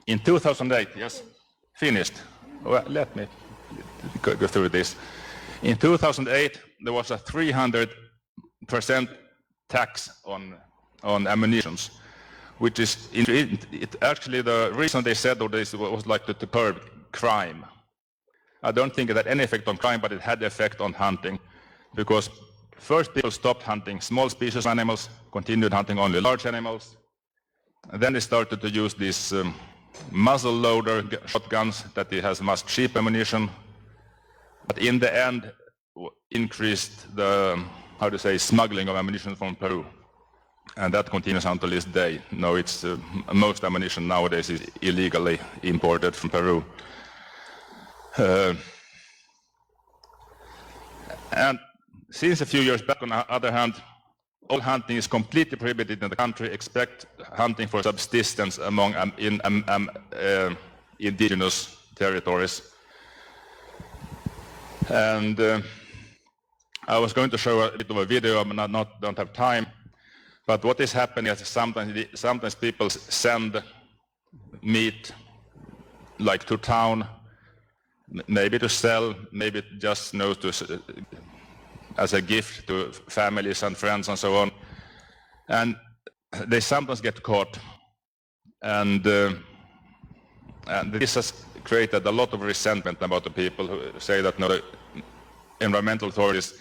In 2008, yes, finished. Well, let me go through this. In 2008, there was a 300% tax on ammunitions, which is actually the reason they said this was to curb crime. I don't think it had any effect on crime, but it had effect on hunting, because first people stopped hunting small species animals, continued hunting only large animals, and then they started to use these muzzle loader shotguns that it has much cheap ammunition, but in the end increased the smuggling of ammunition from Peru. And that continues until this day. No, it's most ammunition nowadays is illegally imported from Peru. And since a few years back, on the other hand, all hunting is completely prohibited in the country, except hunting for subsistence among indigenous territories. And I was going to show a bit of a video, but don't have time. But what is happening is sometimes people send meat like to town, maybe to sell, maybe just as a gift to families and friends and so on. And they sometimes get caught. And this has created a lot of resentment about the people who say that no, the environmental authorities,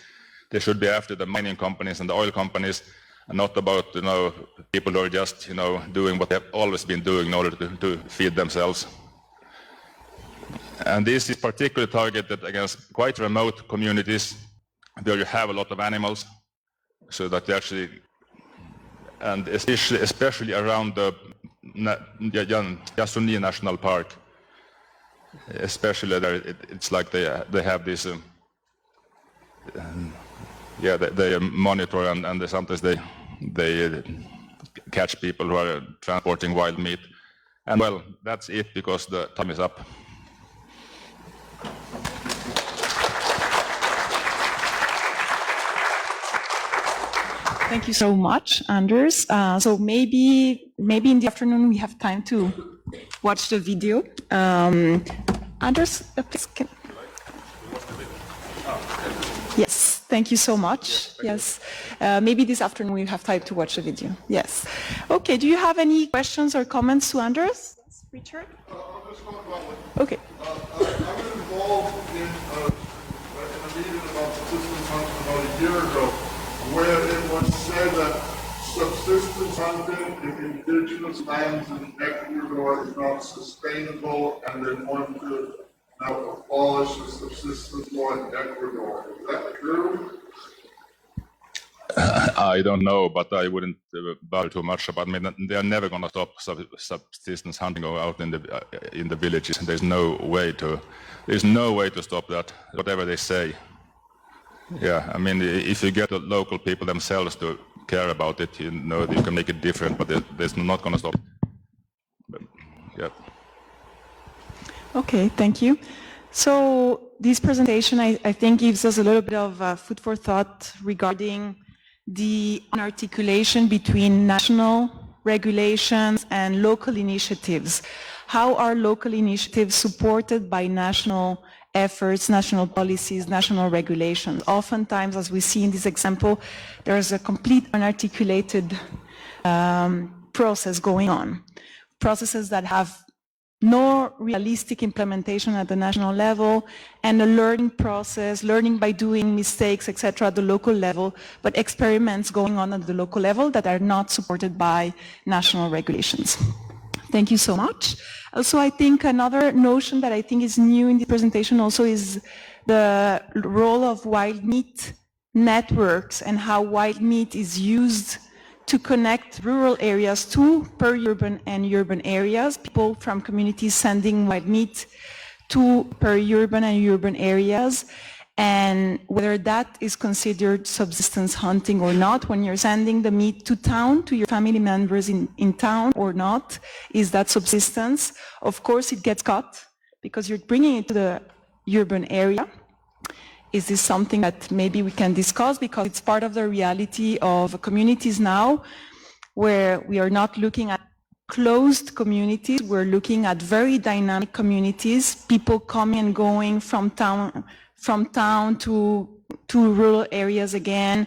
they should be after the mining companies and the oil companies, and not about people who are just doing what they have always been doing in order to feed themselves. And this is particularly targeted against quite remote communities where you have a lot of animals, so that they actually, and especially around the Yasuni National Park, especially there, it's like they have this, they monitor and sometimes they catch people who are transporting wild meat. And well, that's it because the time is up. Thank you so much, Anders. So maybe in the afternoon we have time to watch the video. Anders, please. Yes, thank you so much. Yes, maybe this afternoon we have time to watch the video. Yes. Okay, do you have any questions or comments to Anders? Yes, Richard? Okay. I was involved in a meeting about subsistence hunting about a year ago, where it was said that subsistence hunting in indigenous lands in Ecuador is not sustainable, and they want to now abolish the subsistence law in Ecuador. Is that true? I don't know, but I wouldn't bother too much about it. I mean, they are never going to stop subsistence hunting out in the villages. There's no way to stop that, whatever they say. Yeah, I mean, if you get the local people themselves to care about it, you can make it different, but there's not going to stop. But, yeah. Okay, thank you. So this presentation, I think, gives us a little bit of food for thought regarding the articulation between national regulations and local initiatives. How are local initiatives supported by national efforts, national policies, national regulations? Oftentimes, as we see in this example, there is a complete unarticulated process going on. Processes that have no realistic implementation at the national level, and a learning process, learning by doing mistakes, etc., at the local level, but experiments going on at the local level that are not supported by national regulations. Thank you so much. Also, I think another notion that I think is new in the presentation also is the role of wild meat networks and how wild meat is used to connect rural areas to peri-urban and urban areas, people from communities sending wild meat to peri-urban and urban areas, and whether that is considered subsistence hunting or not. When you're sending the meat to town, to your family members in town or not, is that subsistence? Of course, it gets cut because you're bringing it to the urban area. Is this something that maybe we can discuss, because it's part of the reality of communities now, where we are not looking at closed communities, we're looking at very dynamic communities, people coming and going from town to rural areas again,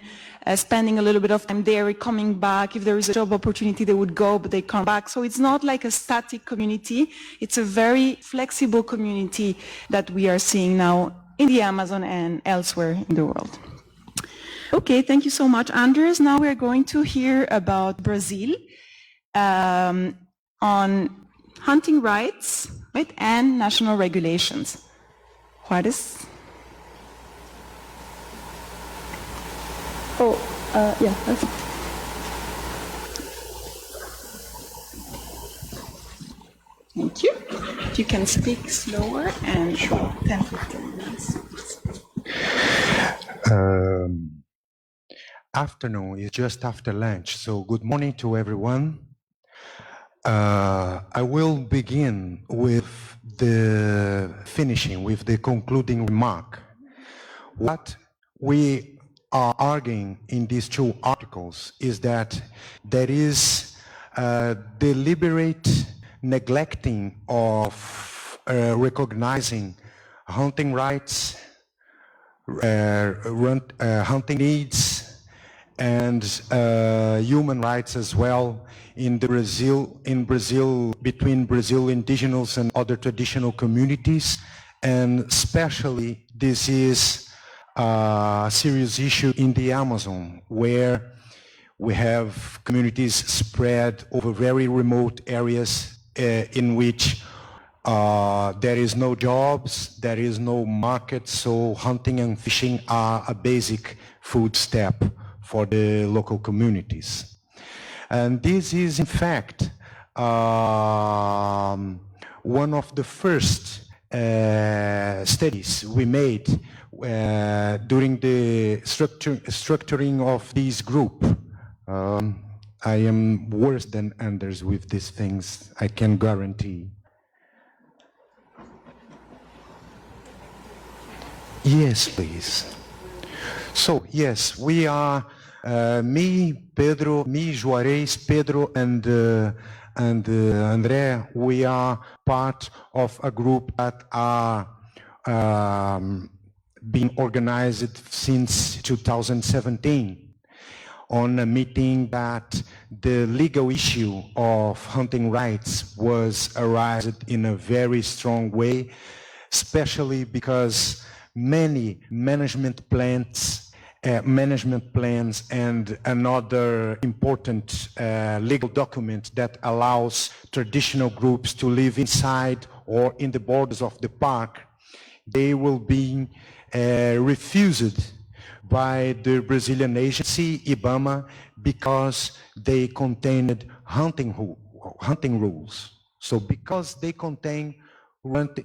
spending a little bit of time there, coming back. If there is a job opportunity, they would go, but they come back. So it's not like a static community. It's a very flexible community that we are seeing now in the Amazon and elsewhere in the world. Okay, thank you so much, Anders. Now we're going to hear about Brazil on hunting rights, right, and national regulations. Juarez? Oh, yeah, that's it. Thank you. If you can speak slower and 10-15 minutes. Afternoon is just after lunch, so good morning to everyone. I will begin with the concluding remark. What we are arguing in these two articles is that there is deliberate neglecting of recognizing hunting rights, hunting needs, and human rights as well in Brazil, between Brazil indigenous and other traditional communities. And especially this is a serious issue in the Amazon, where we have communities spread over very remote areas in which there is no jobs, there is no market, so hunting and fishing are a basic food step for the local communities. And this is, in fact, one of the first studies we made during the structuring of this group. I am worse than Anders with these things, I can guarantee. Yes, please. So, yes, we are, me, Pedro, me, Juarez, Pedro, and André, we are part of a group that are being organized since 2017 on a meeting that the legal issue of hunting rights was arised in a very strong way, especially because many management plans and another important legal document that allows traditional groups to live inside or in the borders of the park, they will be refused by the Brazilian agency, IBAMA, because they contained hunting rules. So because they contain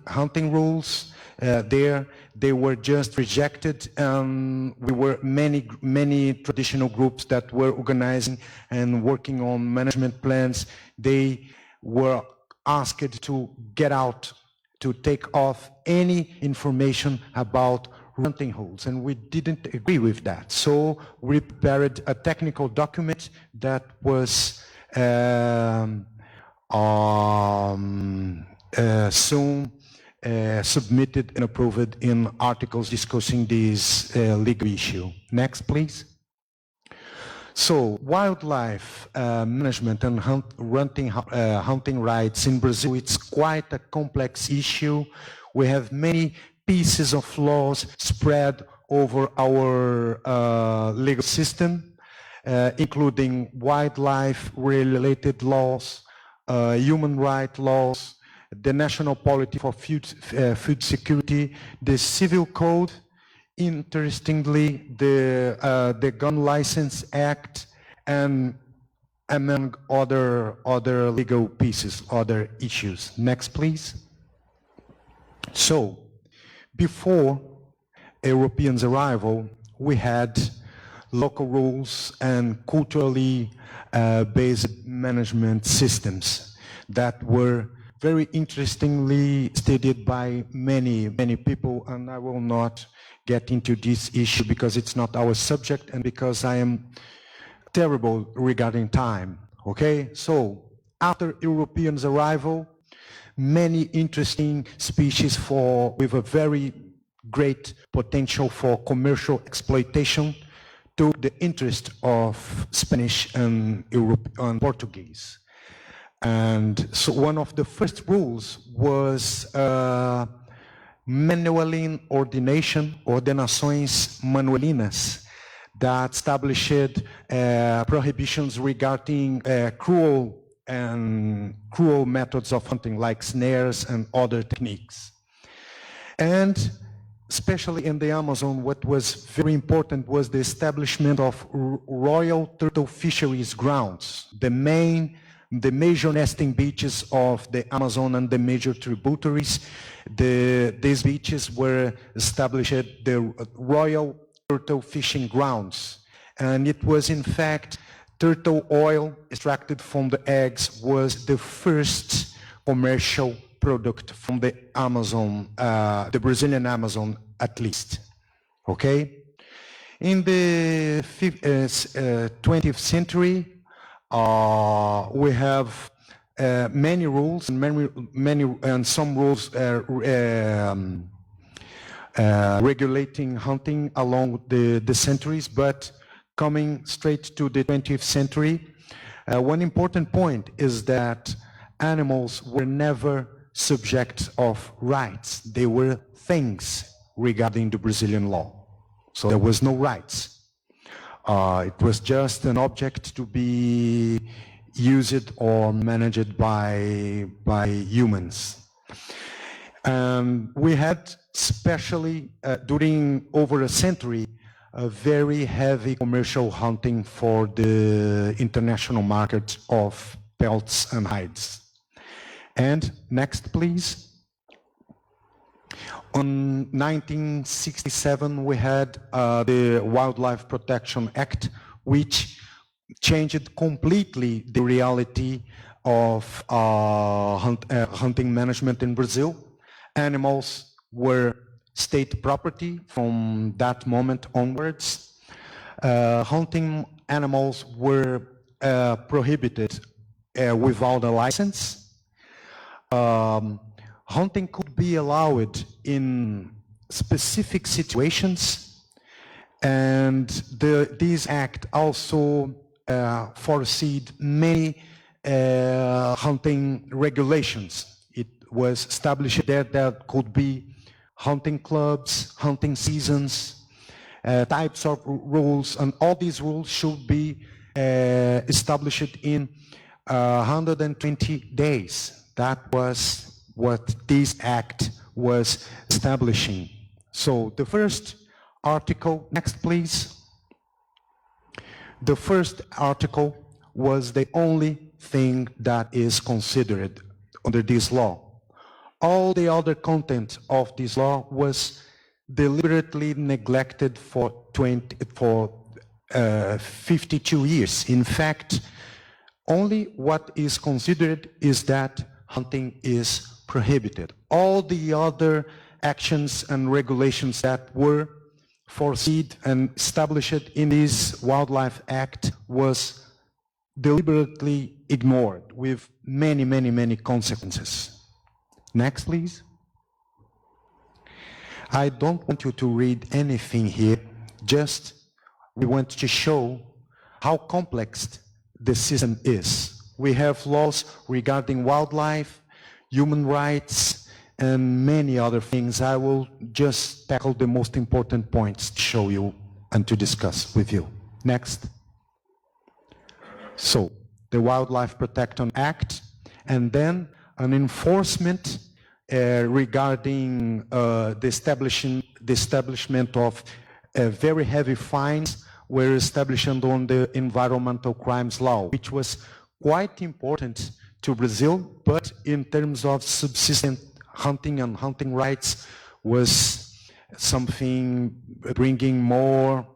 hunting rules, they were just rejected. We were many traditional groups that were organizing and working on management plans. They were asked to get out, to take off any information about hunting rules, and we didn't agree with that. So we prepared a technical document that was soon submitted and approved in articles discussing this legal issue. Next, please. So, wildlife management and hunting rights in Brazil, it's quite a complex issue. We have many pieces of laws spread over our legal system, including wildlife-related laws, human rights laws, the National Policy for Food Security, the Civil Code, interestingly, the Gun License Act, and among other legal pieces, other issues. Next, please. So, before Europeans' arrival, we had local rules and culturally based management systems that were very interestingly studied by many people, and I will not get into this issue because it's not our subject and because I am terrible regarding time, okay? So, after Europeans' arrival, many interesting species with a very great potential for commercial exploitation took the interest of Spanish and Portuguese. And so one of the first rules was manualine ordination, ordenações manuelinas, that established prohibitions regarding cruel methods of hunting, like snares and other techniques. And especially in the Amazon, what was very important was the establishment of royal turtle fisheries grounds, the major nesting beaches of the Amazon and the major tributaries. These beaches were established the royal turtle fishing grounds. And it was, in fact, turtle oil extracted from the eggs was the first commercial product from the Amazon, the Brazilian Amazon at least, okay? In the 20th century, we have many rules and some rules regulating hunting along the centuries, but coming straight to the 20th century, one important point is that animals were never subject of rights. They were things regarding the Brazilian law. So there was no rights. It was just an object to be used or managed by humans. We had, especially during over a century, a very heavy commercial hunting for the international market of pelts and hides. And next, please. On 1967, we had the Wildlife Protection Act, which changed completely the reality of hunting management in Brazil. Animals were state property from that moment onwards. Hunting animals were prohibited without a license. Hunting could be allowed in specific situations, and this act also foreseed many hunting regulations. It was established that could be hunting clubs, hunting seasons, types of rules, and all these rules should be established in 120 days. That was what this act was establishing. So the first article, next please. The first article was the only thing that is considered under this law. All the other content of this law was deliberately neglected for 52 years. In fact, only what is considered is that hunting is prohibited. All the other actions and regulations that were foreseen and established in this Wildlife Act was deliberately ignored with many, many, many consequences. Next, please. I don't want you to read anything here, just we want to show how complex the system is. We have laws regarding wildlife, human rights, and many other things. I will just tackle the most important points to show you and to discuss with you. Next. So, the Wildlife Protection Act, and then an enforcement regarding the establishment of very heavy fines were established on the environmental crimes law, which was quite important to Brazil, but in terms of subsistence hunting and hunting rights was something bringing more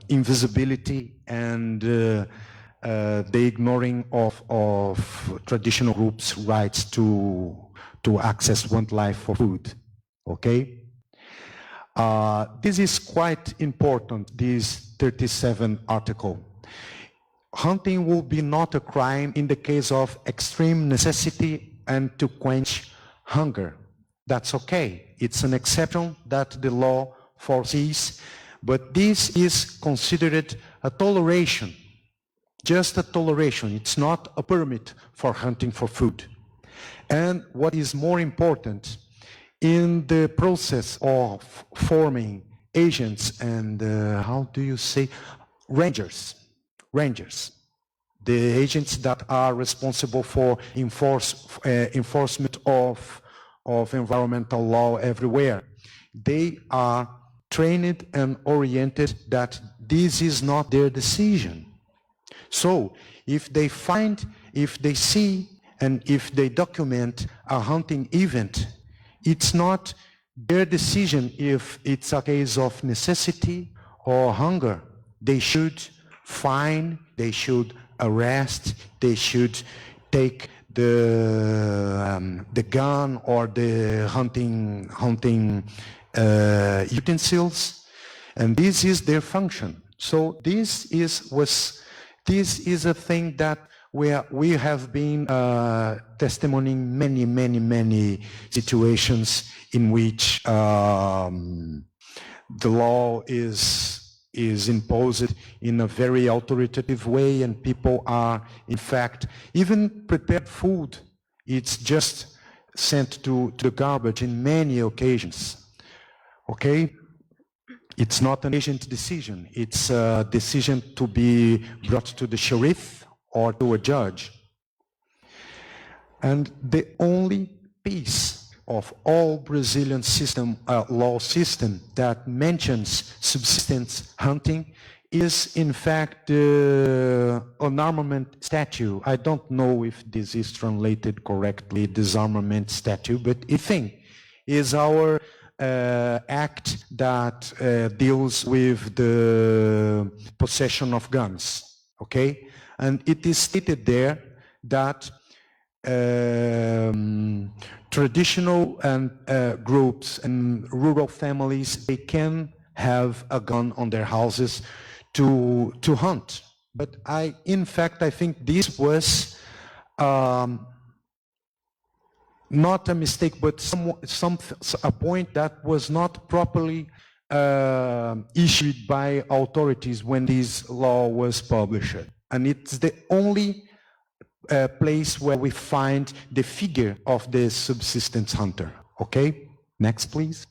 invisibility and the ignoring of traditional groups' rights to access wildlife for food. Okay? This is quite important, this 37 article. Hunting will be not a crime in the case of extreme necessity and to quench hunger. That's okay. It's an exception that the law foresees, but this is considered a toleration, just a toleration. It's not a permit for hunting for food. And what is more important, in the process of forming agents and, how do you say, rangers, the agents that are responsible for enforcement of environmental law everywhere. They are trained and oriented that this is not their decision. So if they find, if they see, and if they document a hunting event, it's not their decision if it's a case of necessity or hunger. They should fine, they should arrest, they should take the gun or the hunting utensils, And this is their function. So this is a thing that we have been testimonying many situations in which the law is imposed in a very authoritative way, and people are, in fact, even prepared food, it's just sent to the garbage in many occasions. Okay? It's not an agent decision. It's a decision to be brought to the sheriff or to a judge. And the only piece of all Brazilian law system that mentions subsistence hunting is in fact the unarmament statute. I don't know if this is translated correctly, disarmament statute, but I think is our act that deals with the possession of guns, okay? And it is stated there that traditional and groups and rural families, they can have a gun on their houses to hunt. But in fact, I think this was not a mistake, but a point that was not properly issued by authorities when this law was published. And it's the only place where we find the figure of the subsistence hunter. Okay, next please.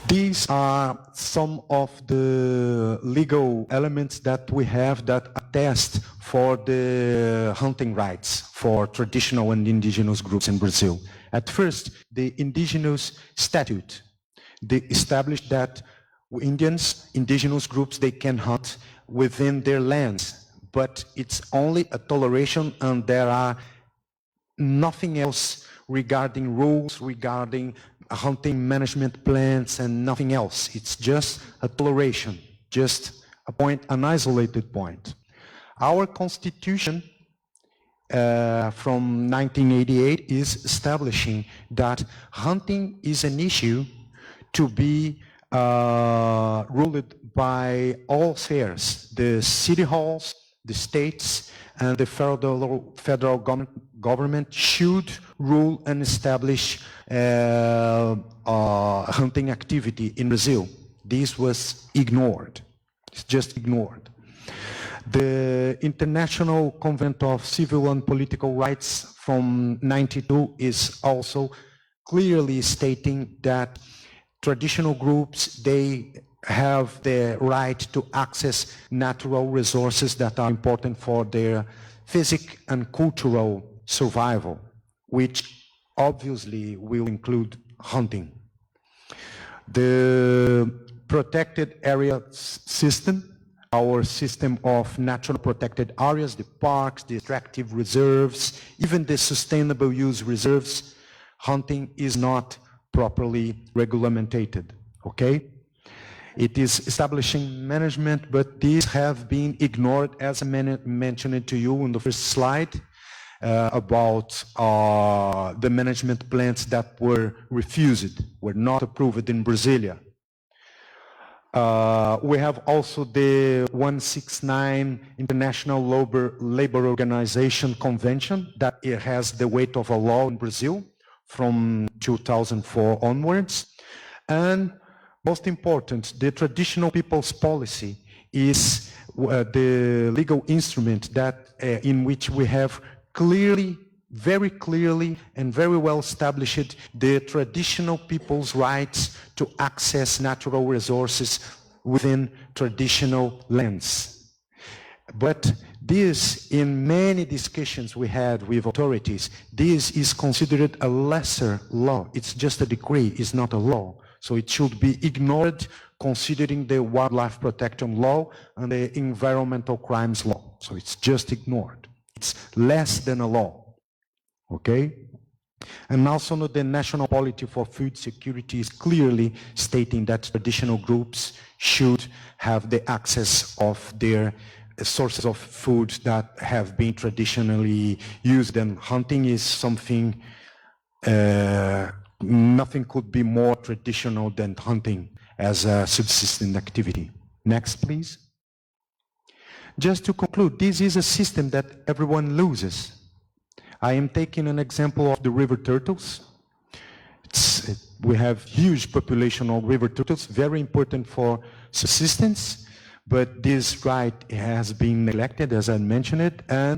These are some of the legal elements that we have that attest for the hunting rights for traditional and indigenous groups in Brazil. At first, the indigenous statute, they established that indigenous groups, they can hunt within their lands, but it's only a toleration, and there are nothing else regarding rules, regarding hunting management plans, and nothing else. It's just a toleration, just a point, an isolated point. Our constitution from 1988 is establishing that hunting is an issue to be ruled by all spheres, the city halls, the states, and the federal government should rule and establish hunting activity in Brazil. This was ignored. It's just ignored. The International Convention of Civil and Political Rights from '92 is also clearly stating that traditional groups, they have the right to access natural resources that are important for their physical and cultural survival, which obviously will include hunting. The protected area system, our system of natural protected areas, the parks, the extractive reserves, even the sustainable use reserves, hunting is not properly regulated, okay? It is establishing management, but these have been ignored, as I mentioned to you on the first slide, about the management plans that were refused, were not approved in Brasilia. We have also the 169 International Labor Organization Convention that it has the weight of a law in Brazil from 2004 onwards. And most important, the traditional people's policy is the legal instrument that in which we have clearly, very clearly and very well established the traditional people's rights to access natural resources within traditional lands. But this, in many discussions we had with authorities, this is considered a lesser law. It's just a decree, it's not a law. So it should be ignored considering the wildlife protection law and the environmental crimes law. So it's just ignored. It's less than a law, okay? And also the national policy for food security is clearly stating that traditional groups should have the access of their sources of food that have been traditionally used, and hunting is something nothing could be more traditional than hunting as a subsistence activity. Next, please. Just to conclude, this is a system that everyone loses. I am taking an example of the river turtles. We have huge population of river turtles, very important for subsistence, but this right has been neglected, as I mentioned it, and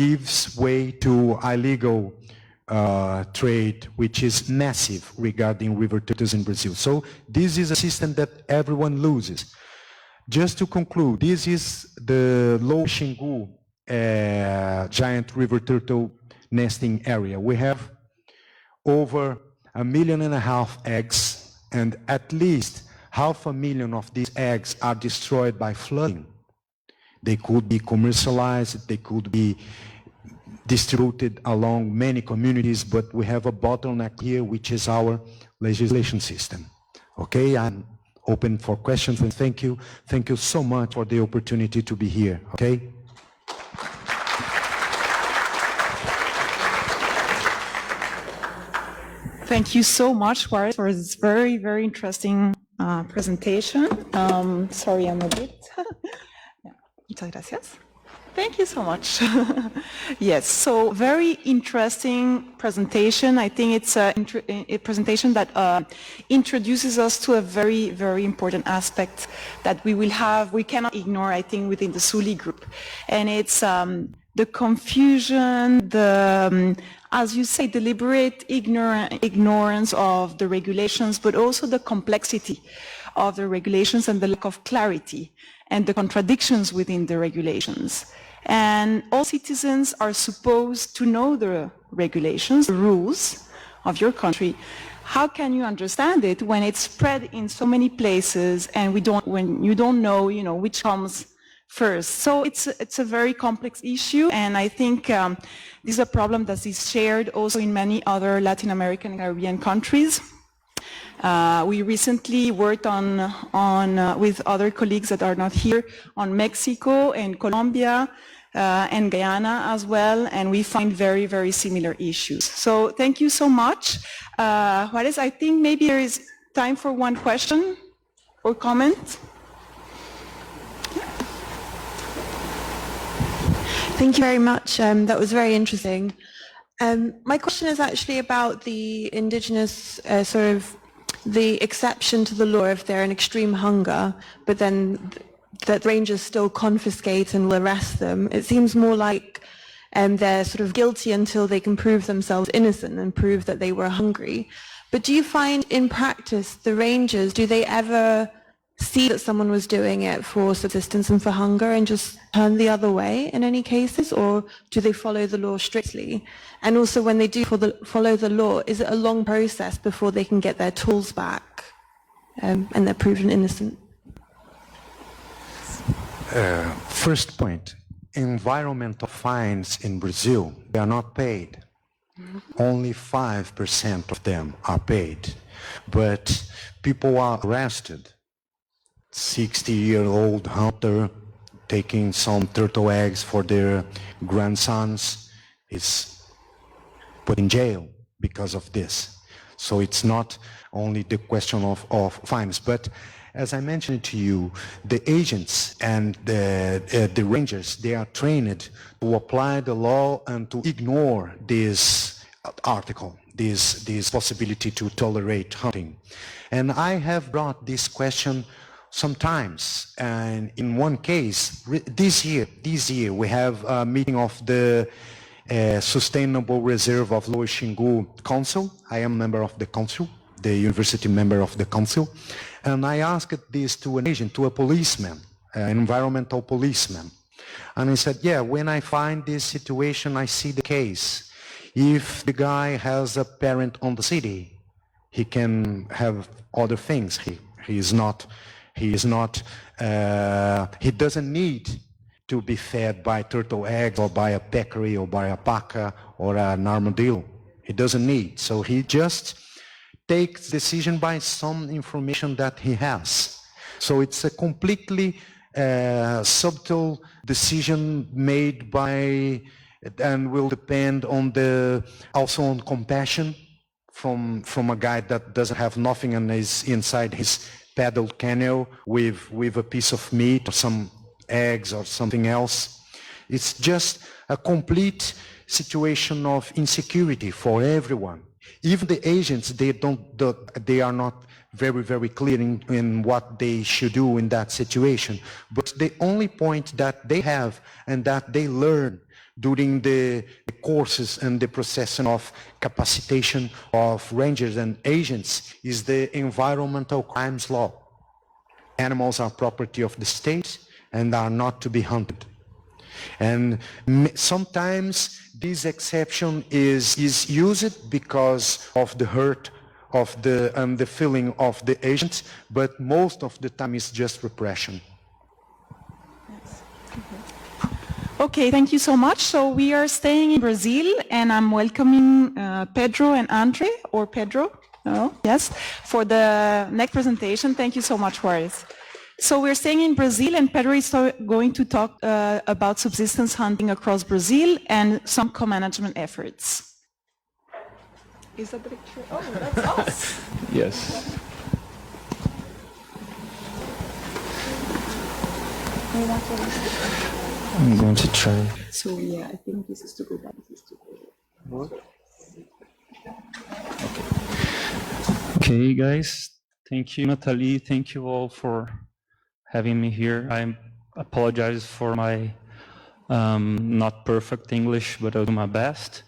gives way to illegal trade, which is massive regarding river turtles in Brazil. So this is a system that everyone loses. Just to conclude, this is the Low Xingu giant river turtle nesting area. We have over 1.5 million eggs, and at least 500,000 of these eggs are destroyed by flooding. They could be commercialized, they could be distributed along many communities, but we have a bottleneck here, which is our legislation system. Okay, I'm open for questions, and thank you so much for the opportunity to be here. Okay. Thank you so much, Juarez, for this very, very interesting presentation. Sorry, I'm a bit. Yeah. Muchas gracias. Thank you so much. Yes, so very interesting presentation. I think it's a presentation that introduces us to a very, very important aspect that we cannot ignore, I think, within the SULI group. And it's the confusion, as you say, deliberate ignorance of the regulations, but also the complexity of the regulations and the lack of clarity and the contradictions within the regulations. And all citizens are supposed to know the regulations, the rules of your country. How can you understand it when it's spread in so many places and when you don't know, which comes first? So it's a very complex issue, and I think this is a problem that is shared also in many other Latin American and Caribbean countries. We recently worked with other colleagues that are not here on Mexico and Colombia and Guyana as well, and we find very, very similar issues. So thank you so much. Juarez, I think maybe there is time for one question or comment. Thank you very much. That was very interesting. My question is actually about the indigenous the exception to the law if they're in extreme hunger, but then that rangers still confiscate and will arrest them. It seems more like they're sort of guilty until they can prove themselves innocent and prove that they were hungry. But do you find in practice the rangers, do they ever see that someone was doing it for subsistence and for hunger and just turn the other way in any cases, or do they follow the law strictly? And also when they do follow the law, is it a long process before they can get their tools back and they're proven innocent? First point, environmental fines in Brazil, they are not paid. Only 5% of them are paid. But people are arrested. 60-year-old hunter taking some turtle eggs for their grandsons is put in jail because of this. So it's not only the question of fines, but as I mentioned to you, the agents and the rangers, they are trained to apply the law and to ignore this article, this possibility to tolerate hunting. And I have brought this question sometimes, and in one case, this year we have a meeting of the Sustainable Reserve of Lower Xingu Council. I am a member of the council, the university member of the council, and I asked this to an agent, to a policeman, an environmental policeman. And he said, yeah, when I find this situation, I see the case. If the guy has a parent on the city, he can have other things. He doesn't need to be fed by turtle eggs or by a peccary or by a paca or an armadillo. He doesn't need. So he just takes decision by some information that he has. So it's a completely subtle decision made by, and will depend on also on compassion from a guy that doesn't have nothing and is inside his paddle canoe with a piece of meat or some eggs or something else. It's just a complete situation of insecurity for everyone. Even the agents, they are not very clear in what they should do in that situation. But the only point that they have and that they learn during the courses and the processing of capacitation of rangers and agents is the environmental crimes law. Animals are property of the state and are not to be hunted. And sometimes this exception is used because of the hurt of the feeling of the agents, but most of the time it's just repression. Okay, thank you so much. So we are staying in Brazil, and I'm welcoming Pedro and Andre, or Pedro, no? Yes, for the next presentation. Thank you so much, Juarez. So we're staying in Brazil, and Pedro is going to talk about subsistence hunting across Brazil and some co-management efforts. Is that the picture? Oh, that's us. Yes. I'm going to try. So yeah, I think this is to go back. Okay, guys. Thank you, Nathalie. Thank you all for having me here. I apologize for my not perfect English, but I'll do my best.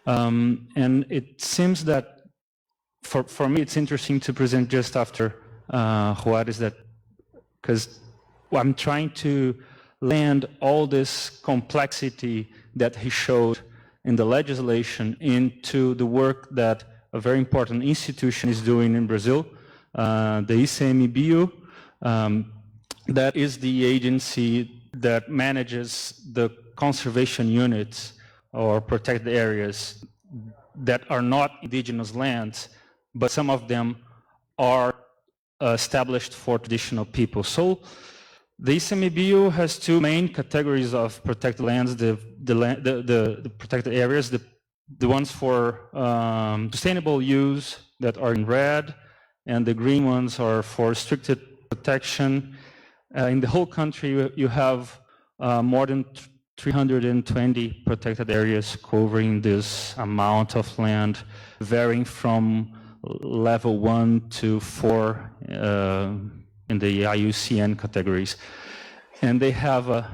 And it seems that for me, it's interesting to present just after Juarez, that because I'm trying to land all this complexity that he showed in the legislation into the work that a very important institution is doing in Brazil, the ICMBio. That is the agency that manages the conservation units or protected areas that are not indigenous lands, but some of them are established for traditional people. So the ICMBio has two main categories of protected lands, the protected areas, the ones for sustainable use that are in red, and the green ones are for restricted protection. In the whole country, you have more than 320 protected areas covering this amount of land, varying from level 1 to 4 in the IUCN categories. And they have a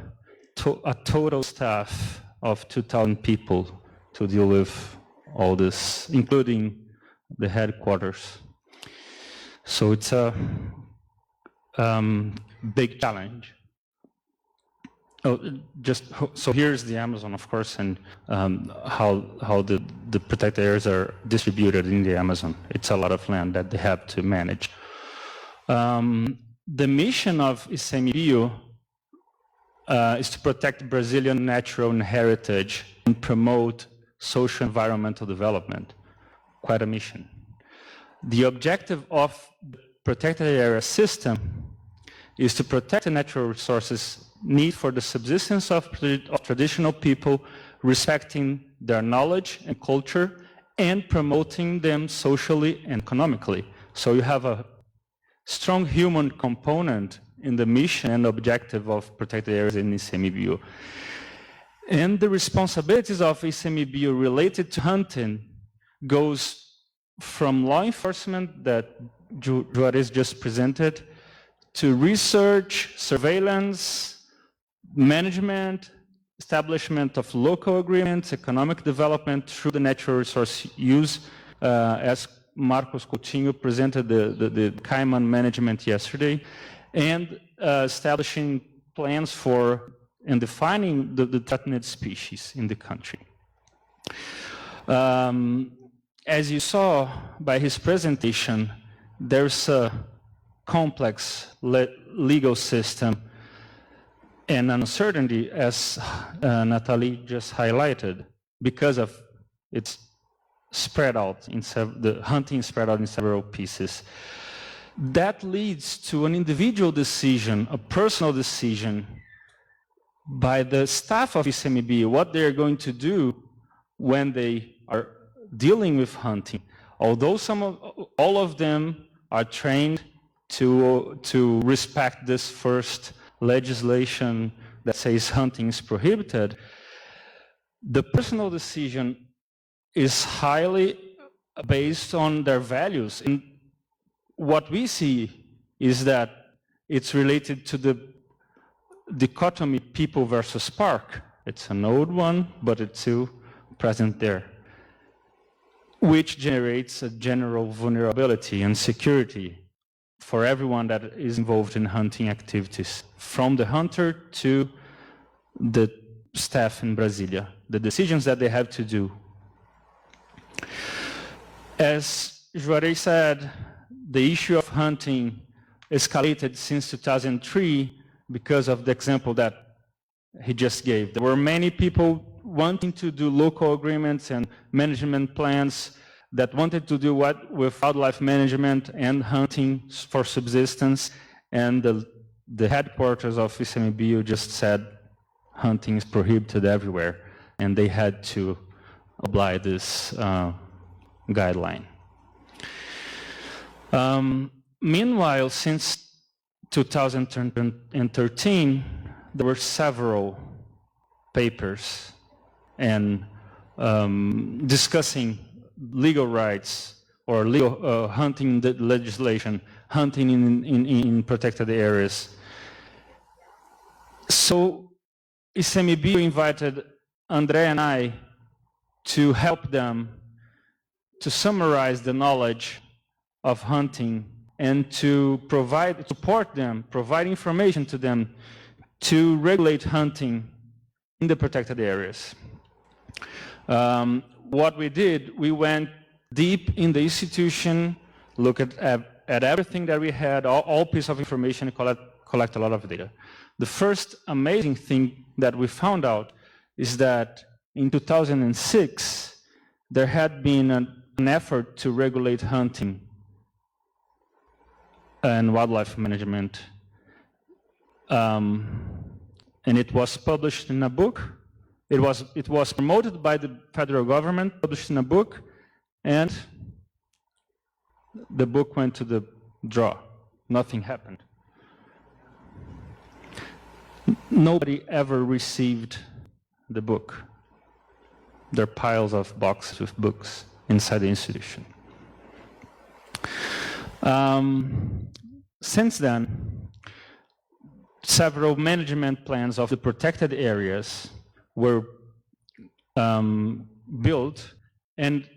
total staff of 2,000 people to deal with all this, including the headquarters. So it's a big challenge. So here's the Amazon, of course, and how the protected areas are distributed in the Amazon. It's a lot of land that they have to manage. The mission of ICMBio is to protect Brazilian natural heritage and promote social environmental development. Quite a mission. The objective of the protected area system is to protect the natural resources need for the subsistence of traditional people, respecting their knowledge and culture, and promoting them socially and economically. So you have a strong human component in the mission and objective of protected areas in ICMBio. And the responsibilities of ICMBio related to hunting goes from law enforcement that Juarez just presented, to research, surveillance, management, establishment of local agreements, economic development through the natural resource use, as Marcos Coutinho presented the Cayman management yesterday, and establishing plans for and defining the threatened species in the country. As you saw by his presentation, there's a complex legal system and uncertainty, as Nathalie just highlighted, because of its spread out in the hunting spread out in several pieces. That leads to an individual decision, a personal decision by the staff of ICMBio, what they're going to do when they are dealing with hunting, Although all of them are trained to respect this first legislation that says hunting is prohibited, the personal decision is highly based on their values. And what we see is that it's related to the dichotomy people versus park. It's an old one, but it's still present there, which generates a general vulnerability and security for everyone that is involved in hunting activities, from the hunter to the staff in Brasilia, the decisions that they have to do. As Juarez said, the issue of hunting escalated since 2003 because of the example that he just gave. There were many people wanting to do local agreements and management plans that wanted to do what with wildlife management and hunting for subsistence, and the headquarters of ICMBio just said hunting is prohibited everywhere, and they had to apply this guideline. Meanwhile, since 2013, there were several papers and discussing legal rights or legal hunting legislation, hunting in protected areas. So ICMBio invited André and I to help them to summarize the knowledge of hunting and to support them, provide information to them to regulate hunting in the protected areas. What we did, we went deep in the institution, looked at everything that we had, all pieces of information, collect a lot of data. The first amazing thing that we found out is that in 2006, there had been an effort to regulate hunting and wildlife management. And it was published in a book. It was promoted by the federal government, published in a book, and the book went to the draw. Nothing happened. Nobody ever received the book. There are piles of boxes with books inside the institution. Since then, several management plans of the protected areas were built, and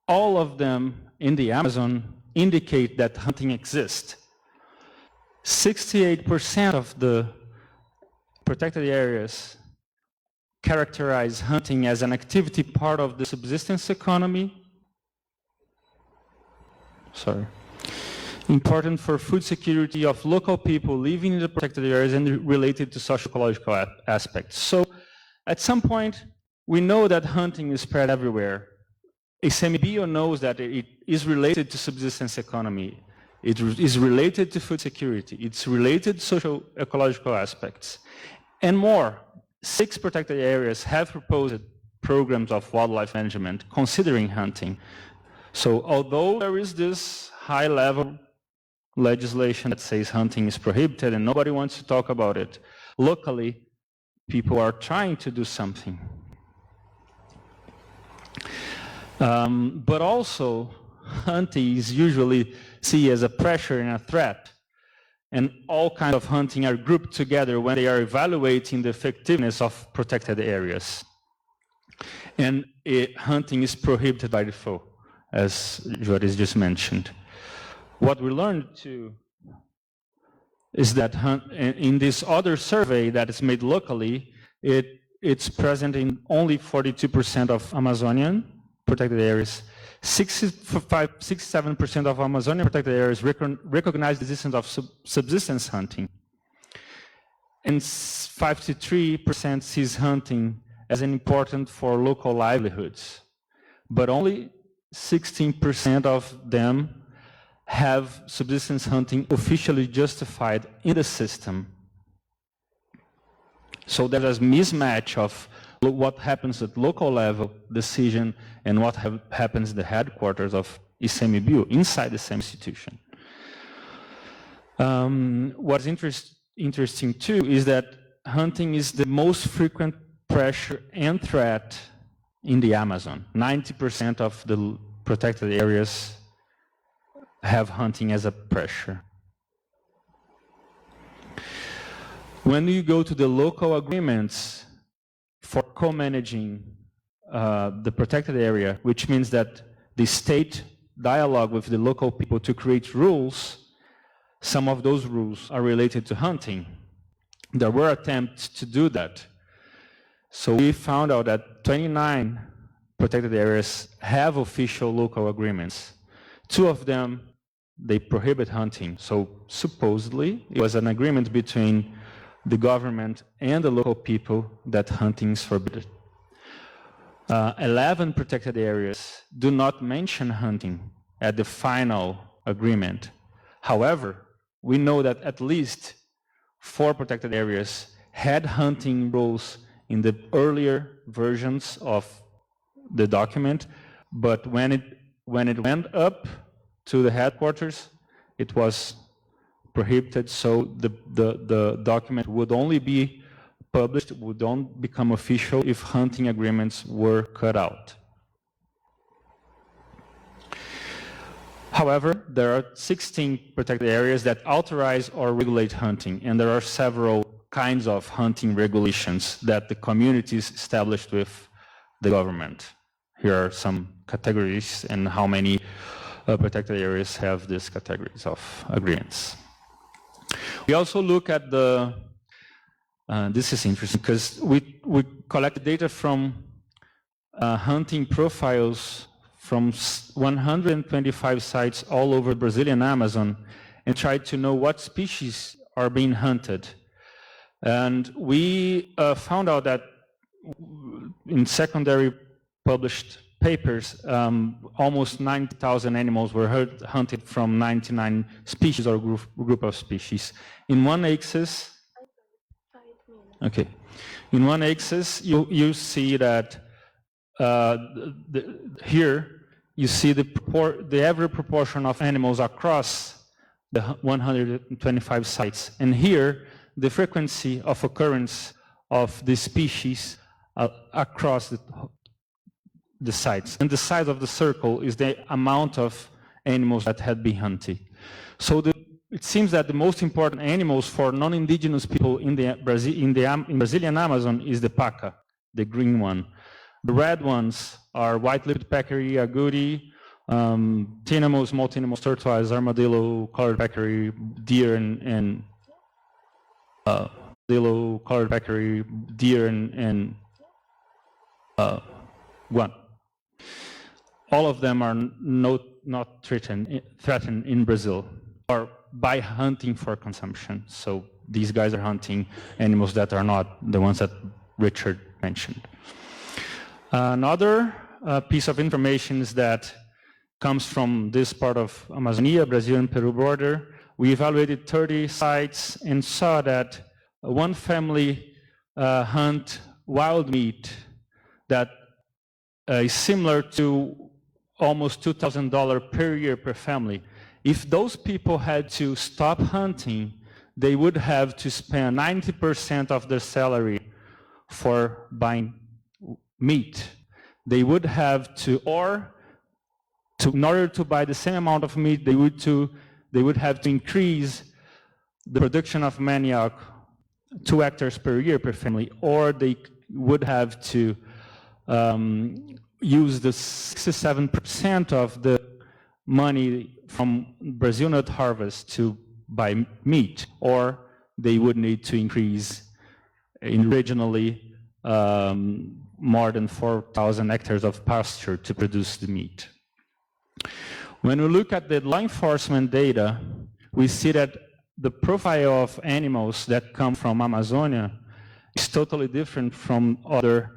all of them in the Amazon indicate that hunting exists. 68% of the protected areas characterize hunting as an activity part of the subsistence economy. Important for food security of local people living in the protected areas and related to socio-ecological aspects. So at some point, we know that hunting is spread everywhere. ICMBio knows that it is related to subsistence economy. It is related to food security. It's related to socio-ecological aspects. And more, 6 protected areas have proposed programs of wildlife management considering hunting. So although there is this high-level legislation that says hunting is prohibited and nobody wants to talk about it, locally, people are trying to do something. But also, hunting is usually seen as a pressure and a threat. And all kinds of hunting are grouped together when they are evaluating the effectiveness of protected areas. And hunting is prohibited by default, as Juarez just mentioned. What we learned too is that in this other survey that is made locally, it's present in only 42% of Amazonian protected areas. 67% of Amazonian protected areas recognize the existence of subsistence hunting. And 53% sees hunting as important for local livelihoods. But only 16% of them have subsistence hunting officially justified in the system. So there's a mismatch of what happens at local level decision and what happens in the headquarters of ICMBio, inside the same institution. What's interesting too is that hunting is the most frequent pressure and threat in the Amazon. 90% of the protected areas have hunting as a pressure. When you go to the local agreements for co-managing the protected area, which means that the state dialogue with the local people to create rules, some of those rules are related to hunting. There were attempts to do that. So we found out that 29 protected areas have official local agreements. 2 of them, they prohibit hunting. So supposedly, it was an agreement between the government and the local people that hunting is forbidden. 11 protected areas do not mention hunting at the final agreement. However, we know that at least 4 protected areas had hunting rules in the earlier versions of the document, but when it went up to the headquarters, it was prohibited, so the document would only be published, would only become official if hunting agreements were cut out. However, there are 16 protected areas that authorize or regulate hunting, and there are several kinds of hunting regulations that the communities established with the government. Here are some categories and how many protected areas have these categories of agreements. We also look at the, this is interesting because we collect data from hunting profiles from 125 sites all over the Brazilian Amazon and tried to know what species are being hunted. And we found out that in secondary published papers, almost 90,000 animals were hunted from 99 species or group of species. In one axis, okay, in one axis you see that here you see the average proportion of animals across the 125 sites, and here the frequency of occurrence of the species across the sites. And the size of the circle is the amount of animals that had been hunted. So it seems that the most important animals for non-indigenous people in the Brazilian Amazon is the paca, the green one. The red ones are white-lipped peccary, agouti, tinamou, small tinamou, tortoise, armadillo, colored peccary, deer, and guan. All of them are not threatened in Brazil or by hunting for consumption. So these guys are hunting animals that are not the ones that Richard mentioned. Another piece of information is that comes from this part of Amazonia, Brazil and Peru border. We evaluated 30 sites and saw that one family hunt wild meat that is similar to almost $2,000 per year per family. If those people had to stop hunting, they would have to spend 90% of their salary for buying meat. They would have to, in order to buy the same amount of meat, they would have to increase the production of manioc 2 hectares per year per family, or they would have to use the 67% of the money from Brazil nut harvest to buy meat, or they would need to increase regionally more than 4,000 hectares of pasture to produce the meat. When we look at the law enforcement data, we see that the profile of animals that come from Amazonia is totally different from other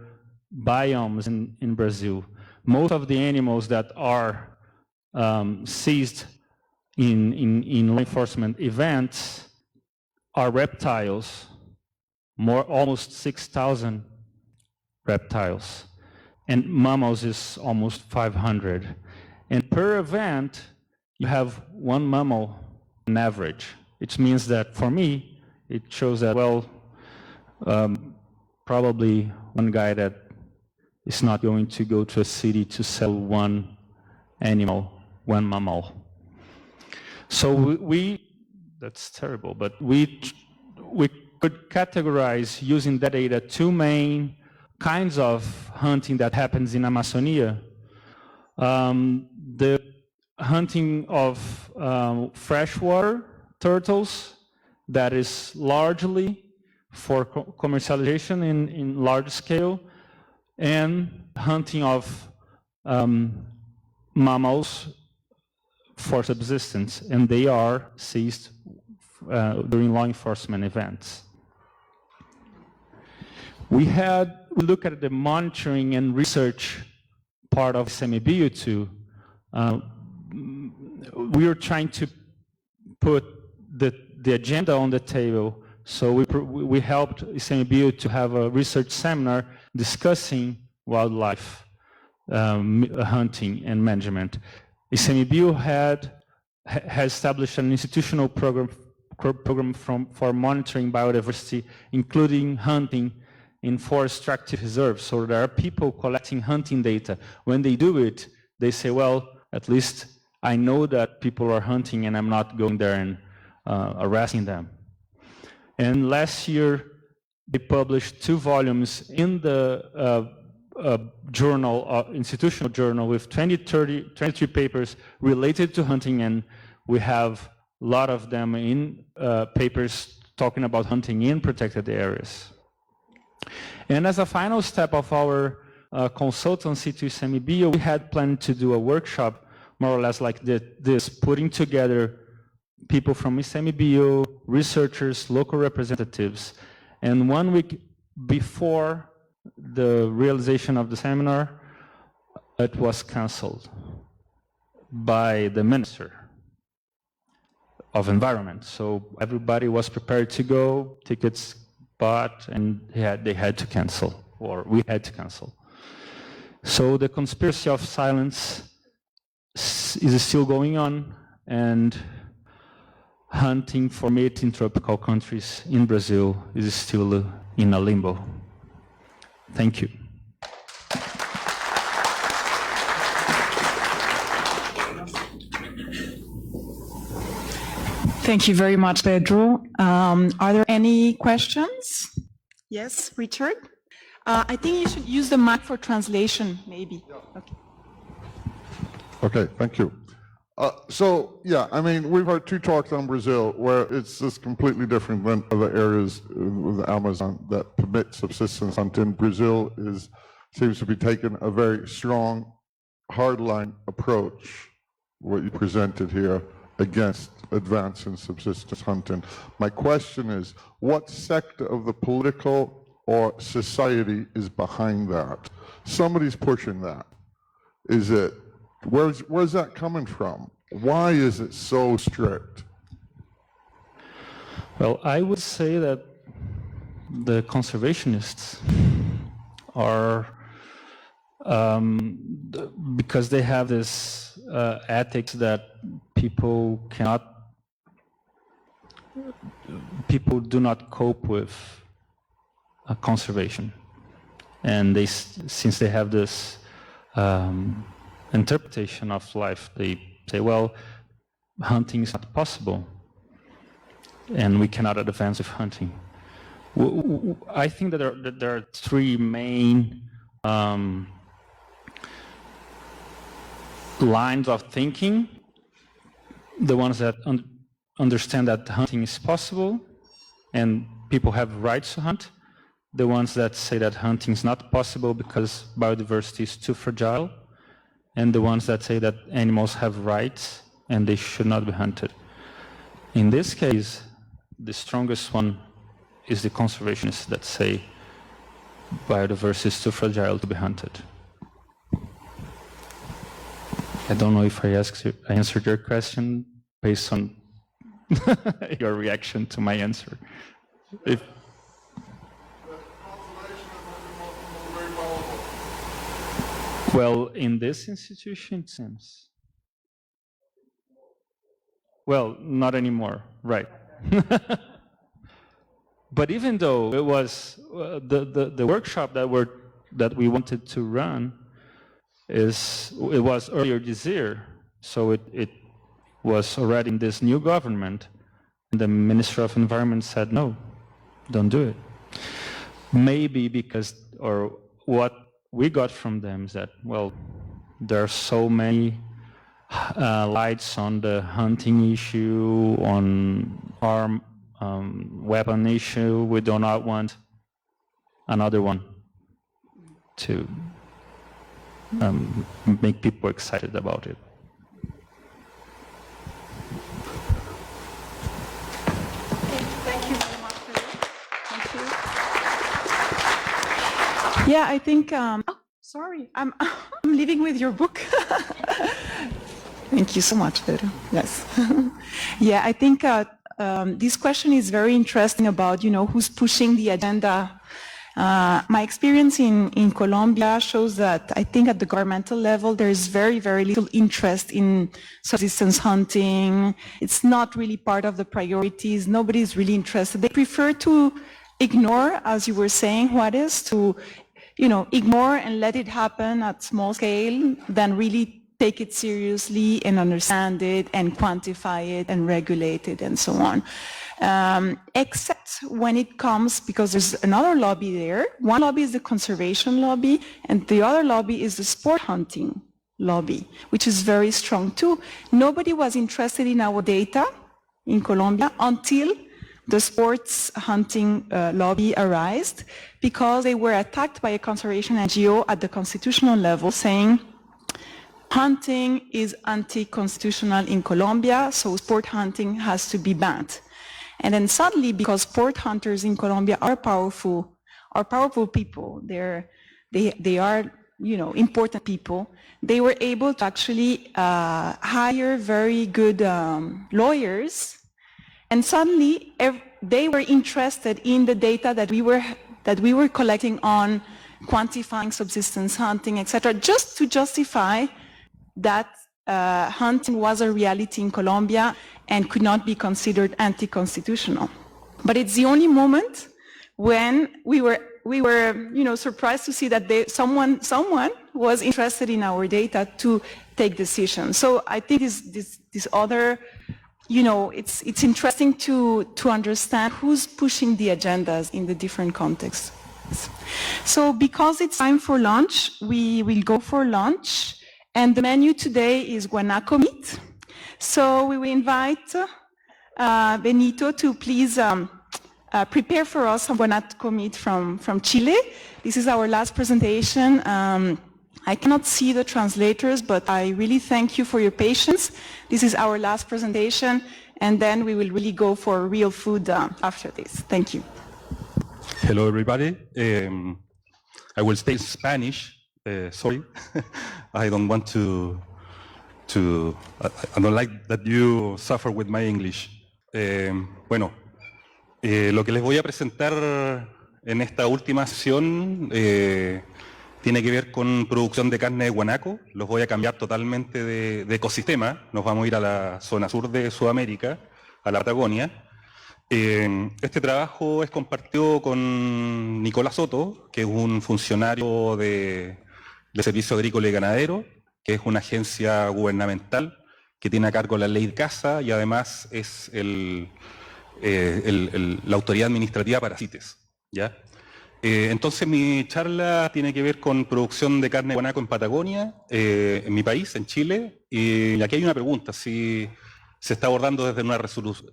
biomes in Brazil. Most of the animals that are seized in law enforcement events are reptiles, almost 6,000 reptiles. And mammals is almost 500. And per event, you have one mammal on average. It means that for me, it shows that, well, probably one guy that is not going to go to a city to sell one animal, one mammal. So we that's terrible, but we could categorize using that data two main kinds of hunting that happens in Amazonia. The hunting of freshwater turtles that is largely for commercialization in large scale, and hunting of mammals for subsistence, and they are seized during law enforcement events. We look at the monitoring and research part of ICMBio2. We are trying to put the agenda on the table. So we helped ICMBio to have a research seminar discussing wildlife hunting and management. ICMBio has established an institutional program for monitoring biodiversity, including hunting in forest extractive reserves. So there are people collecting hunting data. When they do it, they say, well, at least I know that people are hunting and I'm not going there and arresting them. And last year, they published 2 volumes in the journal, institutional journal, with 23 papers related to hunting, and we have a lot of them in papers talking about hunting in protected areas. And as a final step of our consultancy to ICMBio, we had planned to do a workshop more or less like this, putting together people from ICMBio, researchers, local representatives. And 1 week before the realization of the seminar, it was canceled by the Minister of Environment. So everybody was prepared to go, tickets bought, and they had to cancel, or we had to cancel. So the conspiracy of silence is still going on, and hunting for meat in tropical countries in Brazil is still in a limbo. Thank you. Thank you very much, Pedro. Are there any questions? Yes, Richard? I think you should use the mic for translation, maybe. Okay. Okay, thank you. So, yeah, I mean, we've heard 2 talks on Brazil where it's just completely different than other areas of the Amazon that permit subsistence hunting. Brazil seems to be taking a very strong, hardline approach, what you presented here, against advancing subsistence hunting. My question is, what sector of the political or society is behind that? Somebody's pushing that. Is it, where's that coming from? Why is it so strict? Well, I would say that the conservationists are, because they have this ethics that people do not cope with conservation, and since they have this interpretation of life, they say, well, hunting is not possible, and we cannot advance with hunting. I think that there are 3 main lines of thinking. The ones that understand that hunting is possible and people have rights to hunt. The ones that say that hunting is not possible because biodiversity is too fragile. And the ones that say that animals have rights and they should not be hunted. In this case, the strongest one is the conservationists that say biodiversity is too fragile to be hunted. I don't know if I answered your question based on your reaction to my answer. Well, in this institution, it seems. Well, not anymore, right. But even though it was the workshop that we wanted to run, it was earlier this year, so it was already in this new government. And the Minister of Environment said, no, don't do it. Maybe because, or what we got from them is that, well, there are so many lights on the hunting issue, on arm weapon issue. We do not want another one to make people excited about it. Thank you very much. Thank you. Yeah, I think, sorry, I'm leaving with your book. Thank you so much, Pedro. Yes. Yeah, I think this question is very interesting about, who's pushing the agenda. My experience in Colombia shows that I think at the governmental level there is very, very little interest in subsistence hunting. It's not really part of the priorities. Nobody's really interested. They prefer to ignore, as you were saying, Juarez, to ignore and let it happen at small scale than really take it seriously and understand it and quantify it and regulate it and so on. Except when it comes, because there's another lobby there. One lobby is the conservation lobby, and the other lobby is the sport hunting lobby, which is very strong too. Nobody was interested in our data in Colombia until the sports hunting lobby arose, because they were attacked by a conservation NGO at the constitutional level saying, hunting is anti-constitutional in Colombia, so sport hunting has to be banned. And then suddenly, because sport hunters in Colombia are powerful people, they are important people, they were able to actually hire very good lawyers, and suddenly they were interested in the data that we were collecting on quantifying subsistence hunting, etc., just to justify that hunting was a reality in Colombia and could not be considered anti-constitutional. But it's the only moment when we were surprised to see that someone was interested in our data to take decisions. So I think this other, it's interesting to understand who's pushing the agendas in the different contexts. So because it's time for lunch, we will go for lunch. And the menu today is guanaco meat. So we will invite Benito to please prepare for us some guanaco meat from Chile. This is our last presentation. I cannot see the translators, but I really thank you for your patience. This is our last presentation, and then we will really go for real food after this. Thank you. Hello, everybody. I will stay in Spanish. Sorry, I don't want to I don't like that you suffer with my English. Bueno, lo que les voy a presentar en esta última sesión tiene que ver con producción de carne de guanaco. Los voy a cambiar totalmente de ecosistema. Nos vamos a ir a la zona sur de Sudamérica, a la Patagonia. Este trabajo es compartido con Nicolás Soto, que es un funcionario de Servicio Agrícola y Ganadero, que es una agencia gubernamental que tiene a cargo la ley de caza y además es la autoridad administrativa para CITES, ¿ya? Entonces mi charla tiene que ver con producción de carne de guanaco en Patagonia, en mi país, en Chile, y aquí hay una pregunta, si se está abordando desde una resolución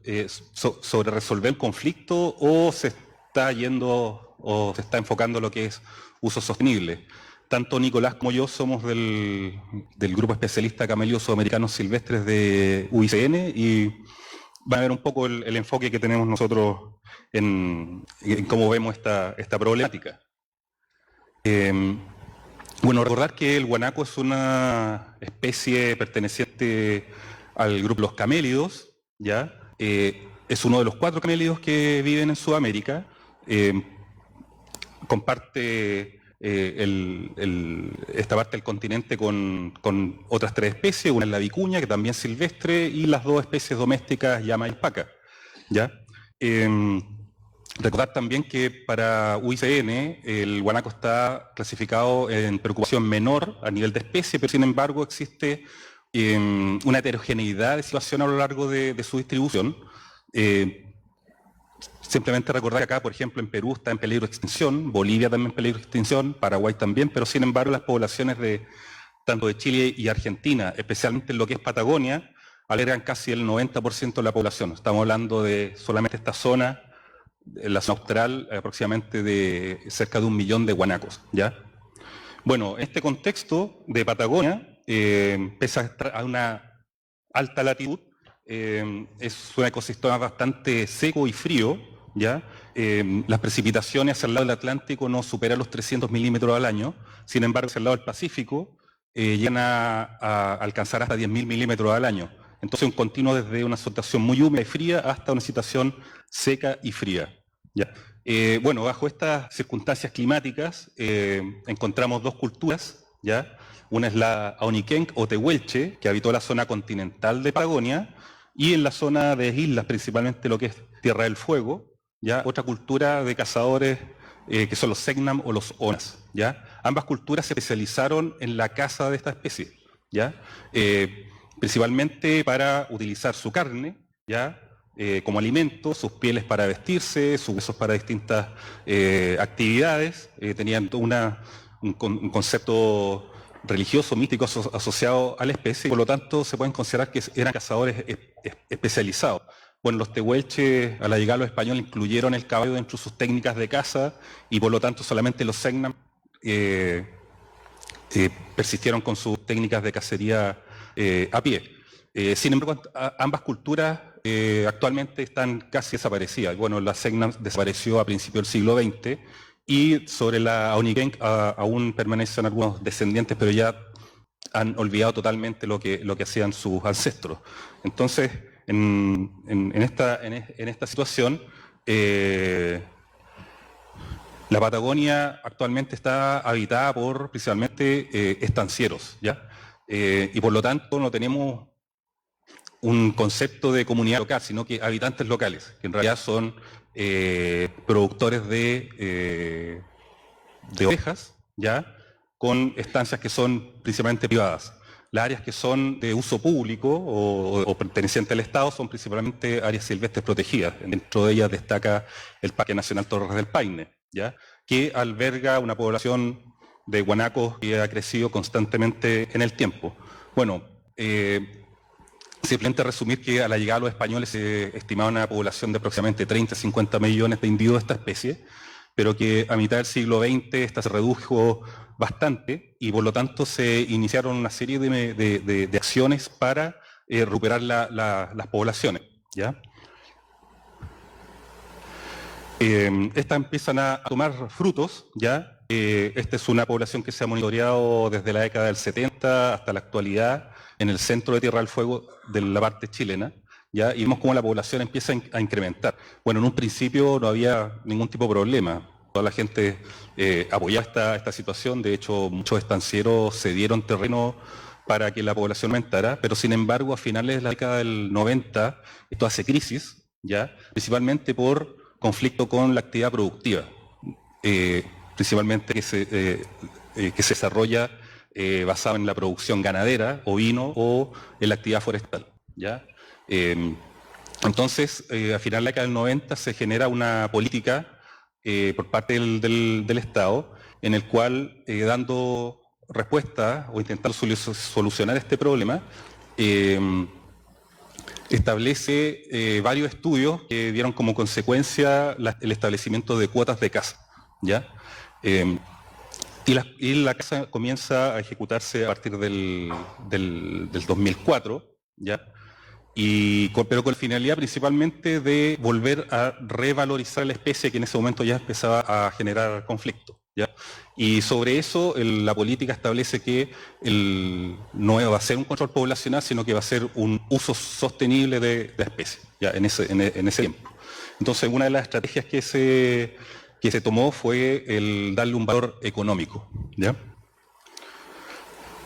sobre resolver el conflicto o se está yendo o se está enfocando lo que es uso sostenible. Tanto Nicolás como yo somos del grupo especialista Camellos Sudamericanos Silvestres de UICN y van a ver un poco el enfoque que tenemos nosotros en cómo vemos esta problemática. Bueno, recordar que el guanaco es una especie perteneciente al grupo de los camélidos, ¿ya? Es uno de los 4 camélidos que viven en Sudamérica. Comparte esta parte del continente con otras 3 especies, una es la vicuña, que también es silvestre, y las 2 especies domésticas, llama y paca, ¿ya? Recordar también que para UICN el guanaco está clasificado en preocupación menor a nivel de especie, pero sin embargo existe una heterogeneidad de situación a lo largo de su distribución. Simplemente recordar que acá, por ejemplo, en Perú está en peligro de extinción, Bolivia también en peligro de extinción, Paraguay también, pero sin embargo las poblaciones tanto de Chile y Argentina, especialmente en lo que es Patagonia, albergan casi el 90% de la población. Estamos hablando de solamente esta zona, en la zona austral, aproximadamente de cerca de 1 millón de guanacos, ¿ya? Bueno, en este contexto de Patagonia, pese a una alta latitud, es un ecosistema bastante seco y frío, ¿ya? Las precipitaciones hacia el lado del Atlántico no superan los 300 milímetros al año, sin embargo, hacia el lado del Pacífico llegan a alcanzar hasta 10.000 milímetros al año. Entonces, un continuo desde una situación muy húmeda y fría hasta una situación seca y fría, ¿ya? Bueno, bajo estas circunstancias climáticas encontramos 2 culturas, ¿ya? Una es la Aoniquenc o Tehuelche, que habitó la zona continental de Patagonia, y en la zona de islas, principalmente lo que es Tierra del Fuego, ¿ya? Otra cultura de cazadores que son los Selknam o los Onas, ¿ya? Ambas culturas se especializaron en la caza de esta especie, ¿ya? Principalmente para utilizar su carne, ¿ya? Como alimento, sus pieles para vestirse, sus huesos para distintas actividades. Tenían un concepto religioso, místico asociado a la especie, y por lo tanto se pueden considerar que eran cazadores especializados. Bueno, los tehuelches, al llegar los españoles, incluyeron el caballo dentro de sus técnicas de caza, y por lo tanto solamente los Selknam persistieron con sus técnicas de cacería a pie. Sin embargo, ambas culturas actualmente están casi desaparecidas. Bueno, la Selknam desapareció a principios del siglo XX, y sobre la Aoniquenc aún permanecen algunos descendientes, pero ya han olvidado totalmente lo que hacían sus ancestros. Entonces, en esta situación, la Patagonia actualmente está habitada por principalmente estancieros, ¿ya? Y por lo tanto no tenemos un concepto de comunidad local, sino que habitantes locales, que en realidad son productores de ovejas, ¿ya? Con estancias que son principalmente privadas. Las áreas que son de uso público o pertenecientes al Estado son principalmente áreas silvestres protegidas. Dentro de ellas destaca el Parque Nacional Torres del Paine, ¿ya? Que alberga una población de guanacos que ha crecido constantemente en el tiempo. Bueno, simplemente resumir que a la llegada de los españoles se estimaba una población de aproximadamente 30-50 millones de individuos de esta especie, pero que a mitad del siglo XX esta se redujo bastante, y por lo tanto se iniciaron una serie de acciones para recuperar las poblaciones, ¿ya? Estas empiezan a tomar frutos, ¿ya? Esta es una población que se ha monitoreado desde la década del 70 hasta la actualidad en el centro de Tierra del Fuego de la parte chilena, ¿ya? Y vemos cómo la población empieza a incrementar. Bueno, en un principio no había ningún tipo de problema. Toda la gente apoyaba esta situación. De hecho, muchos estancieros cedieron terreno para que la población aumentara, pero sin embargo, a finales de la década del 90, esto hace crisis, ¿ya? Principalmente por conflicto con la actividad productiva, principalmente que se desarrolla basado en la producción ganadera, ovino, o en la actividad forestal, ¿ya? Entonces, a final de la década del 90 se genera una política por parte del Estado, en el cual, dando respuesta o intentando solucionar este problema, establece varios estudios que dieron como consecuencia el establecimiento de cuotas de caza, ¿ya? Y la caza comienza a ejecutarse a partir del 2004, ¿ya? Pero con la finalidad principalmente de volver a revalorizar la especie, que en ese momento ya empezaba a generar conflicto, ¿ya? Y sobre eso la política establece que no va a ser un control poblacional, sino que va a ser un uso sostenible de la especie, ¿ya? En ese tiempo. Entonces, una de las estrategias que que se tomó fue el darle un valor económico, ¿ya?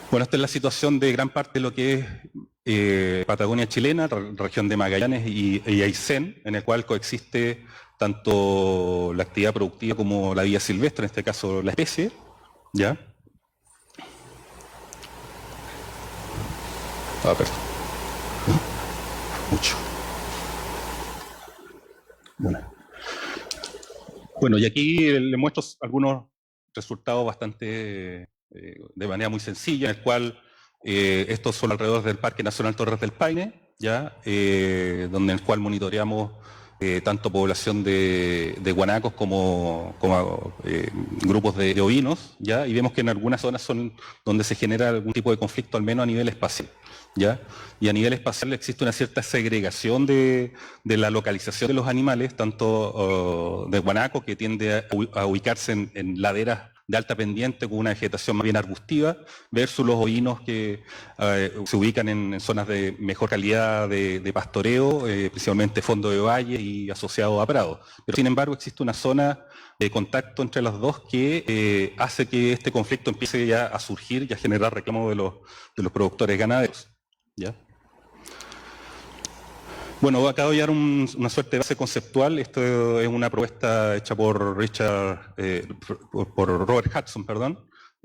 Bueno, esta es la situación de gran parte de lo que es Patagonia chilena, región de Magallanes y Aysén, en el cual coexiste tanto la actividad productiva como la vida silvestre, en este caso la especie, ¿ya? Perdón. Mucho. Bueno, y aquí les muestro algunos resultados bastante de manera muy sencilla, en el cual estos son alrededor del Parque Nacional Torres del Paine, ¿ya? Donde en el cual monitoreamos tanto población de guanacos como grupos de ovinos, ¿ya? Y vemos que en algunas zonas son donde se genera algún tipo de conflicto, al menos a nivel espacial, ¿ya? Y a nivel espacial existe una cierta segregación de la localización de los animales, tanto de guanaco, que tiende a ubicarse en laderas de alta pendiente con una vegetación más bien arbustiva, versus los ovinos que se ubican en zonas de mejor calidad de pastoreo, principalmente fondo de valle y asociado a prado. Pero sin embargo existe una zona de contacto entre las dos que hace que este conflicto empiece ya a surgir y a generar reclamos de los productores ganaderos, ¿ya? Bueno, acá voy a dar una suerte de base conceptual. Esto es una propuesta hecha por Robert Hudson,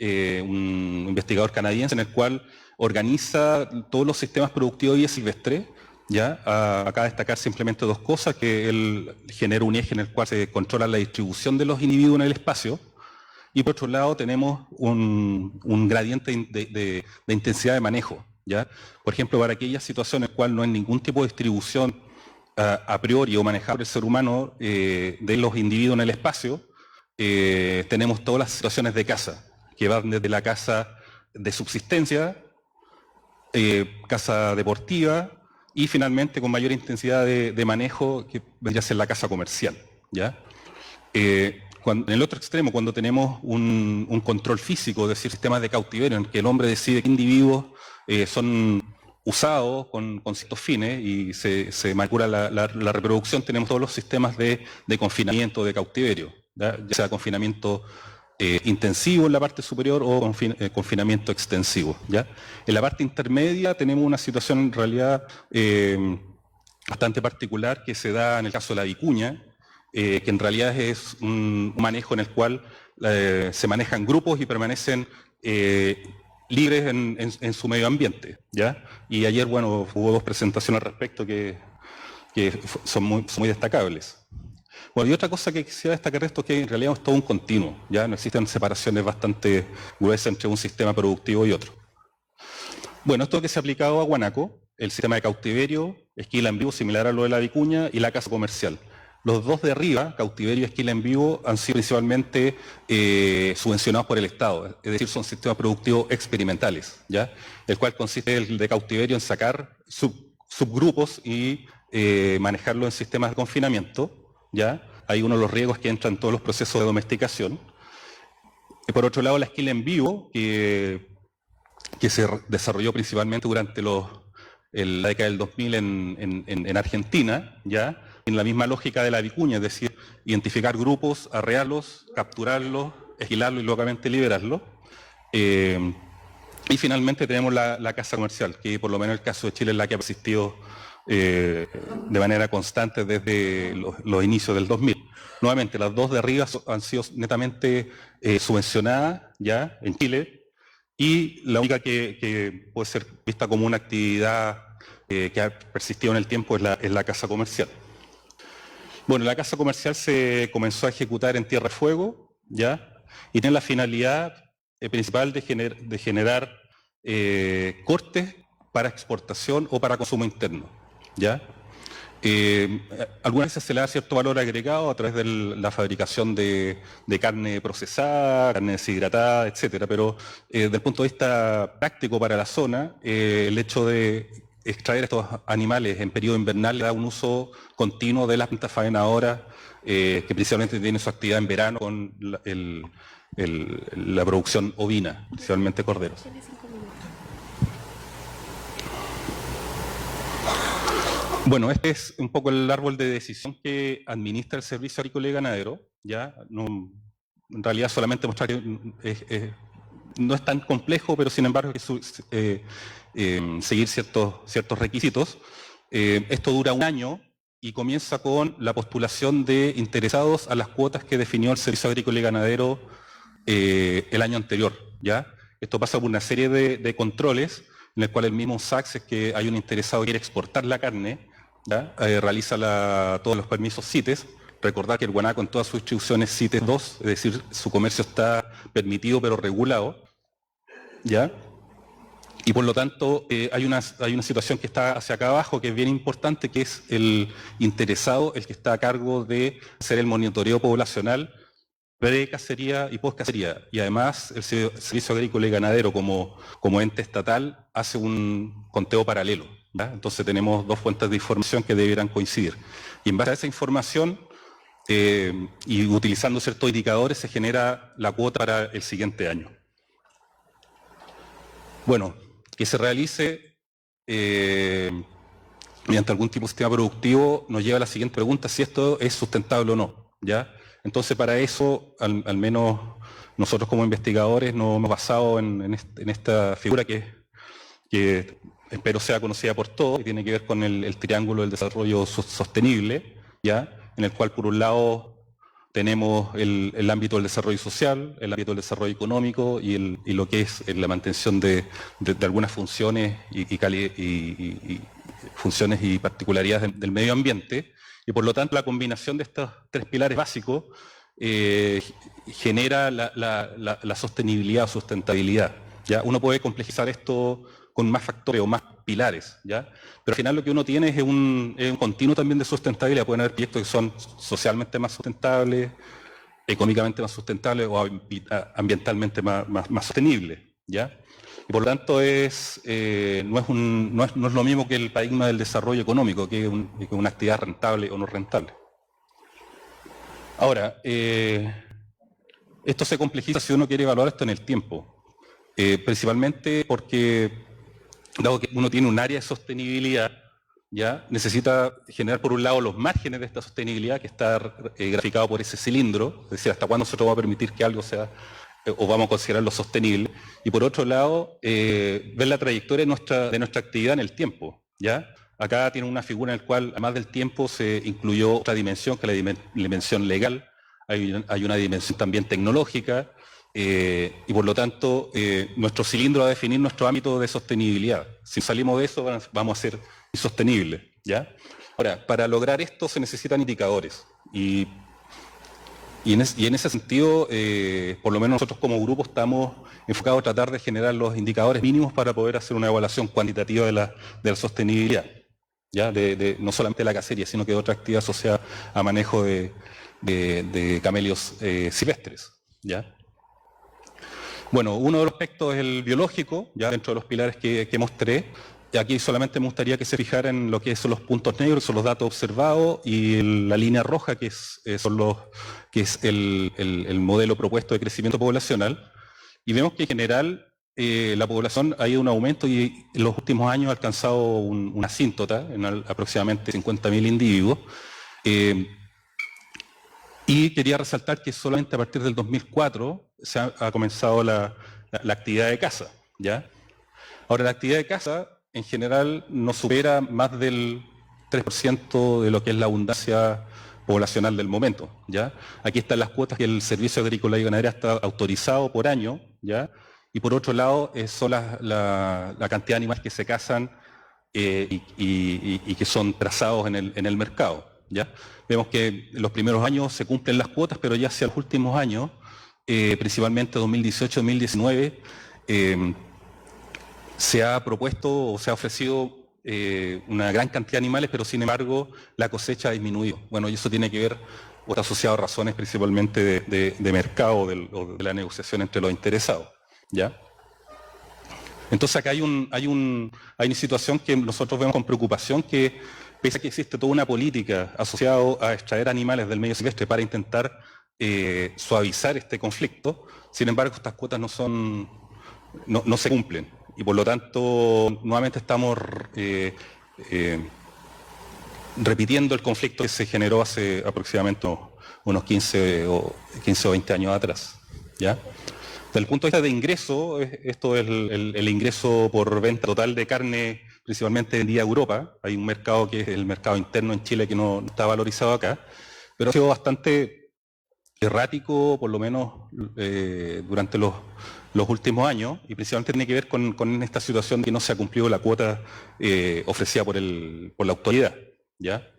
un investigador canadiense, en el cual organiza todos los sistemas productivos de vida silvestre. ¿Ya? Acá destacar simplemente dos cosas: que él genera un eje en el cual se controla la distribución de los individuos en el espacio, y por otro lado tenemos un gradiente de intensidad de manejo, ¿ya? Por ejemplo, para aquellas situaciones en las cuales no hay ningún tipo de distribución a priori o manejable por el ser humano de los individuos en el espacio, tenemos todas las situaciones de caza, que van desde la caza de subsistencia, caza deportiva, y finalmente con mayor intensidad de manejo, que vendría a ser la caza comercial, ¿ya? En el otro extremo, cuando tenemos un control físico, es decir, sistemas de cautiverio, en que el hombre decide qué individuos son usados con ciertos fines y se manipula la reproducción, tenemos todos los sistemas de confinamiento, de cautiverio, ya sea confinamiento intensivo en la parte superior o confinamiento extensivo, ¿ya? En la parte intermedia tenemos una situación en realidad bastante particular que se da en el caso de la vicuña, que en realidad es un manejo en el cual se manejan grupos y permanecen libres en su medio ambiente, ¿ya? Y ayer, bueno, hubo dos presentaciones al respecto que son muy destacables. Bueno, y otra cosa que quisiera destacar de esto es que en realidad es todo un continuo, ¿ya? No existen separaciones bastante gruesas entre un sistema productivo y otro. Bueno, esto que se ha aplicado a guanaco, el sistema de cautiverio, esquila en vivo similar a lo de la vicuña, y la caza comercial. Los dos de arriba, cautiverio y esquila en vivo, han sido principalmente subvencionados por el Estado, es decir, son sistemas productivos experimentales, ¿ya? El cual consiste el de cautiverio en sacar subgrupos y manejarlo en sistemas de confinamiento, ¿ya? Hay uno de los riesgos que entran en todos los procesos de domesticación. Y por otro lado, la esquila en vivo, que se desarrolló principalmente durante la década del 2000 en Argentina, ¿ya? En la misma lógica de la vicuña, es decir, identificar grupos, arrearlos, capturarlos, esquilarlos y localmente liberarlos. Y finalmente tenemos la caza comercial, que por lo menos en el caso de Chile es la que ha persistido de manera constante desde los inicios del 2000. Nuevamente, las dos de arriba han sido netamente subvencionadas ya en Chile, y la única que puede ser vista como una actividad que ha persistido en el tiempo es la caza comercial. Bueno, la caza comercial se comenzó a ejecutar en tierra de fuego, ¿ya? Y tiene la finalidad principal de generar cortes para exportación o para consumo interno, ¿ya? Algunas veces se le da cierto valor agregado a través de la fabricación de carne procesada, carne deshidratada, etcétera, pero desde el punto de vista práctico para la zona, el hecho de extraer estos animales en periodo invernal le da un uso continuo de las plantas faenadoras, que principalmente tienen su actividad en verano con la producción ovina, principalmente corderos. Bueno, este es un poco el árbol de decisión que administra el Servicio Agrícola y Ganadero, ¿ya? No, en realidad solamente mostrar que no es tan complejo, pero sin embargo hay que seguir ciertos requisitos. Esto dura un año y comienza con la postulación de interesados a las cuotas que definió el Servicio Agrícola y Ganadero el año anterior, ¿ya? Esto pasa por una serie de controles en el cual el mismo SAC, si es que hay un interesado que quiere exportar la carne, ¿ya? Realiza todos los permisos CITES. Recordar que el guanaco en todas sus distribuciones CITES 2, es decir, su comercio está permitido pero regulado, ¿ya? Y por lo tanto hay una situación que está hacia acá abajo que es bien importante, que es el interesado, el que está a cargo de hacer el monitoreo poblacional pre-cacería y post-cacería. Y además el Servicio Agrícola y Ganadero como ente estatal hace un conteo paralelo, ¿ya? Entonces tenemos dos fuentes de información que debieran coincidir. Y en base a esa información y utilizando ciertos indicadores se genera la cuota para el siguiente año. Bueno, que se realice mediante algún tipo de sistema productivo nos lleva a la siguiente pregunta, si esto es sustentable o no, ¿ya? Entonces para eso, al menos nosotros como investigadores nos hemos basado en esta figura que espero sea conocida por todos, que tiene que ver con el triángulo del desarrollo sostenible, ¿ya? En el cual por un lado tenemos el ámbito del desarrollo social, el ámbito del desarrollo económico y lo que es la mantención de algunas funciones funciones y particularidades del medio ambiente. Y por lo tanto la combinación de estos tres pilares básicos genera la sostenibilidad o sustentabilidad, ¿ya? Uno puede complejizar esto con más factores o más pilares, ¿ya? Pero al final lo que uno tiene es un continuo también de sustentabilidad. Pueden haber proyectos que son socialmente más sustentables, económicamente más sustentables o ambientalmente más sostenibles, ¿ya? Y por lo tanto no es lo mismo que el paradigma del desarrollo económico, que es una actividad rentable o no rentable. Ahora, esto se complejiza si uno quiere evaluar esto en el tiempo, principalmente porque dado que uno tiene un área de sostenibilidad, ¿ya? Necesita generar por un lado los márgenes de esta sostenibilidad que está graficado por ese cilindro, es decir, hasta cuándo nosotros vamos a permitir que algo sea o vamos a considerarlo sostenible, y por otro lado ver la trayectoria de nuestra actividad en el tiempo, ¿ya? Acá tiene una figura en la cual además del tiempo se incluyó otra dimensión que es la dimensión legal, hay una dimensión también tecnológica, y por lo tanto nuestro cilindro va a definir nuestro ámbito de sostenibilidad. Si salimos de eso vamos a ser insostenibles, ¿ya? Ahora, para lograr esto se necesitan indicadores y en ese sentido, por lo menos nosotros como grupo estamos enfocados a tratar de generar los indicadores mínimos para poder hacer una evaluación cuantitativa de la sostenibilidad, ¿ya? No solamente de la cacería, sino que de otra actividad asociada a manejo de camelios silvestres, ¿ya? Bueno, uno de los aspectos es el biológico, ya dentro de los pilares que mostré. Aquí solamente me gustaría que se fijaran en lo que son los puntos negros, son los datos observados, y la línea roja, que es el modelo propuesto de crecimiento poblacional. Y vemos que en general la población ha ido en un aumento y en los últimos años ha alcanzado una asíntota en aproximadamente 50.000 individuos. Y quería resaltar que solamente a partir del 2004 se ha comenzado la actividad de caza, ¿ya? Ahora, la actividad de caza en general no supera más del 3% de lo que es la abundancia poblacional del momento, ¿ya? Aquí están las cuotas que el Servicio Agrícola y Ganadero está autorizado por año, ¿ya? Y por otro lado son la cantidad de animales que se cazan y que son trazados en el mercado, ¿ya? Vemos que en los primeros años se cumplen las cuotas, pero ya hacia los últimos años, principalmente 2018-2019, se ha propuesto o se ha ofrecido una gran cantidad de animales, pero sin embargo la cosecha ha disminuido. Bueno, y eso tiene que ver o está asociado a razones principalmente de mercado o de la negociación entre los interesados, ¿ya? Entonces acá hay una situación que nosotros vemos con preocupación, que pese a que existe toda una política asociada a extraer animales del medio silvestre para intentar suavizar este conflicto, sin embargo estas cuotas no se cumplen. Y por lo tanto, nuevamente estamos repitiendo el conflicto que se generó hace aproximadamente unos 15 o 20 años atrás, ¿ya? Desde el punto de vista de ingreso, esto es el ingreso por venta total de carne, principalmente vendida a Europa. Hay un mercado que es el mercado interno en Chile que no está valorizado acá, pero ha sido bastante errático, por lo menos durante los últimos años, y principalmente tiene que ver con esta situación de que no se ha cumplido la cuota ofrecida por la autoridad, ¿ya?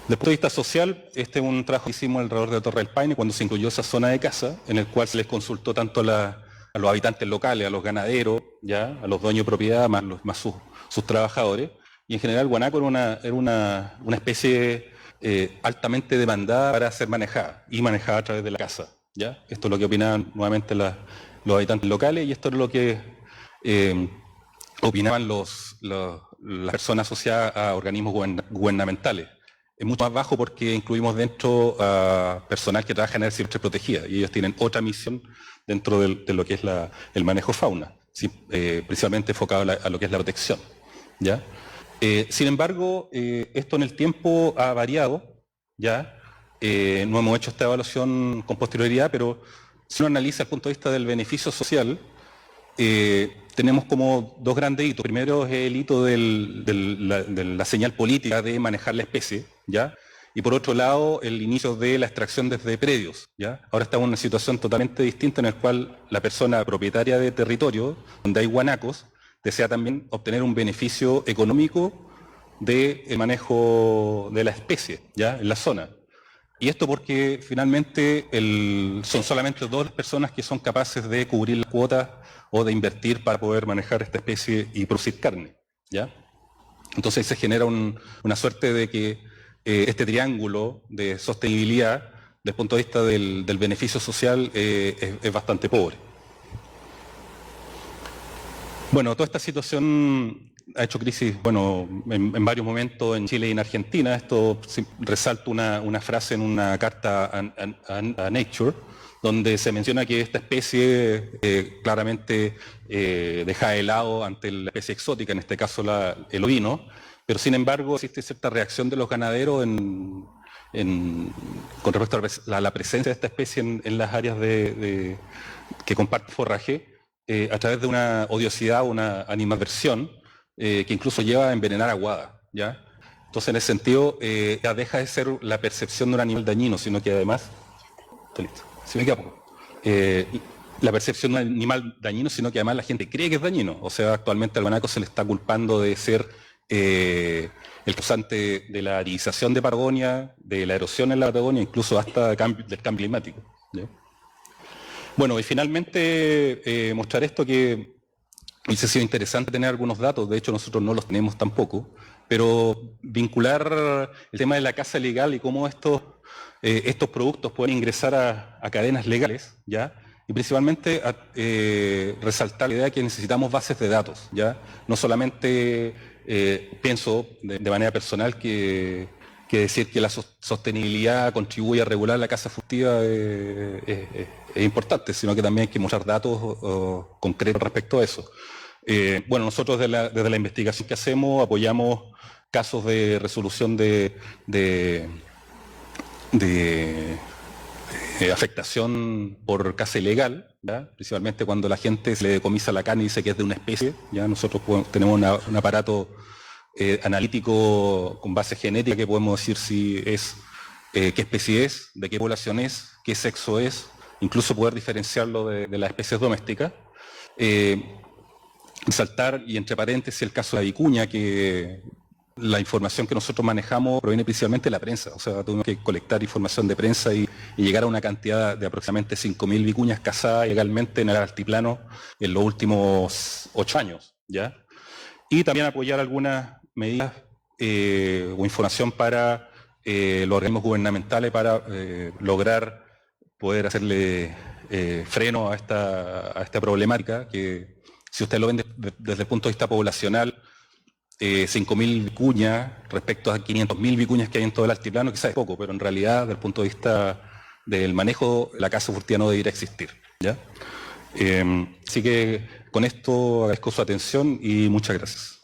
Desde el punto de vista social, este es un trabajo que hicimos alrededor de Torre del Paine cuando se incluyó esa zona de caza, en el cual se les consultó tanto a los habitantes locales, a los ganaderos, ¿ya? A los dueños de propiedad, más sus trabajadores. Y en general, guanaco era una especie altamente demandada para ser manejada, y manejada a través de la caza, ¿ya? Esto es lo que opinaban nuevamente los habitantes locales, y esto es lo que opinaban las personas asociadas a organismos gubernamentales. Es mucho más bajo porque incluimos dentro a personal que trabaja en áreas silvestres protegidas, y ellos tienen otra misión dentro de lo que es el manejo fauna, ¿sí? Principalmente enfocado a lo que es la protección, ¿ya? Sin embargo, esto en el tiempo ha variado, ¿ya? No hemos hecho esta evaluación con posterioridad, pero si uno analiza el punto de vista del beneficio social, tenemos como dos grandes hitos. Primero es el hito de la señal política de manejar la especie, ¿ya? Y por otro lado, el inicio de la extracción desde predios, ¿ya? Ahora estamos en una situación totalmente distinta en la cual la persona propietaria de territorio, donde hay guanacos, desea también obtener un beneficio económico del manejo de la especie, ¿ya? En la zona. Y esto porque finalmente son solamente dos las personas que son capaces de cubrir las cuotas o de invertir para poder manejar esta especie y producir carne, ¿ya? Entonces se genera una suerte de que este triángulo de sostenibilidad, desde el punto de vista del beneficio social, es bastante pobre. Bueno, toda esta situación ha hecho crisis, bueno, en varios momentos en Chile y en Argentina. Esto resalta una frase en una carta a Nature, donde se menciona que esta especie claramente deja de lado ante la especie exótica, en este caso el ovino, pero sin embargo existe cierta reacción de los ganaderos con respecto a la presencia de esta especie en las áreas que comparten forraje, a través de una odiosidad, una animadversión, que incluso lleva a envenenar aguada, ¿ya? Entonces, en ese sentido, ya deja de ser la percepción de un animal dañino, sino que además... Está listo. Si me queda poco. La percepción de un animal dañino, sino que además la gente cree que es dañino. O sea, actualmente al guanaco se le está culpando de ser el causante de la aridización de Patagonia, de la erosión en la Patagonia, incluso hasta del cambio climático, ¿ya? Bueno, y finalmente mostrar esto que hubiese sido interesante tener algunos datos, de hecho nosotros no los tenemos tampoco, pero vincular el tema de la caza legal y cómo estos productos pueden ingresar a cadenas legales, ¿ya? Y principalmente resaltar la idea de que necesitamos bases de datos, ¿ya? No solamente pienso de manera personal que decir que la sostenibilidad contribuye a regular la caza furtiva es importante, sino que también hay que mostrar datos concretos respecto a eso. Bueno, nosotros desde la investigación que hacemos apoyamos casos de resolución de afectación por caza ilegal, ¿ya? Principalmente cuando la gente se le decomisa la carne y dice que es de una especie, ¿ya? Nosotros tenemos un aparato analítico con base genética que podemos decir si es, qué especie es, de qué población es, qué sexo es, incluso poder diferenciarlo de las especies domésticas. Resaltar, y entre paréntesis, el caso de la vicuña, que la información que nosotros manejamos proviene principalmente de la prensa. O sea, tuvimos que colectar información de prensa y llegar a una cantidad de aproximadamente 5.000 vicuñas cazadas ilegalmente en el altiplano en los últimos 8 años, ¿ya? Y también apoyar algunas medidas o información para los organismos gubernamentales para lograr poder hacerle freno a esta problemática que, si ustedes lo ven desde el punto de vista poblacional, 5.000 vicuñas respecto a 500.000 vicuñas que hay en todo el altiplano, quizás es poco, pero en realidad, desde el punto de vista del manejo, la caza furtiva no debería existir, ¿ya? Así que con esto agradezco su atención y muchas gracias.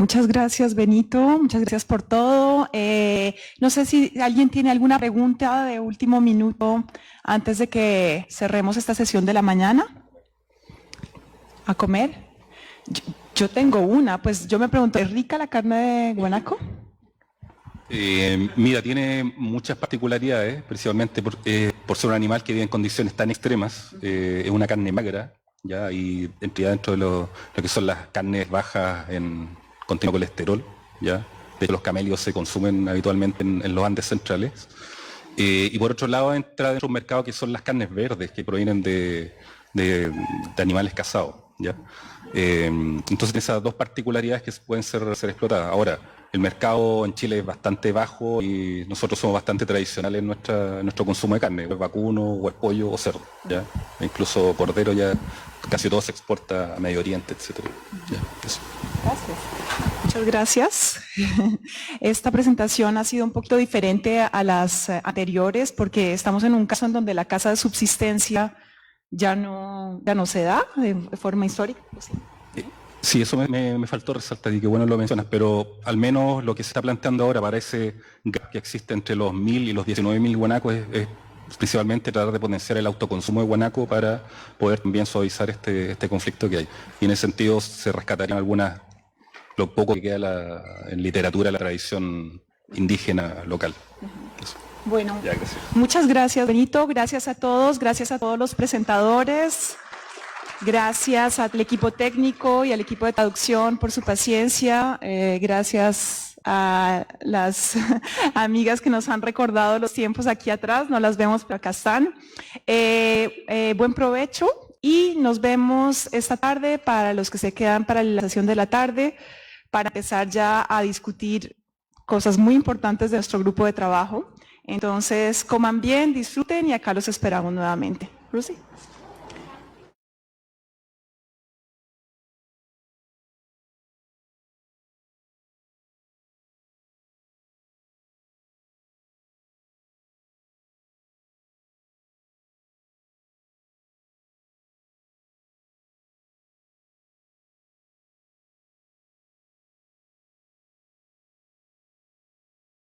Muchas gracias, Benito. Muchas gracias por todo. No sé si alguien tiene alguna pregunta de último minuto antes de que cerremos esta sesión de la mañana. ¿A comer? Yo tengo una. Pues yo me pregunto, ¿es rica la carne de guanaco? Mira, tiene muchas particularidades, principalmente por ser un animal que vive en condiciones tan extremas. Es una carne magra, ¿ya? Y entra dentro de lo que son las carnes bajas en contenido colesterol, ¿ya? De hecho, los camelios se consumen habitualmente en los Andes centrales. Y por otro lado, entra dentro de un mercado que son las carnes verdes, que provienen de animales cazados, ¿ya? Entonces, esas dos particularidades que pueden ser explotadas. Ahora, el mercado en Chile es bastante bajo y nosotros somos bastante tradicionales en nuestro consumo de carne, o es vacuno, o es pollo, o cerdo, ¿ya? E incluso cordero ya casi todo se exporta a Medio Oriente, etc. ¿Ya? Eso. Gracias. Muchas gracias. Esta presentación ha sido un poquito diferente a las anteriores porque estamos en un caso en donde la casa de subsistencia ya no se da de forma histórica. Sí, eso me faltó resaltar y qué bueno lo mencionas, pero al menos lo que se está planteando ahora para ese gap que existe entre los 1.000 y los 19.000 guanacos es principalmente tratar de potenciar el autoconsumo de guanaco para poder también suavizar este conflicto que hay. Y en ese sentido se rescatarían lo poco que queda en literatura, la tradición indígena local. Eso. Bueno, Ya, gracias. Muchas gracias, Benito. Gracias a todos los presentadores. Gracias al equipo técnico y al equipo de traducción por su paciencia. Gracias a las amigas que nos han recordado los tiempos aquí atrás. No las vemos, pero acá están. Buen provecho y nos vemos esta tarde para los que se quedan para la sesión de la tarde, para empezar ya a discutir cosas muy importantes de nuestro grupo de trabajo. Entonces, coman bien, disfruten y acá los esperamos nuevamente. Lucy.